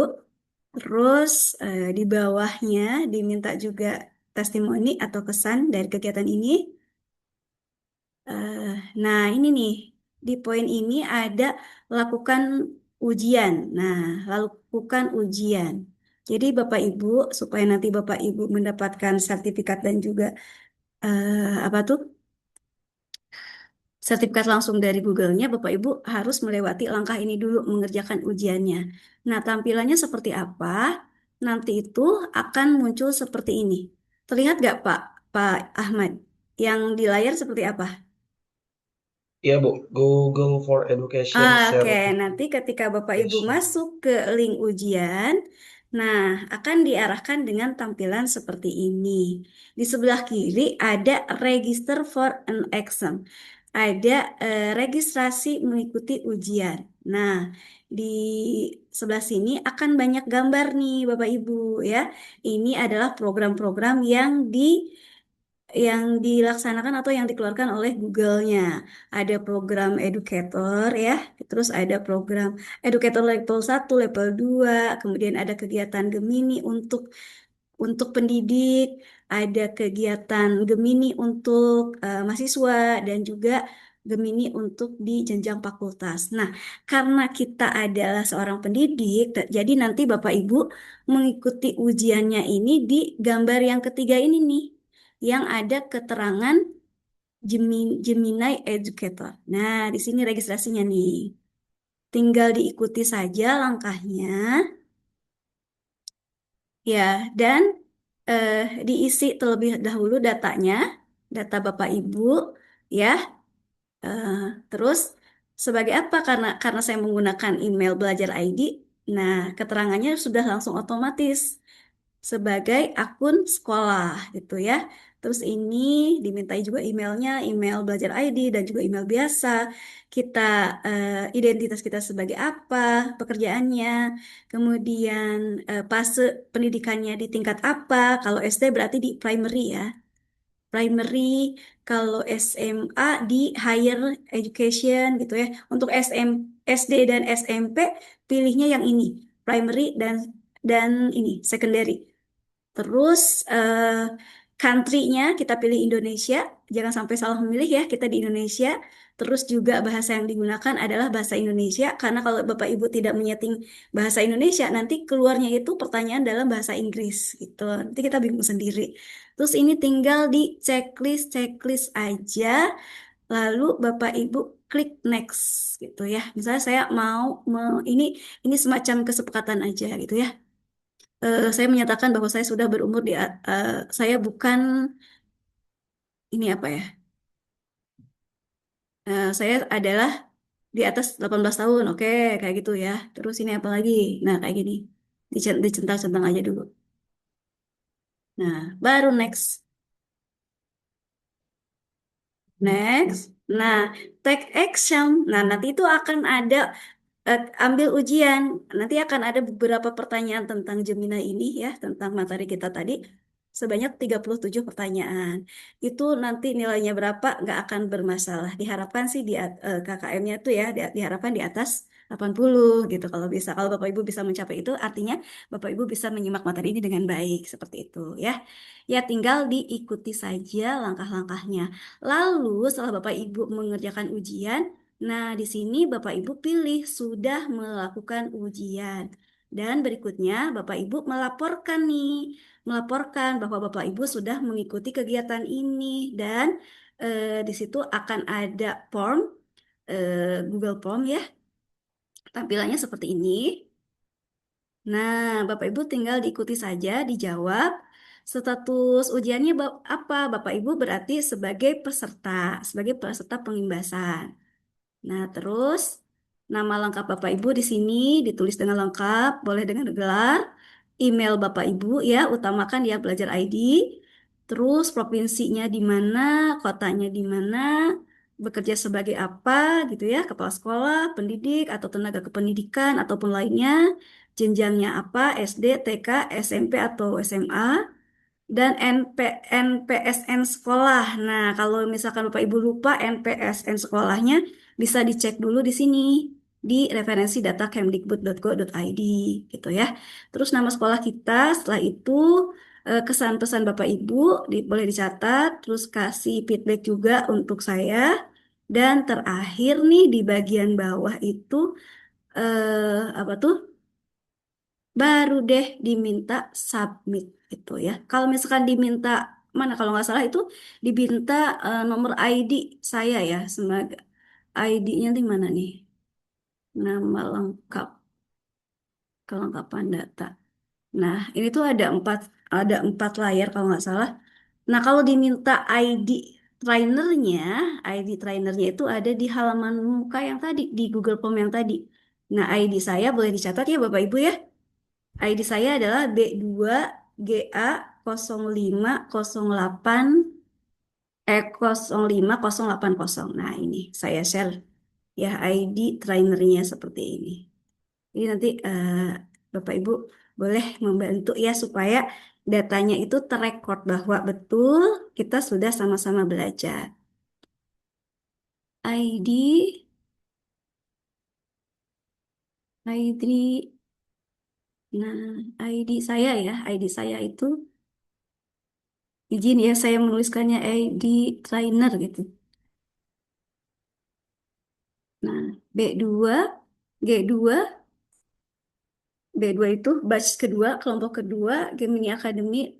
Terus di bawahnya diminta juga testimoni atau kesan dari kegiatan ini. Eh, nah, ini nih, di poin ini ada lakukan ujian. Nah, lakukan ujian. Jadi Bapak Ibu, supaya nanti Bapak Ibu mendapatkan sertifikat dan juga apa tuh sertifikat langsung dari Google-nya, Bapak Ibu harus melewati langkah ini dulu, mengerjakan ujiannya. Nah, tampilannya seperti apa? Nanti itu akan muncul seperti ini. Terlihat nggak Pak Ahmad? Yang di layar seperti apa? Iya, Bu. Google for Education Oke, Certification. nanti ketika Bapak Ibu masuk ke link ujian, nah akan diarahkan dengan tampilan seperti ini. Di sebelah kiri ada register for an exam, ada registrasi mengikuti ujian. Nah, di sebelah sini akan banyak gambar nih Bapak Ibu ya. Ini adalah program-program yang dilaksanakan atau yang dikeluarkan oleh Google-nya. Ada program educator ya, terus ada program educator level 1, level 2, kemudian ada kegiatan Gemini untuk pendidik, ada kegiatan Gemini untuk mahasiswa dan juga Gemini untuk di jenjang fakultas. Nah, karena kita adalah seorang pendidik, jadi nanti Bapak Ibu mengikuti ujiannya ini di gambar yang ketiga ini nih, yang ada keterangan Gemini Educator. Nah, di sini registrasinya nih. Tinggal diikuti saja langkahnya. Ya, dan diisi terlebih dahulu datanya, data Bapak Ibu, ya. Eh, terus sebagai apa? Karena saya menggunakan email Belajar ID, nah keterangannya sudah langsung otomatis sebagai akun sekolah gitu ya. Terus ini dimintai juga emailnya, email Belajar ID dan juga email biasa. Kita identitas kita sebagai apa, pekerjaannya, kemudian fase pendidikannya di tingkat apa. Kalau SD berarti di primary ya. Primary, kalau SMA di higher education gitu ya. Untuk SD dan SMP pilihnya yang ini, primary dan ini secondary. Terus country-nya kita pilih Indonesia, jangan sampai salah memilih ya, kita di Indonesia. Terus juga bahasa yang digunakan adalah bahasa Indonesia, karena kalau Bapak Ibu tidak menyeting bahasa Indonesia, nanti keluarnya itu pertanyaan dalam bahasa Inggris gitu. Nanti kita bingung sendiri. Terus ini tinggal di checklist aja, lalu Bapak Ibu klik next gitu ya. Misalnya saya mau ini semacam kesepakatan aja gitu ya. Saya menyatakan bahwa saya sudah berumur saya bukan ini apa ya? Saya adalah di atas 18 tahun. Oke, kayak gitu ya. Terus ini apa lagi? Nah, kayak gini. Dicentang-centang aja dulu. Nah, baru next. Next. Nah, take action. Nah, nanti itu akan ada ambil ujian. Nanti akan ada beberapa pertanyaan tentang Gemini ini ya, tentang materi kita tadi. Sebanyak 37 pertanyaan. Itu nanti nilainya berapa nggak akan bermasalah. Diharapkan sih KKM-nya itu ya diharapkan di atas 80 gitu kalau bisa. Kalau Bapak Ibu bisa mencapai itu artinya Bapak Ibu bisa menyimak materi ini dengan baik seperti itu ya. Ya tinggal diikuti saja langkah-langkahnya. Lalu setelah Bapak Ibu mengerjakan ujian, nah di sini Bapak Ibu pilih sudah melakukan ujian. Dan berikutnya Bapak Ibu melaporkan bahwa Bapak Ibu sudah mengikuti kegiatan ini dan di situ akan ada form Google Form ya. Tampilannya seperti ini. Nah, Bapak Ibu tinggal diikuti saja, dijawab. Status ujiannya apa? Bapak Ibu berarti sebagai peserta pengimbasan. Nah, terus nama lengkap Bapak Ibu di sini ditulis dengan lengkap, boleh dengan gelar, email Bapak Ibu ya, utamakan ya Belajar ID. Terus provinsinya di mana, kotanya di mana, bekerja sebagai apa gitu ya, kepala sekolah, pendidik atau tenaga kependidikan ataupun lainnya, jenjangnya apa, SD, TK, SMP atau SMA dan NPSN sekolah. Nah, kalau misalkan Bapak Ibu lupa NPSN sekolahnya, bisa dicek dulu di sini. di referensi data kemdikbud.go.id gitu ya. Terus nama sekolah kita, setelah itu kesan pesan Bapak Ibu boleh dicatat, terus kasih feedback juga untuk saya. Dan terakhir nih di bagian bawah itu apa tuh? Baru deh diminta submit gitu ya. Kalau misalkan diminta mana kalau nggak salah itu diminta nomor ID saya ya, sebagai ID-nya di mana nih? Nama lengkap, kelengkapan data. Nah, ini tuh ada empat layar kalau nggak salah. Nah, kalau diminta trainernya, ID trainernya itu ada di halaman muka yang tadi, di Google Form yang tadi. Nah, ID saya boleh dicatat ya Bapak Ibu ya. ID saya adalah B2GA0508 05080. Nah, ini saya share ya ID trainernya seperti ini. Jadi nanti Bapak Ibu boleh membantu ya supaya datanya itu terrekord bahwa betul kita sudah sama-sama belajar. ID, ID, nah ID saya itu izin ya saya menuliskannya ID trainer gitu. Nah, B2, G2, B2 itu batch kedua, kelompok kedua, Gemini Academy,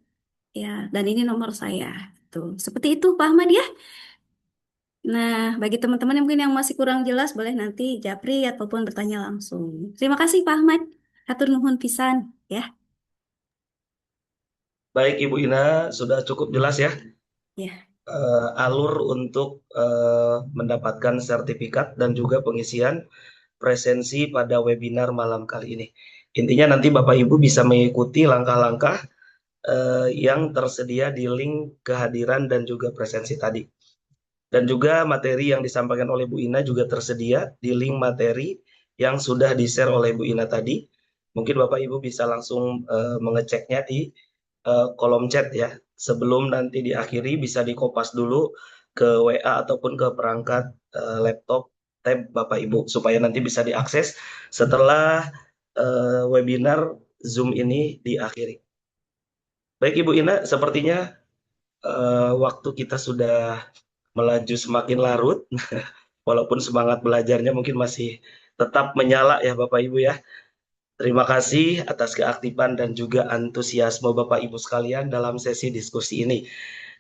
ya, dan ini nomor saya. Tuh, seperti itu, Pak Ahmad ya. Nah, bagi teman-teman yang mungkin yang masih kurang jelas, boleh nanti japri ataupun bertanya langsung. Terima kasih, Pak Ahmad. Hatur nuhun pisan, ya. Baik Ibu Ina, sudah cukup jelas ya Ya, alur untuk mendapatkan sertifikat dan juga pengisian presensi pada webinar malam kali ini. Intinya nanti Bapak Ibu bisa mengikuti langkah-langkah yang tersedia di link kehadiran dan juga presensi tadi. Dan juga materi yang disampaikan oleh Bu Ina juga tersedia di link materi yang sudah di-share oleh Bu Ina tadi. Mungkin Bapak Ibu bisa langsung mengeceknya di kolom chat ya. Sebelum nanti diakhiri bisa dikopas dulu ke WA ataupun ke perangkat laptop tab Bapak Ibu supaya nanti bisa diakses setelah webinar Zoom ini diakhiri. Baik Ibu Ina, sepertinya waktu kita sudah melaju semakin larut, walaupun semangat belajarnya mungkin masih tetap menyala ya Bapak Ibu ya. Terima kasih atas keaktifan dan juga antusiasme Bapak Ibu sekalian dalam sesi diskusi ini.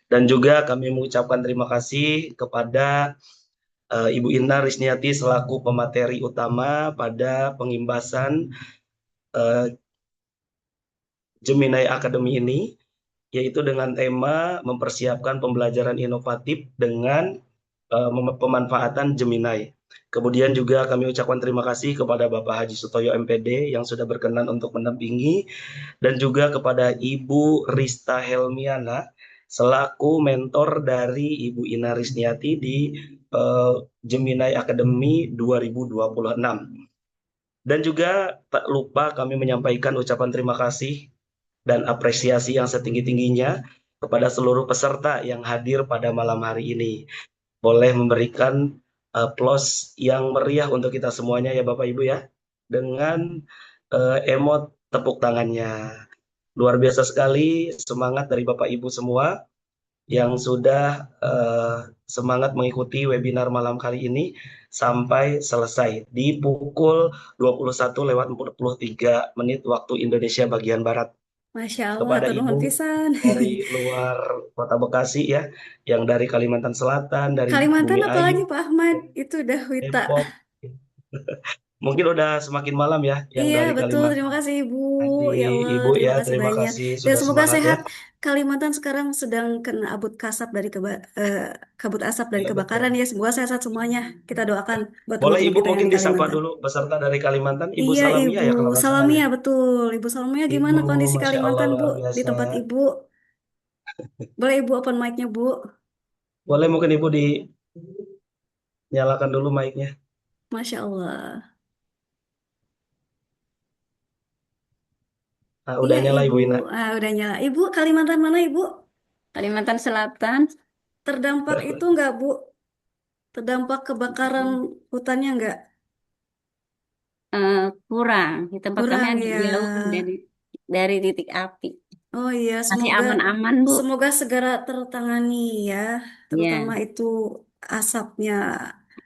Dan juga kami mengucapkan terima kasih kepada Ibu Ina Risniati selaku pemateri utama pada pengimbasan Gemini Academy ini, yaitu dengan tema mempersiapkan pembelajaran inovatif dengan pemanfaatan Gemini. Kemudian juga kami ucapkan terima kasih kepada Bapak Haji Sutoyo MPD yang sudah berkenan untuk mendampingi dan juga kepada Ibu Rista Helmiana selaku mentor dari Ibu Ina Risniati di Gemini Academy 2026. Dan juga tak lupa kami menyampaikan ucapan terima kasih dan apresiasi yang setinggi-tingginya kepada seluruh peserta yang hadir pada malam hari ini. Boleh memberikan applause yang meriah untuk kita semuanya ya Bapak Ibu ya, dengan emot tepuk tangannya. Luar biasa sekali semangat dari Bapak Ibu semua yang sudah semangat mengikuti webinar malam kali ini sampai selesai di pukul 21:43 waktu Indonesia bagian Barat. Masya Allah, Kepada hatur nuhun Ibu pisan. dari luar Kota Bekasi ya, yang dari Kalimantan Selatan, dari Kalimantan Bumi Ayu, apalagi Pak Ahmad, itu udah Wita. Depok. Mungkin udah semakin malam ya yang Iya, dari betul. Kalimantan. Terima kasih, Ibu. Nanti Ya Allah, Ibu ya, terima kasih terima banyak. kasih Dan sudah semoga semangat ya. sehat. Kalimantan sekarang sedang kena kabut asap dari Ya betul. kebakaran ya. Semoga sehat semuanya. Kita doakan buat Boleh teman-teman Ibu kita yang mungkin di disapa Kalimantan. dulu peserta dari Kalimantan, Ibu Iya, Salamia Ibu ya kalau nggak salah ya. Salamia, betul. Ibu Salamia Ibu, gimana kondisi Masya Allah Kalimantan, Bu? luar Di biasa. tempat Ibu. Boleh Ibu open mic-nya, Bu? Boleh mungkin Ibu dinyalakan dulu mic-nya. Masya Allah. Nah, Iya, udah nyala Ibu. Ibu Ina. Udah nyala. Ibu, Kalimantan mana, Ibu? Kalimantan Selatan. Terdampak itu enggak, Bu? Terdampak kebakaran hutannya enggak? kurang. Di tempat kami Kurang agak ya. jauh dari titik api. Oh iya, Masih semoga aman-aman, Bu. semoga segera tertangani ya, terutama Ya, itu asapnya,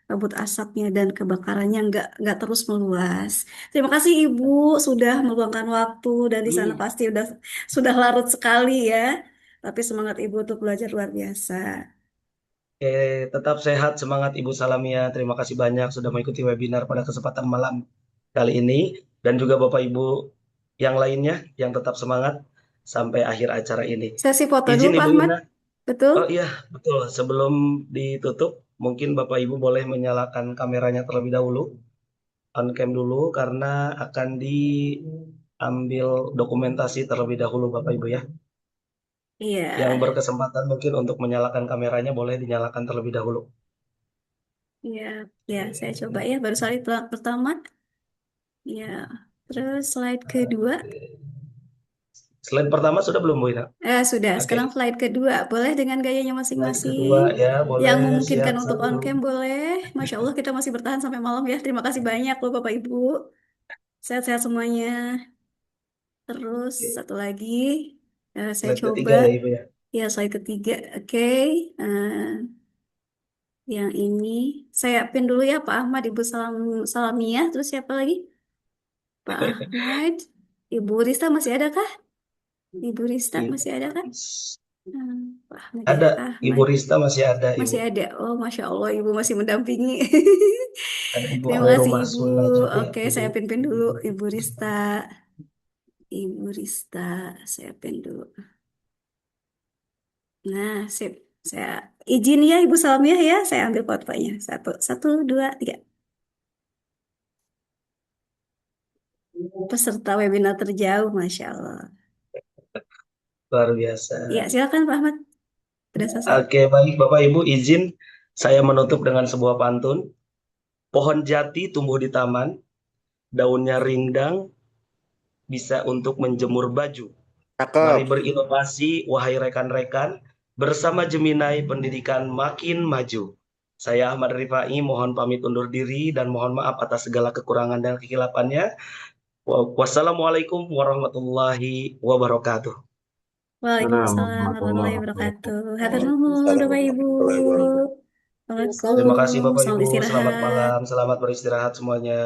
kabut asapnya dan kebakarannya nggak terus meluas. Terima kasih Ibu sudah meluangkan waktu dan di sana iya. pasti sudah larut sekali ya. Tapi semangat Ibu untuk belajar luar biasa. Oke, tetap sehat, semangat Ibu Salamia. Terima kasih banyak sudah mengikuti webinar pada kesempatan malam kali ini. Dan juga Bapak Ibu yang lainnya yang tetap semangat sampai akhir acara ini. Sesi foto dulu Izin Pak Ibu Ahmad, Ina. betul? Oh iya, betul. Sebelum ditutup, mungkin Bapak Ibu boleh menyalakan kameranya terlebih dahulu. On cam dulu karena akan diambil dokumentasi terlebih dahulu Bapak Ibu ya. Iya, Yang berkesempatan mungkin untuk menyalakan kameranya boleh dinyalakan terlebih dahulu. iya, ya saya coba ya. Baru slide pertama, ya. Terus slide kedua. Slide pertama sudah belum Bu Ina? Sudah, Oke, sekarang slide kedua. Boleh dengan gayanya slide masing-masing. kedua ya, Yang boleh memungkinkan siap untuk on satu. cam boleh. Masya Allah kita masih bertahan sampai malam ya. Terima kasih banyak loh Bapak Ibu. Sehat-sehat semuanya. Terus satu lagi. Saya Slide coba. ketiga ya Ibu ya. Ya, slide ketiga. Oke. Eh, yang ini. Saya pin dulu ya Pak Ahmad, Ibu Salamia. Terus siapa lagi? Pak Ahmad. Ibu Rista masih ada kah? Ibu Rista masih ada kah? Pak Ahmad ya. Ada, Ibu Ahmad. Rista masih ada Ibu. Masih ada. Oh, Masya Allah, Ibu masih mendampingi. Ada Ibu Terima kasih, Khairul Ibu. Sunnah juga Oke, Ibu. saya pin dulu, Ibu Rista. Ibu Rista, saya pin dulu. Nah, sip. Saya izin ya, Ibu Salmiah ya. Saya ambil fotonya. Satu, satu, dua, tiga. Peserta webinar terjauh, Masya Allah. Luar biasa. Ya, silakan Pak Ahmad. Sudah selesai. Oke, baik Bapak Ibu, izin saya menutup dengan sebuah pantun. Pohon jati tumbuh di taman, daunnya rindang, bisa untuk menjemur baju. Cakep. Mari berinovasi, wahai rekan-rekan, bersama Gemini pendidikan makin maju. Saya Ahmad Rifai, mohon pamit undur diri dan mohon maaf atas segala kekurangan dan kehilafannya. Wassalamualaikum warahmatullahi wabarakatuh. Waalaikumsalam warahmatullahi wabarakatuh. Hatur nuhun, Bapak Ibu. Waalaikumsalam. Terima kasih Assalamualaikum. Bapak Selamat Ibu, selamat istirahat. malam, selamat beristirahat semuanya.